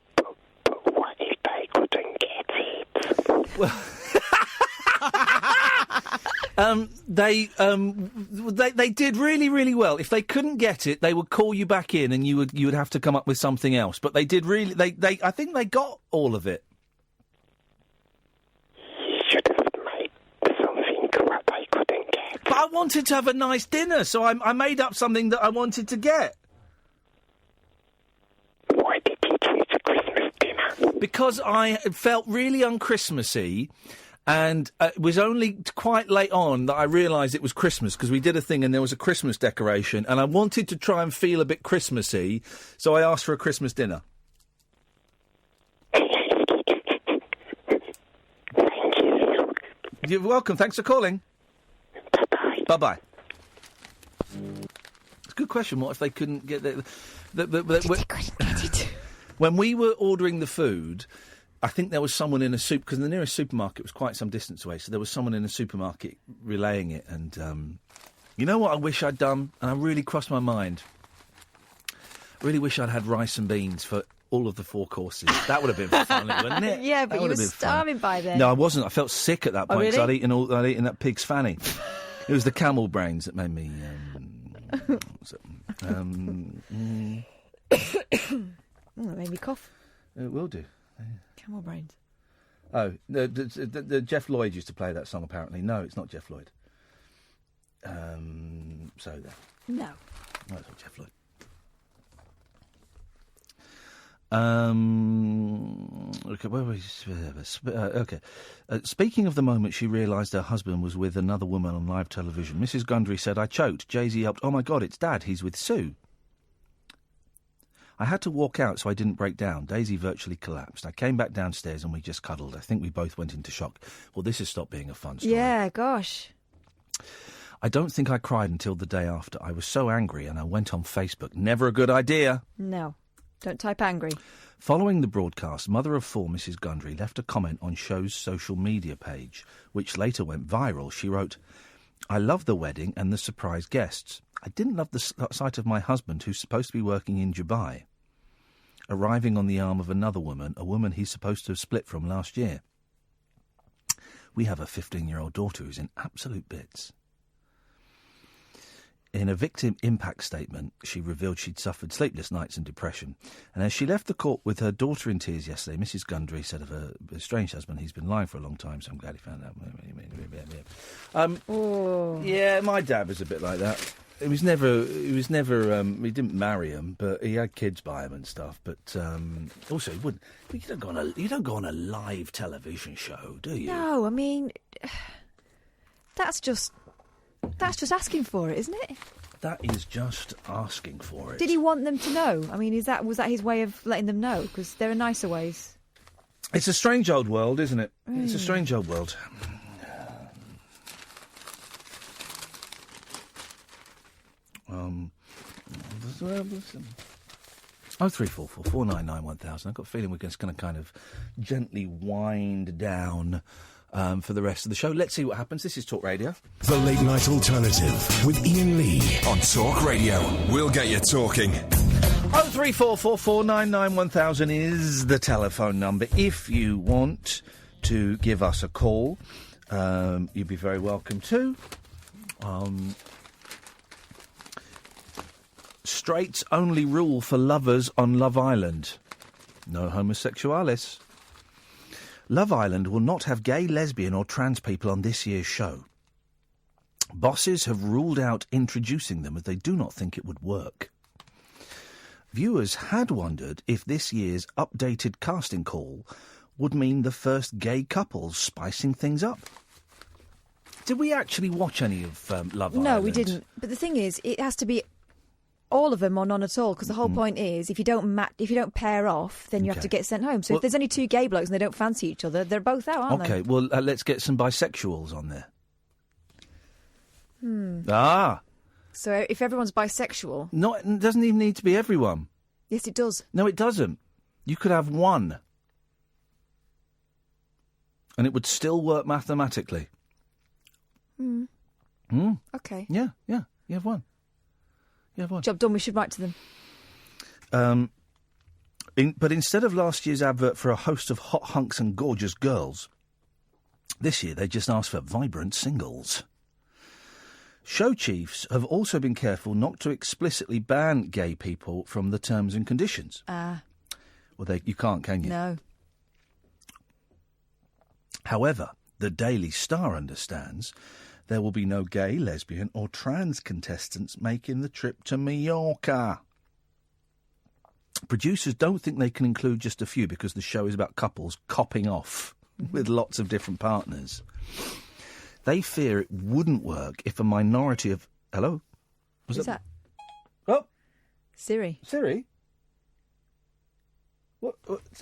what if they couldn't get it? Well, they did really, really well. If they couldn't get it, they would call you back in and you would have to come up with something else. But they did really... I think they got all of it. You should have made something what they couldn't get. But I wanted to have a nice dinner, so I made up something that I wanted to get. Why did you choose a Christmas dinner? Because I felt really un-Christmassy, and it was only quite late on that I realised it was Christmas, because we did a thing and there was a Christmas decoration, and I wanted to try and feel a bit Christmassy, so I asked for a Christmas dinner. Thank you. You're welcome. Thanks for calling. Bye-bye. It's a good question. What if they couldn't get when we were ordering the food, I think there was someone in a because the nearest supermarket was quite some distance away, so there was someone in a supermarket relaying it, and you know what I wish I'd done? And I really crossed my mind. I really wish I'd had rice and beans for all of the 4 courses. That would have been funny, wouldn't it? Yeah, but That you would were have been starving by then. No, I wasn't. I felt sick at that point because really? I'd eaten that pig's fanny. It was the camel brains that made me... That made me cough. It will do. Camel brains. Oh, the Jeff Lloyd used to play that song, apparently. No, it's not Jeff Lloyd. So there. No. No, it's not Jeff Lloyd. Okay, where was okay. Speaking of the moment she realised her husband was with another woman on live television, Mrs. Gundry said, "I choked. Jay-Z yelped, 'Oh my God, it's Dad. He's with Sue.' I had to walk out so I didn't break down. Daisy virtually collapsed. I came back downstairs and we just cuddled. I think we both went into shock." Well, this has stopped being a fun story. Yeah, gosh. "I don't think I cried until the day after. I was so angry and I went on Facebook. Never a good idea." No. Don't type angry. Following the broadcast, mother of 4 Mrs. Gundry left a comment on show's social media page, which later went viral. She wrote, "I love the wedding and the surprise guests. I didn't love the sight of my husband, who's supposed to be working in Dubai, arriving on the arm of another woman, a woman he's supposed to have split from last year. We have a 15-year-old daughter who's in absolute bits." In a victim impact statement, she revealed she'd suffered sleepless nights and depression. And as she left the court with her daughter in tears yesterday, Mrs. Gundry said of her estranged husband, "He's been lying for a long time, so I'm glad he found out." Yeah, my dad was a bit like that. He didn't marry him, but he had kids by him and stuff. But also, he wouldn't. You don't go on a live television show, do you? No, I mean, that's just asking for it, isn't it? That is just asking for it. Did he want them to know? I mean, was that his way of letting them know? Because there are nicer ways. It's a strange old world, isn't it? It's a strange old world. Oh, 344 499 1000. I've got a feeling we're just going to kind of gently wind down for the rest of the show. Let's see what happens. This is Talk Radio. The Late Night Alternative with Iain Lee on Talk Radio. We'll get you talking. 03444 499 1000 is the telephone number. If you want to give us a call, you'd be very welcome to. Straights only rule for lovers on Love Island. No homosexualis. Love Island will not have gay, lesbian or trans people on this year's show. Bosses have ruled out introducing them as they do not think it would work. Viewers had wondered if this year's updated casting call would mean the first gay couples spicing things up. Did we actually watch any of Love Island? No, we didn't. But the thing is, it has to be all of them or none at all, because the whole point is if you don't pair off, then you have to get sent home. So if there's only 2 gay blokes and they don't fancy each other, they're both out, aren't they? Okay, well, let's get some bisexuals on there. So if everyone's bisexual... No, it doesn't even need to be everyone. Yes, it does. No, it doesn't. You could have one. And it would still work mathematically. Okay. Yeah, you have one. Job done, we should write to them. But instead of last year's advert for a host of hot hunks and gorgeous girls, this year they just asked for vibrant singles. Show chiefs have also been careful not to explicitly ban gay people from the terms and conditions. Well, you can't, can you? No. However, the Daily Star understands there will be no gay, lesbian or trans contestants making the trip to Mallorca. Producers don't think they can include just a few because the show is about couples copping off with lots of different partners. They fear it wouldn't work if a minority of... Hello? Who's that? Oh. Siri. Siri? What?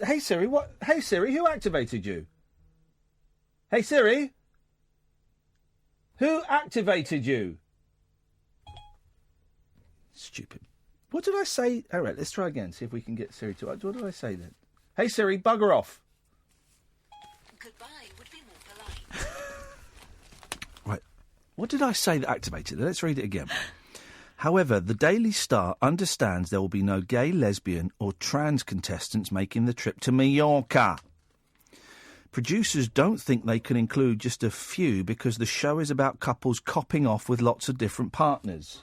Hey, Siri, what? Hey, Siri, who activated you? Hey, Siri? Who activated you? Stupid. What did I say? All right, let's try again, see if we can get Siri to... What did I say then? Hey, Siri, bugger off. Goodbye would be more polite. Right. What did I say that activated it? Let's read it again. However, the Daily Star understands there will be no gay, lesbian or trans contestants making the trip to Mallorca. Producers don't think they can include just a few because the show is about couples copping off with lots of different partners.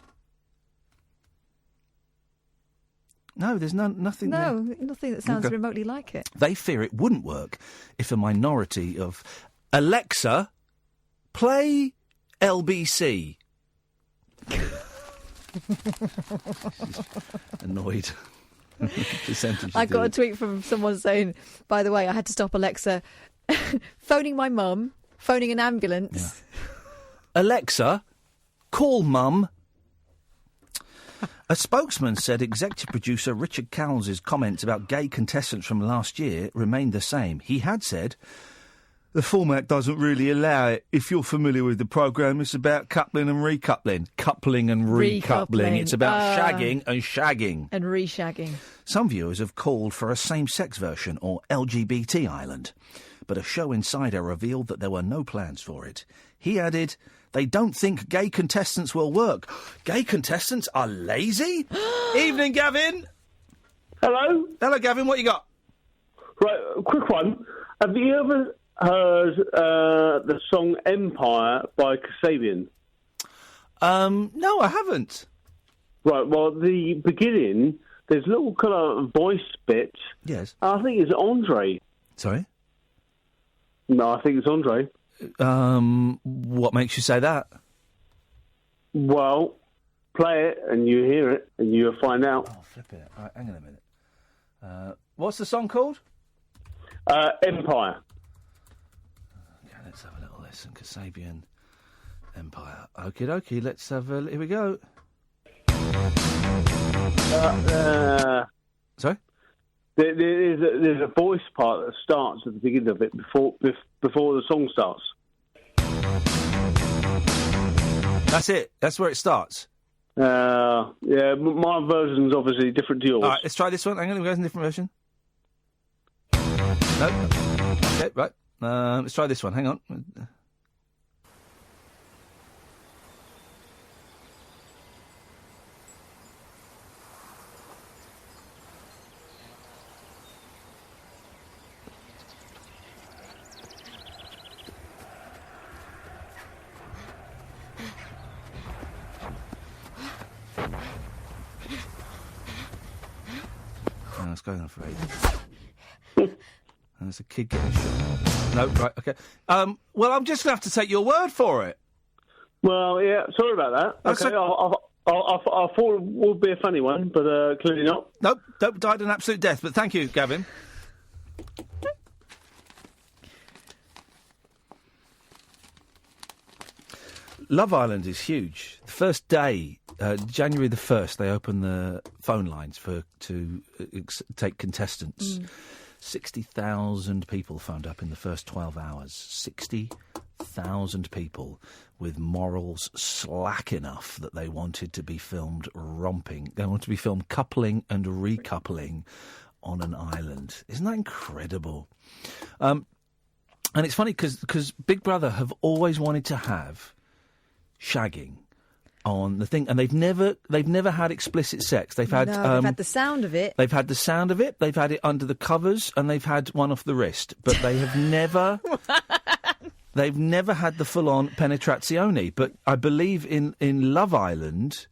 No, there's nothing there. No, nothing that sounds remotely like it. They fear it wouldn't work if a minority of... Alexa, play LBC. Annoyed. I got a tweet from someone saying, by the way, I had to stop Alexa phoning my mum, phoning an ambulance. Yeah. Alexa, call mum. A spokesman said executive producer Richard Cowles' comments about gay contestants from last year remained the same. He had said, the format doesn't really allow it. If you're familiar with the programme, it's about coupling and recoupling. Coupling and recoupling. It's about shagging and shagging. And re-shagging. Some viewers have called for a same-sex version or LGBT island. But a show insider revealed that there were no plans for it. He added, they don't think gay contestants will work. Gay contestants are lazy? Evening, Gavin. Hello. Hello, Gavin. What you got? Right, a quick one. Have you ever heard the song Empire by Kaseef? No, I haven't. Right, well, the beginning, there's little kind of voice bits. Yes. I think it's Andre. Sorry? No, I think it's Andre. What makes you say that? Well, play it and you hear it and you'll find out. Oh, flip it. All right, hang on a minute. What's the song called? Empire. Okay, let's have a little listen. Kasabian Empire. Okie dokie, let's have a... Here we go. Sorry? There's a voice part that starts at the beginning of it before the song starts. That's it. That's where it starts. Yeah, my version's obviously different to yours. All right, let's try this one. Hang on, we've got a different version. No. Okay, right. Let's try this one. Hang on. It's going on for ages. And there's a kid getting shot. No, right, okay. Well, I'm just going to have to take your word for it. Well, yeah, sorry about that. That's okay, I thought it would be a funny one, but clearly not. Nope, died an absolute death, but thank you, Gavin. Love Island is huge. The first day, January the 1st, they open the phone lines to take contestants. 60,000 people phoned up in the first 12 hours. 60,000 people with morals slack enough that they wanted to be filmed romping. They wanted to be filmed coupling and recoupling on an island. Isn't that incredible? And it's funny because Big Brother have always wanted to have shagging on the thing, and they've never had explicit sex. They've had they've had the sound of it. They've had the sound of it. They've had it under the covers, and they've had one off the wrist. But they have never. They've never had the full-on penetrazione. But I believe in Love Island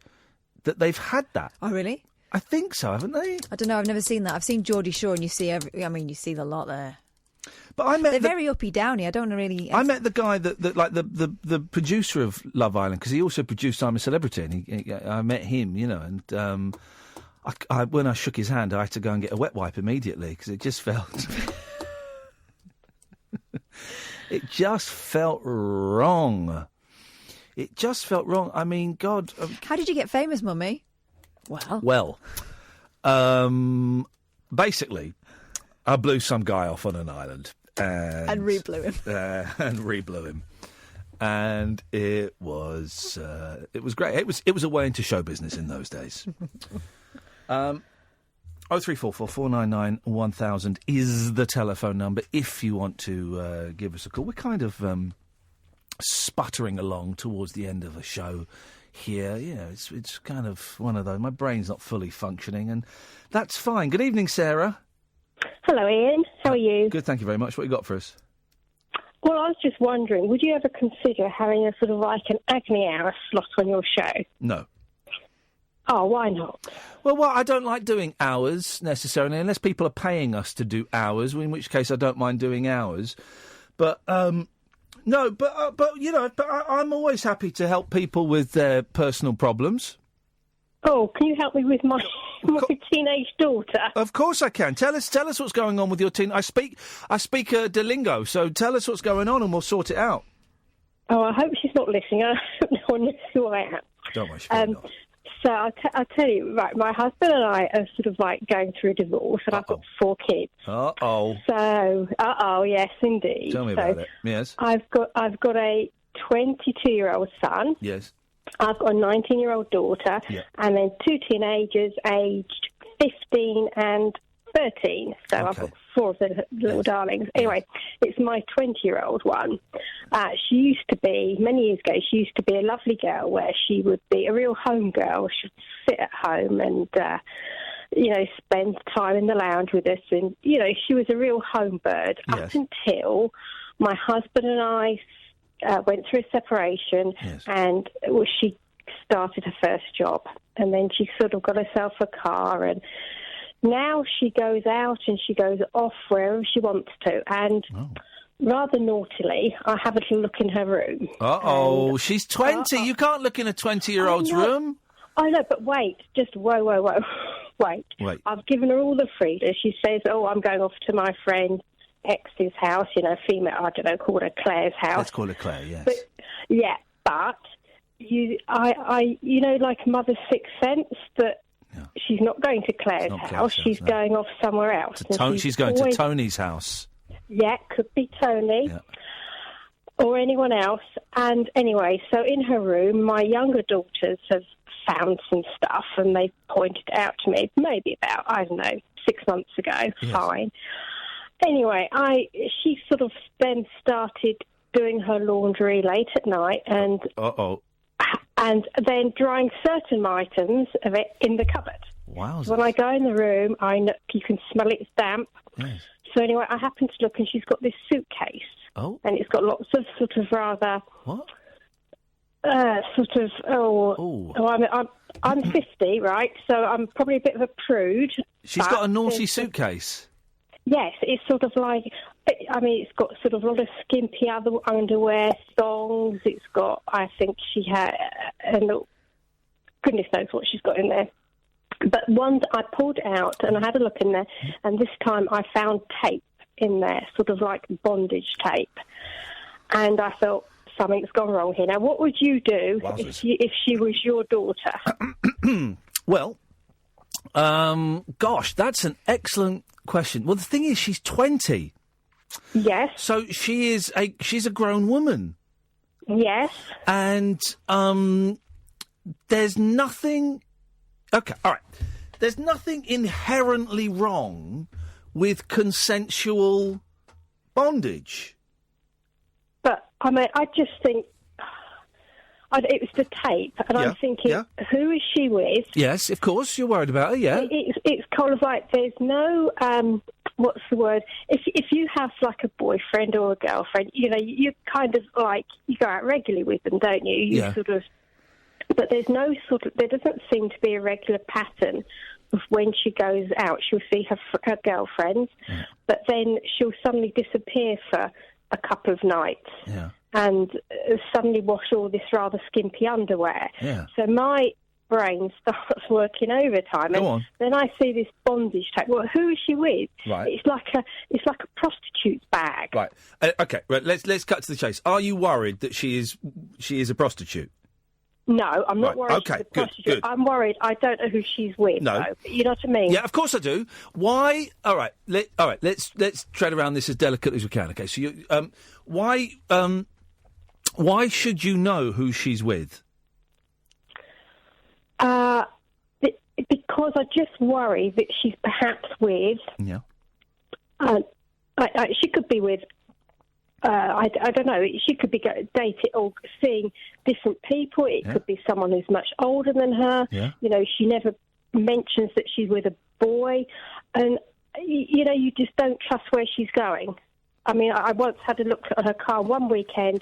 that they've had that. Oh, really? I think so, haven't they? I don't know. I've never seen that. I've seen Geordie Shore, and you see you see the lot there. But they're very uppy downy. I don't really. I met the guy that like the producer of Love Island, because he also produced I'm a Celebrity, and I met him, and when I shook his hand, I had to go and get a wet wipe immediately because it just felt wrong. It just felt wrong. I mean, God. How did you get famous, Mummy? Well, basically, I blew some guy off on an island. And re-blew him. And it was great. It was a way into show business in those days. 0344 499 1000 is the telephone number if you want to give us a call. We're kind of sputtering along towards the end of a show here. It's kind of one of those. My brain's not fully functioning, and that's fine. Good evening, Sarah. Hello, Ian. How are you? Good, thank you very much. What you got for us? Well, I was just wondering, would you ever consider having a sort of like an agony hour slot on your show? No. Oh, why not? Well, I don't like doing hours necessarily, unless people are paying us to do hours, in which case I don't mind doing hours. But no, but I'm always happy to help people with their personal problems. Oh, can you help me with my teenage daughter? Of course I can. Tell us what's going on with your teen. I speak Duolingo, so tell us what's going on and we'll sort it out. Oh, I hope she's not listening. I don't know knows who I am. Don't worry, she's not. So I'll tell you, right, my husband and I are sort of like going through a divorce, and I've got 4 kids. Uh-oh. So, yes, indeed. Tell me about it. Yes. I've got a 22-year-old son. Yes. I've got a 19-year-old daughter, and then 2 teenagers aged 15 and 13. So I've got 4 of the little darlings. Anyway, it's my 20-year-old one. She used to be, many years ago, she used to be a lovely girl where she would be a real home girl. She would sit at home and, spend time in the lounge with us. And, she was a real home bird up until my husband and I went through a separation, and she started her first job, and then she sort of got herself a car, and now she goes out and she goes off wherever she wants to, and rather naughtily, I have a little look in her room. Uh-oh, she's 20. You can't look in a 20-year-old's room. I know, but wait, just whoa. Wait. I've given her all the freedom. She says, I'm going off to my friend X's house, female, I don't know, call her Claire's house. Let's call her Claire, yes. But like a mother's sixth sense that she's not going to Claire's house, she's going off somewhere else. She's going to Tony's house. Yeah, could be Tony or anyone else. And anyway, so in her room, my younger daughters have found some stuff, and they pointed it out to me maybe about, 6 months ago. Yes. Fine. Anyway, she sort of then started doing her laundry late at night and and then drying certain items of it in the cupboard. Wow! So when I go in the room, you can smell it's damp. Yes. So anyway, I happen to look, and she's got this suitcase. Oh. And it's got lots of sort of rather what? I'm 50, right? So I'm probably a bit of a prude. She's got a naughty suitcase. Yes, it's sort of like, it's got sort of a lot of skimpy underwear, thongs. It's got, I think she had, goodness knows what she's got in there. But one I pulled out and I had a look in there, and this time I found tape in there, sort of like bondage tape. And I thought, something's gone wrong here. Now, what would you do if she was your daughter? Well, gosh, that's an excellent question. Well, the thing is, she's 20. Yes. So she's a grown woman. Yes. And there's nothing. Okay, all right. There's nothing inherently wrong with consensual bondage. But I just think it was the tape, and I'm thinking, who is she with? Yes, of course, you're worried about her. Yeah. It's kind of like there's no what's the word? If you have like a boyfriend or a girlfriend, you kind of like you go out regularly with them, don't you? You sort of. But there's no there doesn't seem to be a regular pattern of when she goes out. She'll see her girlfriends, but then she'll suddenly disappear for a couple of nights and suddenly wash all this rather skimpy underwear. Yeah. So my brain starts working overtime. Go on. Then I see this bondage tape. Well, who is she with? Right. It's like a prostitute's bag. Right. Okay. Right. Let's cut to the chase. Are you worried that she is a prostitute? No, I'm not worried she's a prostitute. Good. I'm worried I don't know who she's with, No. though. You know what I mean? Yeah, of course I do. Why? All right. Let's tread around this as delicately as we can. Okay. So why should you know who she's with? Because I just worry that she's perhaps with. Yeah. She could be with I don't know. She could be dating or seeing different people. It could be someone who's much older than her. Yeah. You know, she never mentions that she's with a boy. And, you know, you just don't trust where she's going. I mean, I once had a look at her car one weekend.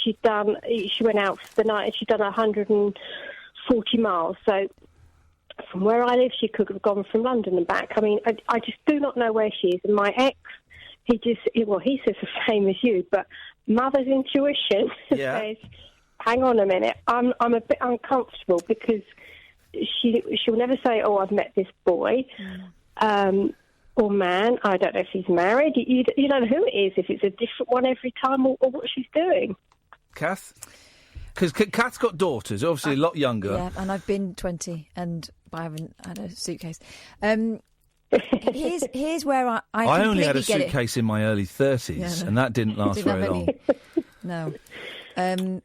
She went out for the night and she'd done 140 miles. So from where I live, she could have gone from London and back. I mean, I just do not know where she is. And my ex, he says the same as you, but mother's intuition says, hang on a minute, I'm a bit uncomfortable because she'll never say, oh, I've met this boy or man. I don't know if he's married. You don't know who it is, if it's a different one every time or what she's doing. Kath? Because Kath's got daughters, obviously a lot younger. Yeah, and I've been 20 and I haven't had a suitcase. Here's where I only had a get suitcase in my early 30s, and that didn't last very long. No.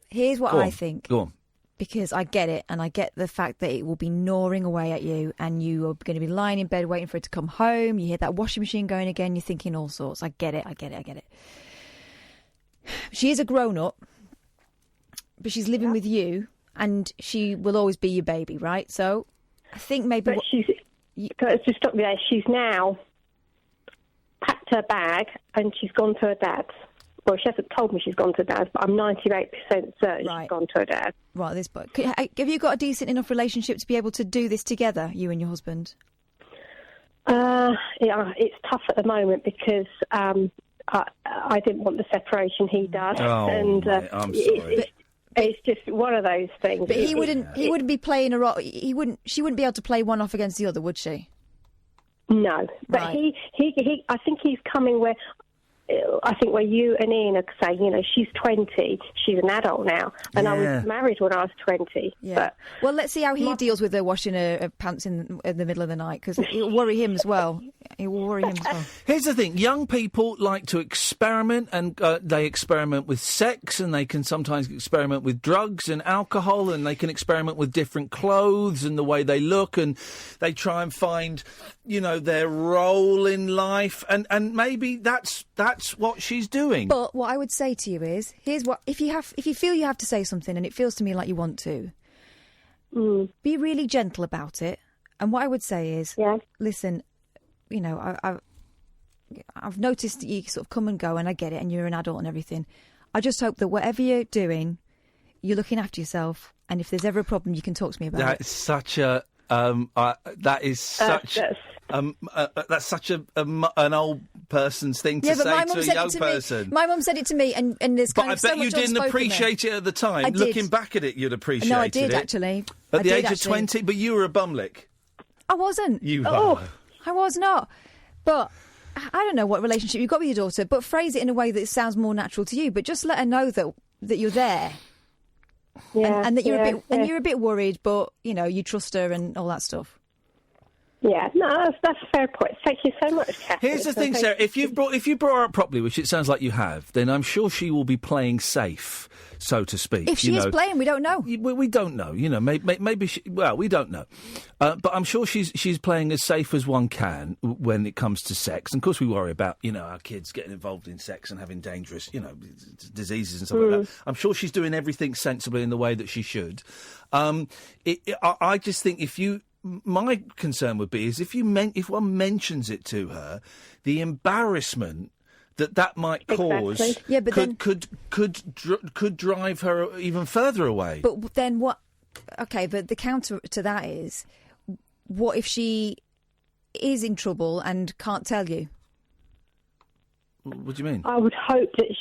Here's what I think. Go on. Because I get it, and I get the fact that it will be gnawing away at you, and you are going to be lying in bed waiting for it to come home. You hear that washing machine going again, you're thinking all sorts. I get it. She is a grown-up, but she's living with you, and she will always be your baby, right? So I think maybe... But just stop me there. She's now packed her bag and she's gone to her dad's. Well, she hasn't told me she's gone to her dad's, but I'm 98% certain she's gone to her dad's. Right, this book. Have you got a decent enough relationship to be able to do this together, you and your husband? Yeah, it's tough at the moment because I didn't want the separation he does. Oh, and mate, I'm sorry. It's just one of those things. But he wouldn't be playing a role. She wouldn't be able to play one off against the other, would she? No, but Right. he I think he's coming where where you and Iain are saying, you know, she's 20, she's an adult now, and I was married when I was 20. Yeah. But well, let's see how he deals with her washing her pants in the middle of the night, because it'll worry him as well. It will worry him as well. Here's the thing. Young people like to experiment, and they experiment with sex, and they can sometimes experiment with drugs and alcohol, and they can experiment with different clothes and the way they look, and they try and find, you know, their role in life, and maybe that's what she's doing. But what I would say to you is, here's what: if you feel you have to say something, and it feels to me like you want to, be really gentle about it. And what I would say is, listen, you know, I've noticed that you sort of come and go, and I get it, and you're an adult and everything. I just hope that whatever you're doing, you're looking after yourself, and if there's ever a problem, you can talk to me about it. That's such a that's such an old person's thing to say to a young person. My mum said it to me, and there's kind of so much. But I bet you didn't appreciate it at the time. I did. Looking back at it, you'd appreciate it. No, I did actually. At the age of 20, but you were a bumlick. I wasn't. You are. I was not. But I don't know what relationship you've got with your daughter, but phrase it in a way that sounds more natural to you. But just let her know that you're there. Yeah, and that you're a bit worried, but you know you trust her and all that stuff. Yeah, no, that's a fair point. Thank you so much, Catherine. Here's the thing, Sarah. If you brought her up properly, which it sounds like you have, then I'm sure she will be playing safe, so to speak. If she is playing, we don't know. We don't know. You know, maybe she, well, we don't know. But I'm sure she's playing as safe as one can when it comes to sex. And of course, we worry about, you know, our kids getting involved in sex and having dangerous, you know, diseases and stuff like that. I'm sure she's doing everything sensibly in the way that she should. I just think my concern would be is if one mentions it to her, the embarrassment that might cause could drive her even further away. But then what? Okay, but the counter to that is, what if she is in trouble and can't tell you? What do you mean? I would hope that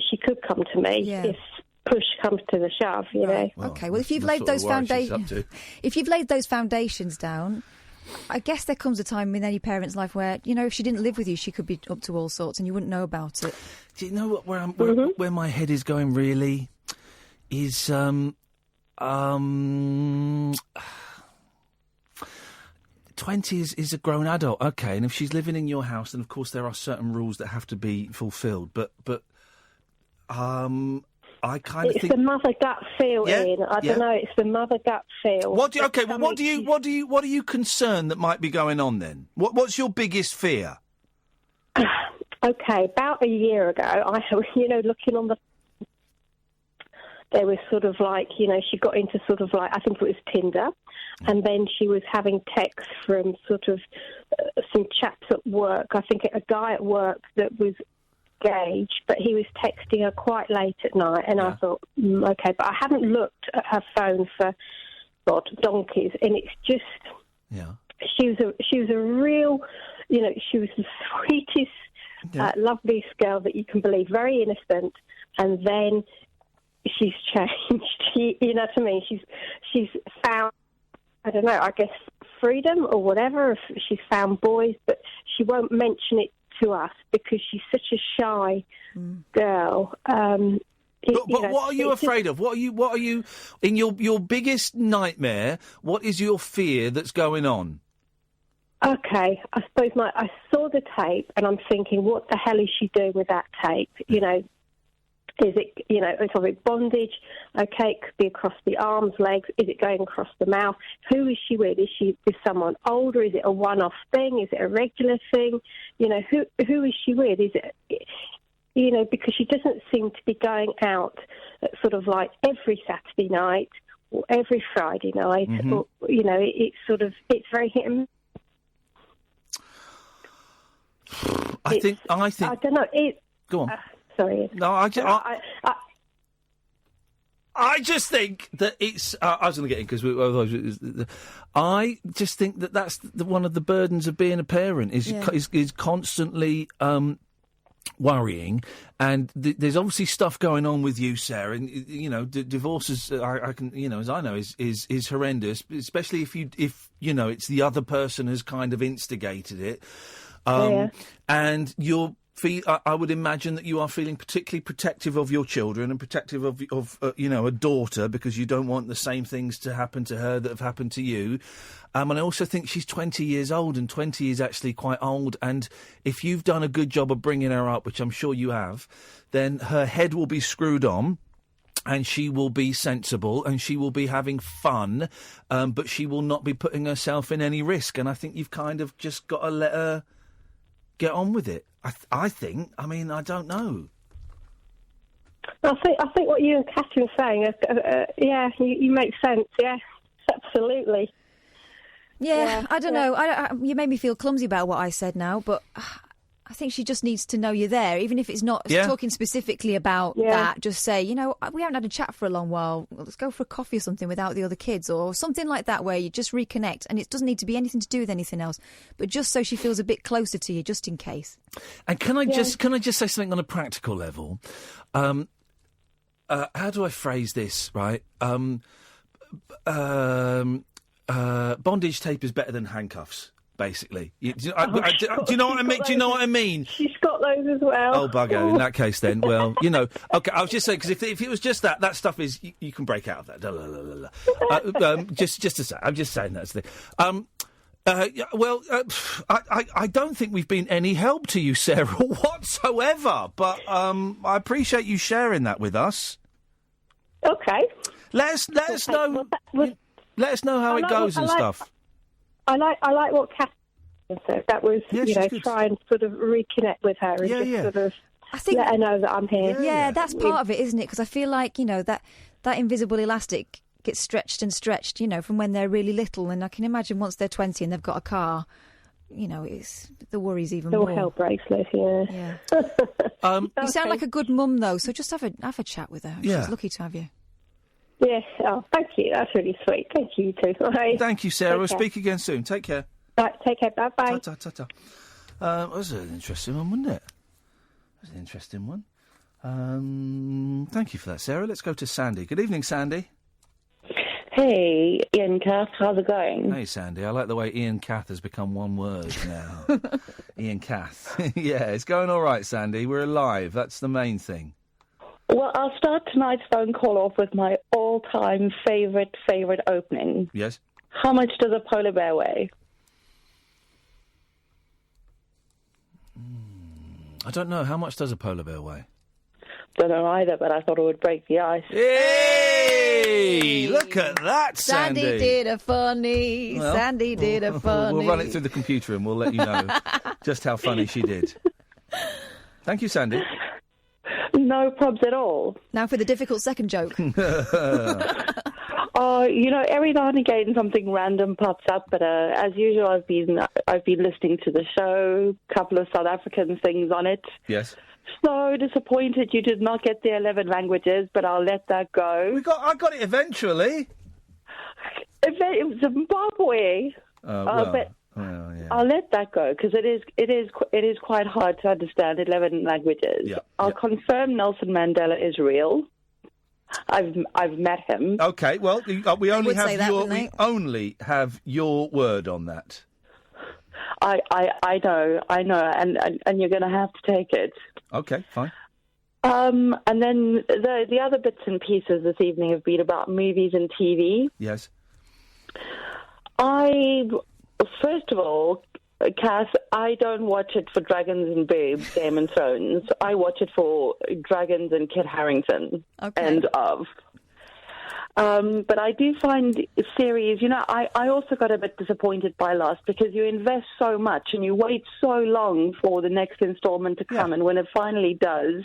she could come to me if push comes to the shove, you know. Well, okay, well, if you've laid those foundations down, I guess there comes a time in any parent's life where, you know, if she didn't live with you, she could be up to all sorts and you wouldn't know about it. Do you know what? Where my head is going really is 20 is a grown adult, okay, and if she's living in your house, then of course there are certain rules that have to be fulfilled. But I kind of think it's the mother gut feel, Ian. I don't know. It's the mother gut feel. What are you concerned that might be going on then? What's your biggest fear? Okay, about a year ago, I was, looking on the... There was sort of like, she got into sort of like, I think it was Tinder, and then she was having texts from sort of some chaps at work. I think a guy at work that was engaged, but he was texting her quite late at night, and I thought, okay, but I haven't looked at her phone for, God, donkeys, and it's just... Yeah. She was a real, she was the sweetest, loveliest girl that you can believe, very innocent, and then she's changed. You know what I mean? She's found, I don't know, I guess freedom or whatever. If she's found boys, but she won't mention it to us because she's such a shy girl. But what are you afraid of? What are you in your biggest nightmare? What is your fear that's going on? Okay, I suppose I saw the tape and I'm thinking, what the hell is she doing with that tape? Is it, it's obviously bondage. Okay, it could be across the arms, legs. Is it going across the mouth? Who is she with? Is she with someone older? Is it a one-off thing? Is it a regular thing? Who is she with? Is it, because she doesn't seem to be going out sort of like every Saturday night or every Friday night. Or, it's very hit and miss. I think. I don't know. Go on. Sorry. No, I just think that it's. I was going to get in because I just think that that's one of the burdens of being a parent is constantly worrying, and there's obviously stuff going on with you, Sarah. And divorce is, I can, as I know, is horrendous, especially if it's the other person has kind of instigated it, and you're. I would imagine that you are feeling particularly protective of your children and protective of a daughter because you don't want the same things to happen to her that have happened to you. And I also think she's 20 years old, and 20 is actually quite old. And if you've done a good job of bringing her up, which I'm sure you have, then her head will be screwed on. And she will be sensible and she will be having fun, but she will not be putting herself in any risk. And I think you've kind of just got to let her get on with it. I think. I mean, I don't know. I think what you and Catherine are saying, you make sense. Yes, absolutely. Yeah, I don't know. You made me feel clumsy about what I said now, but I think she just needs to know you're there, even if it's not talking specifically about that. Just say, we haven't had a chat for a long while. Let's go for a coffee or something without the other kids, or something like that, where you just reconnect. And it doesn't need to be anything to do with anything else, but just so she feels a bit closer to you, just in case. And can I just say something on a practical level? How do I phrase this? Right. Bondage tape is better than handcuffs. Basically, do you know what I mean? Do you know what I mean? She's got those as well. Oh, bugger! In that case, then, well, okay. I was just saying because if it was just that stuff is you can break out of that. Just to say, I'm just saying that's the. I don't think we've been any help to you, Sarah, whatsoever. But I appreciate you sharing that with us. Okay. Let us know. Let us know how it goes and stuff. I like what Catherine said. That was, try and sort of reconnect with her and sort of let her know that I'm here. Yeah, that's part of it, isn't it? Because I feel like, that invisible elastic gets stretched and stretched, from when they're really little. And I can imagine once they're 20 and they've got a car, it's the worries even more. Hell breaks loose, yeah. You sound like a good mum, though, so just have a chat with her. Yeah. She's lucky to have you. Yes, thank you. That's really sweet. Thank you, too. Bye. Thank you, Sarah. We'll speak again soon. Take care. Right, take care. Bye-bye. Ta-ta. That was an interesting one, wasn't it? That was an interesting one. Thank you for that, Sarah. Let's go to Sandy. Good evening, Sandy. Hey, Ian, Kath, how's it going? Hey, Sandy. I like the way Ian Kath has become one word now. Ian Kath. Yeah, it's going all right, Sandy. We're alive. That's the main thing. Well, I'll start tonight's phone call off with my all-time favourite opening. Yes? How much does a polar bear weigh? I don't know. How much does a polar bear weigh? Don't know either, but I thought it would break the ice. Hey! Look at that, Sandy. Sandy did a funny. Well, Sandy did a funny. We'll run it through the computer and we'll let you know just how funny she did. Thank you, Sandy. No probs at all. Now for the difficult second joke. Every now and again something random pops up, but as usual, I've been listening to the show. A couple of South African things on it. Yes. So disappointed you did not get the 11 languages, but I'll let that go. I got it eventually. Zimbabwe. But I'll let that go because it is quite hard to understand 11 languages. Yeah, I'll confirm Nelson Mandela is real. I've met him. Okay, well, we only have your word on that. I know, and you're going to have to take it. Okay, fine. And then the other bits and pieces this evening have been about movies and TV. Yes. First of all, Cass, I don't watch it for dragons and boobs, Game of Thrones. I watch it for dragons and Kit Harington. Okay. End of. But I do find series, I also got a bit disappointed by Lost because you invest so much and you wait so long for the next installment to come, and when it finally does,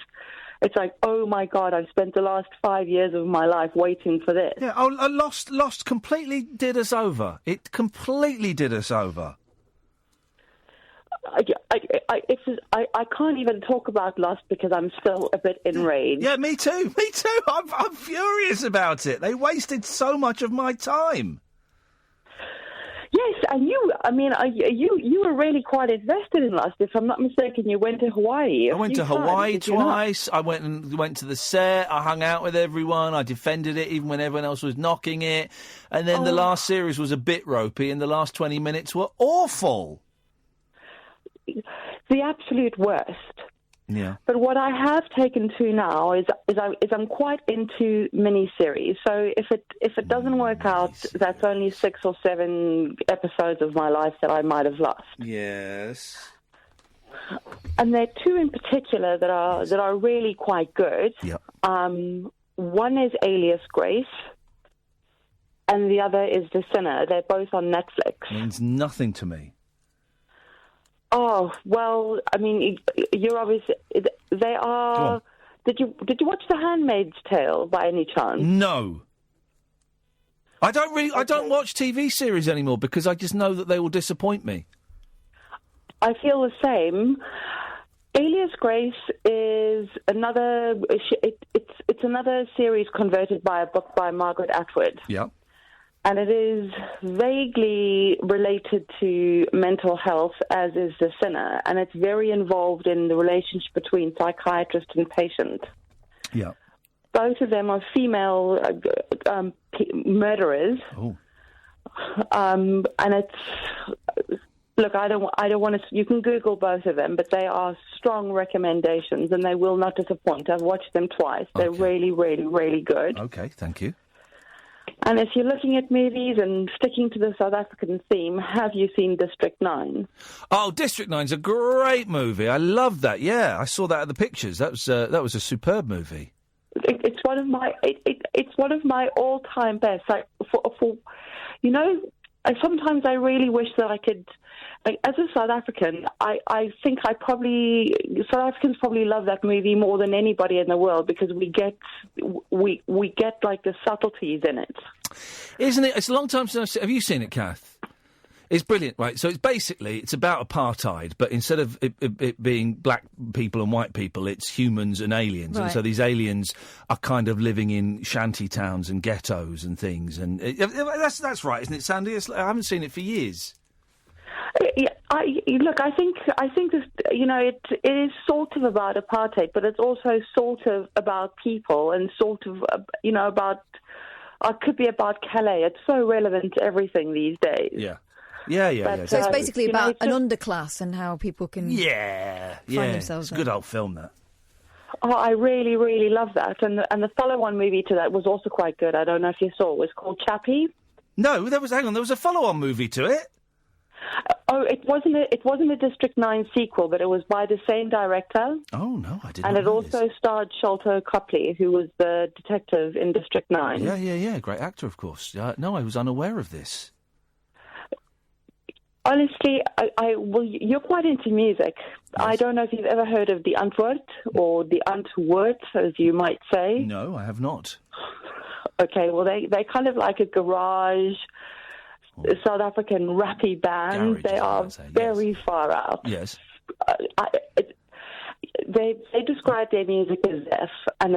it's like, oh my God, I've spent the last 5 years of my life waiting for this. Yeah, Lost completely did us over. It completely did us over. I can't even talk about Lost because I'm still a bit enraged. Yeah, me too. I'm furious about it. They wasted so much of my time. Yes, and you were really quite invested in Lost. If I'm not mistaken, you went to Hawaii. I went to Hawaii twice. I went to the set. I hung out with everyone. I defended it even when everyone else was knocking it. And then the last series was a bit ropey, and the last 20 minutes were awful. The absolute worst. Yeah. But what I have taken to now is I'm quite into miniseries. So if it doesn't work out, that's only 6 or 7 episodes of my life that I might have lost. Yes. And there are 2 in particular that are really quite good. Yep. One is Alias Grace, and the other is The Sinner. They're both on Netflix. Means nothing to me. Oh, well, I mean, you're obviously... They are... Did you watch The Handmaid's Tale by any chance? No. I don't watch TV series anymore because I just know that they will disappoint me. I feel the same. Alias Grace is another... It's another series converted by a book by Margaret Atwood. Yeah. And it is vaguely related to mental health, as is The Sinner, and it's very involved in the relationship between psychiatrist and patient. Yeah. Both of them are female murderers. Oh. And it's... Look, I don't want to... You can Google both of them, but they are strong recommendations, and they will not disappoint. I've watched them twice. They're really, really, really good. Okay, thank you. And if you're looking at movies and sticking to the South African theme, have you seen District 9? Oh, District 9's a great movie. I love that. Yeah, I saw that at the pictures. That was a superb movie. It's one of my all-time best. Like for sometimes I really wish that I could. Like, as a South African, I think South Africans probably love that movie more than anybody in the world because we get like the subtleties in it. Isn't it? It's a long time since have you seen it, Kath? It's brilliant, right? So it's about apartheid, but instead of it being black people and white people, it's humans and aliens. Right. And so these aliens are kind of living in shanty towns and ghettos and things. And that's right, isn't it, Sandy? I haven't seen it for years. Yeah, I think this, it is sort of about apartheid, but it's also sort of about people and sort of, about, it could be about Calais. It's so relevant to everything these days. Yeah. So it's basically about an underclass and how people can find themselves It's a good old film, that. Oh, I really, really love that. And the follow-on movie to that was also quite good. I don't know if you saw it. It was called Chappie. No, there was a follow-on movie to it. Oh, it wasn't a District 9 sequel, but it was by the same director. Oh, no, I didn't And it also starred Sholto Copley, who was the detective in District 9. Yeah, great actor, of course. No, I was unaware of this. Honestly, well, you're quite into music. Yes. I don't know if you've ever heard of the Antwoord or the Antwoord, as you might say. No, I have not. Okay, well, they're kind of like a garage South African rappy band. Garage, they are very far out. Yes. They describe their music as deaf, and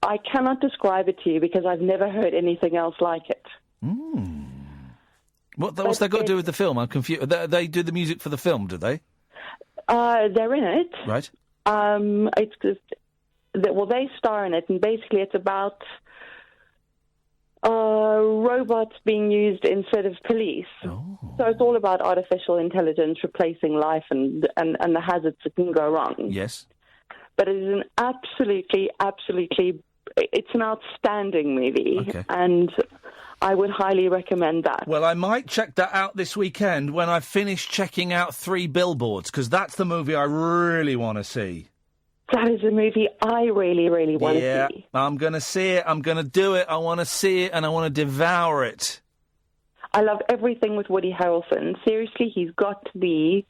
I cannot describe it to you because I've never heard anything else like it. Mm. What's that got to do with the film? I'm confused. They do the music for the film, do they? They're in it. Right. It's just, they star in it, and basically it's about robots being used instead of police. Oh. So it's all about artificial intelligence replacing life and the hazards that can go wrong. Yes. But it is an absolutely, it's an outstanding movie. Okay. And I would highly recommend that. Well, I might check that out this weekend when I've finished checking out 3 Billboards, because that's the movie I really want to see. That is a movie I really, really want to see. I'm going to see it. I'm going to do it. I want to see it, and I want to devour it. I love everything with Woody Harrelson. Seriously, he's got to be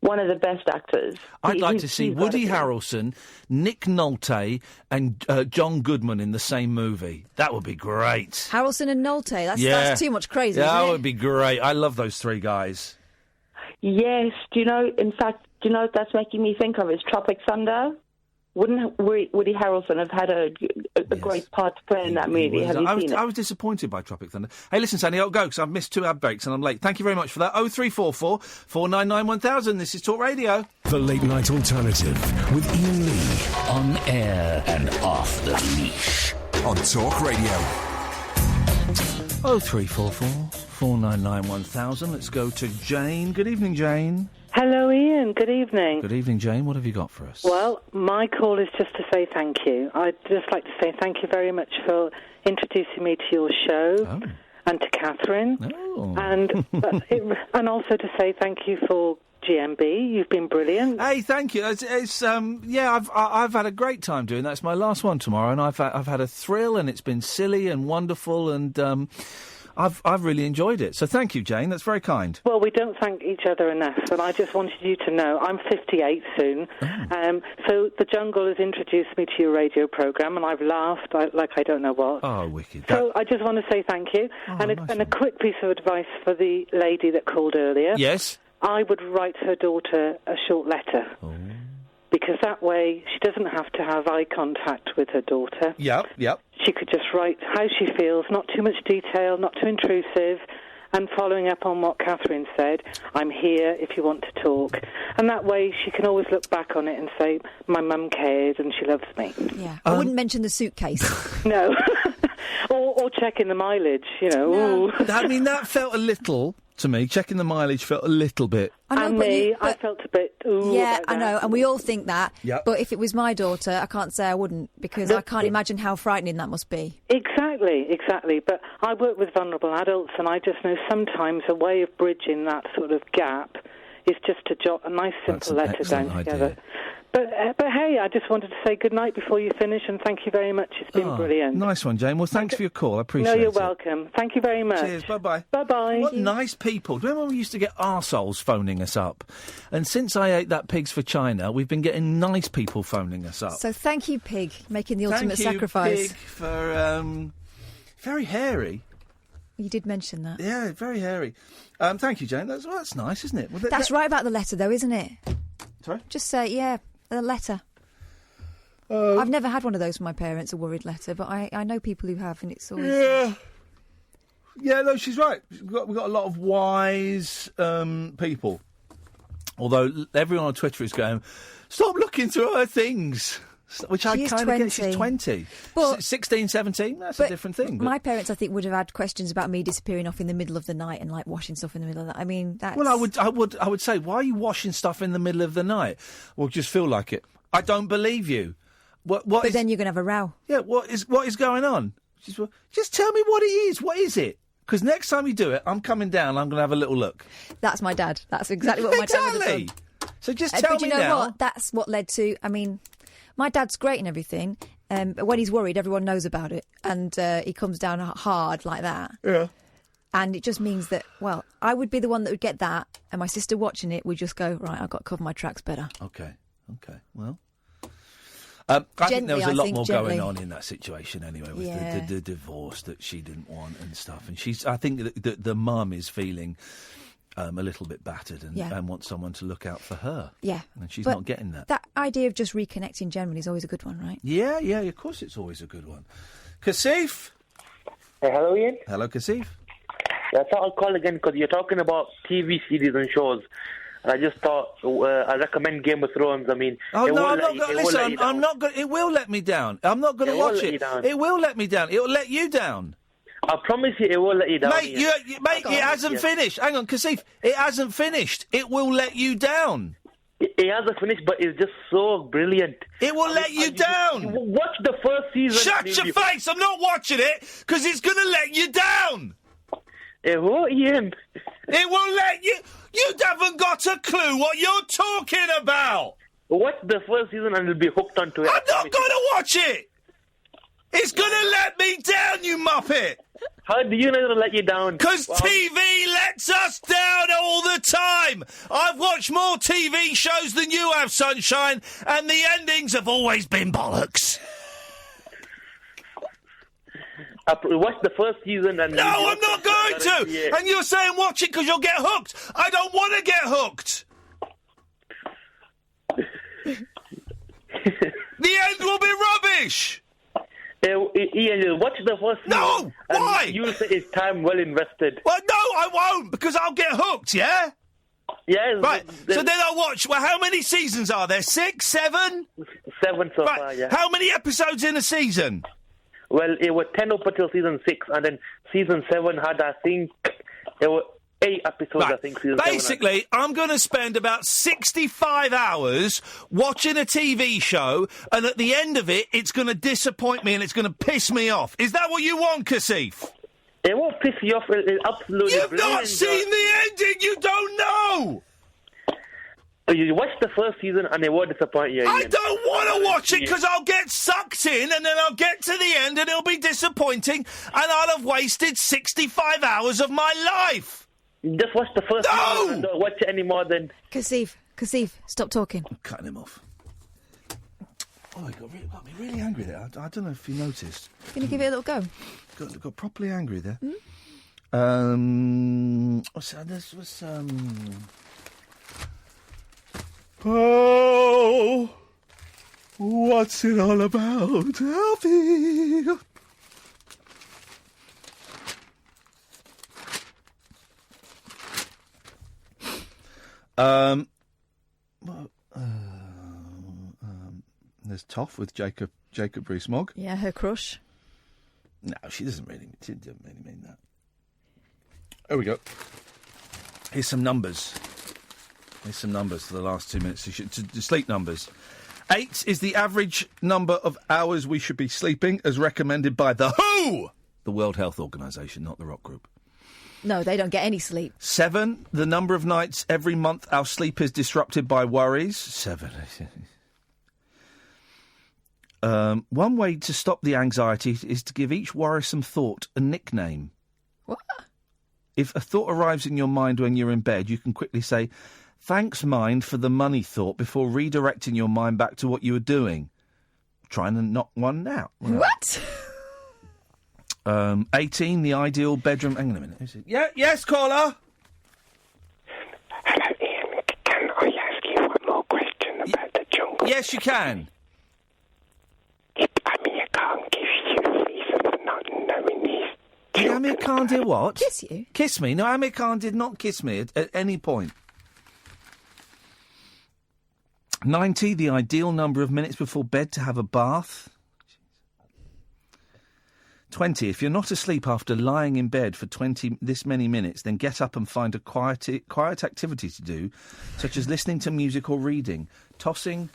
one of the best actors. I'd like to see Woody Harrelson, Nick Nolte, and John Goodman in the same movie. That would be great. Harrelson and Nolte. That's too much crazy. Yeah, isn't that it? would be great. I love those 3 guys. Yes. In fact, what that's making me think of is Tropic Thunder. Wouldn't Woody Harrelson have had a great part to play in that movie? Have you seen it? I was disappointed by Tropic Thunder. Hey, listen, Sandy, I'll go because I've missed 2 ad breaks and I'm late. Thank you very much for that. 0344 499 1000. This is Talk Radio. The Late Night Alternative with Iain Lee. On air and off the leash. On Talk Radio. 0344 499 1000. Let's go to Jane. Good evening, Jane. Hello, Ian. Good evening. Good evening, Jane. What have you got for us? Well, my call is just to say thank you. I'd just like to say thank you very much for introducing me to your show and to Catherine. Oh. And also to say thank you for GMB. You've been brilliant. Hey, thank you. I've had a great time doing that. It's my last one tomorrow, and I've had a thrill, and it's been silly and wonderful, and I've really enjoyed it. So thank you, Jane. That's very kind. Well, we don't thank each other enough, and I just wanted you to know I'm 58 soon. Oh. So the Jungle has introduced me to your radio programme, and I've laughed like I don't know what. Oh, wicked. So I just want to say thank you. And a quick piece of advice for the lady that called earlier. Yes? I would write her daughter a short letter. Oh. Because that way she doesn't have to have eye contact with her daughter. Yep. She could just write how she feels, not too much detail, not too intrusive, and following up on what Catherine said, I'm here if you want to talk. And that way she can always look back on it and say, my mum cares and she loves me. Yeah, I wouldn't mention the suitcase. No. or checking the mileage, you know. No. I mean, that felt a little... To me, checking the mileage felt a little bit... I felt a bit... Yeah, I know, and we all think that. Yep. But if it was my daughter, I can't say I wouldn't, because I can't imagine how frightening that must be. Exactly. But I work with vulnerable adults, and I just know sometimes a way of bridging that sort of gap is just to jot a nice, simple letter down together. But hey, I just wanted to say good night before you finish, and thank you very much. It's been brilliant. Nice one, Jane. Well, thanks for your call. I appreciate it. No, you're welcome. Thank you very much. Cheers. Bye-bye. Bye-bye. What nice people. Do you remember when we used to get arseholes phoning us up? And since I ate that Pigs for China, we've been getting nice people phoning us up. So thank you, Pig, making the ultimate sacrifice. Thank you, Pig, for... very hairy. You did mention that. Yeah, very hairy. Thank you, Jane. That's nice, isn't it? Well, that's right about the letter, though, isn't it? Sorry? Just say, a letter. I've never had one of those from my parents, a worried letter, but I know people who have, and it's always... Yeah, no, she's right. We've got a lot of wise people. Although everyone on Twitter is going, stop looking through her things. Which I kind of get. She's 20. But 16, 17, that's a different thing. My parents, I think, would have had questions about me disappearing off in the middle of the night and, like, washing stuff in the middle of the night. I mean, that's... Well, I would say, why are you washing stuff in the middle of the night? Well, just feel like it. I don't believe you. But then you're going to have a row. Yeah, what is going on? Just tell me what it is. What is it? Because next time you do it, I'm coming down, I'm going to have a little look. That's my dad. That's exactly what my dad would have done. So just tell me now. But you know what? That's what led to... I mean, my dad's great and everything, but when he's worried, everyone knows about it. And he comes down hard like that. Yeah. And it just means that, well, I would be the one that would get that, and my sister watching it would just go, right, I've got to cover my tracks better. Okay, well... I think there was a lot more going on in that situation anyway, with the divorce that she didn't want and stuff. And I think that the mum is feeling a little bit battered and wants someone to look out for her. Yeah. And she's but not getting that. That idea of just reconnecting generally is always a good one, right? Yeah, of course it's always a good one. Kaseef? Hey, hello, Iain. Hello, Kaseef. I thought I'll call again because you're talking about TV series and shows. And I just thought I recommend Game of Thrones. I mean, I'm not going. It will let me down. I'm not going to watch it. It will let me down. It will let you down. I promise you, it will let you down. Mate, it hasn't finished. Hang on, Kaseef. It hasn't finished. It will let you down. It hasn't finished, but it's just so brilliant. It will let you down. Watch the first season. Shut your face! I'm not watching it because it's going to let you down. It won't, Iain. It will let you... You haven't got a clue what you're talking about. Watch the first season and you'll be hooked onto it. I'm not going to watch it. It's going to let me down, you muppet. How do you know it'll let you down? Because TV lets us down all the time. I've watched more TV shows than you have, Sunshine, and the endings have always been bollocks. Watch the first season and... No, I'm not going to! Yeah. And you're saying watch it because you'll get hooked. I don't want to get hooked. The end will be rubbish. Iain, watch the first season. No! Why? You'll say it's time well invested. Well, no, I won't, because I'll get hooked, yeah? Yeah. Right, so then I'll watch... Well, how many seasons are there? 6, 7? 7 so far, yeah. How many episodes in a season? Well, it was 10 up until season 6, and then season 7 had, I think, there were 8 episodes, right. I think, season Basically, 7 I'm going to spend about 65 hours watching a TV show, and at the end of it, it's going to disappoint me and it's going to piss me off. Is that what you want, Kaseef? It won't piss you off. It's absolutely You've not seen the ending! You don't know! You watch the first season and it won't disappoint you. I don't want to watch it because I'll get sucked in and then I'll get to the end and it'll be disappointing and I'll have wasted 65 hours of my life. Just watch the first season and don't watch it anymore then. Kaseef, stop talking. I'm cutting him off. Oh, he got me really angry there. I don't know if you noticed. Going to give it a little go? Got properly angry there. This was... Oh, what's it all about? Help me. There's Toff with Jacob Rees-Mogg. Yeah, her crush. No, she doesn't really mean that. There we go. Here's some numbers. Here's some numbers for the last 2 minutes. To sleep numbers. 8 is the average number of hours we should be sleeping, as recommended by the WHO, the World Health Organisation, not the rock group. No, they don't get any sleep. 7, the number of nights every month our sleep is disrupted by worries. 7. One way to stop the anxiety is to give each worrisome thought a nickname. What? If a thought arrives in your mind when you're in bed, you can quickly say, "Thanks, mind, for the money thought," before redirecting your mind back to what you were doing. Trying to knock one out. What? 18, the ideal bedroom... Hang on a minute. Is it? Yeah, yes, caller? Hello, Iain. Can I ask you one more question about the jungle? Yes, you can. Amir Khan gives you a reason for not knowing this. Did Amir Khan do what? Kiss you? Kiss me? No, Amir Khan did not kiss me at any point. 90, the ideal number of minutes before bed to have a bath. 20, if you're not asleep after lying in bed for this many minutes, then get up and find a quiet activity to do, such as listening to music or reading. Tossing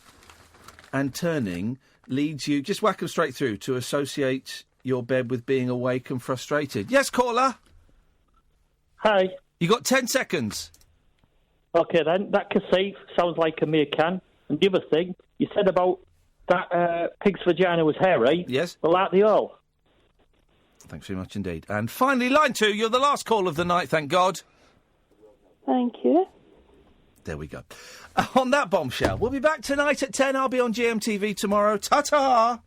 and turning leads you, just whack them straight through, to associate your bed with being awake and frustrated. Yes, caller? Hi. You got 10 seconds. OK, then. That Kaseef sounds like Amir Khan. And the other thing, you said about that pig's vagina was hairy. Yes. Well, like the all. Thanks very much indeed. And finally, line 2, you're the last call of the night, thank God. Thank you. There we go. On that bombshell, we'll be back tonight at 10. I'll be on GMTV tomorrow. Ta-ta!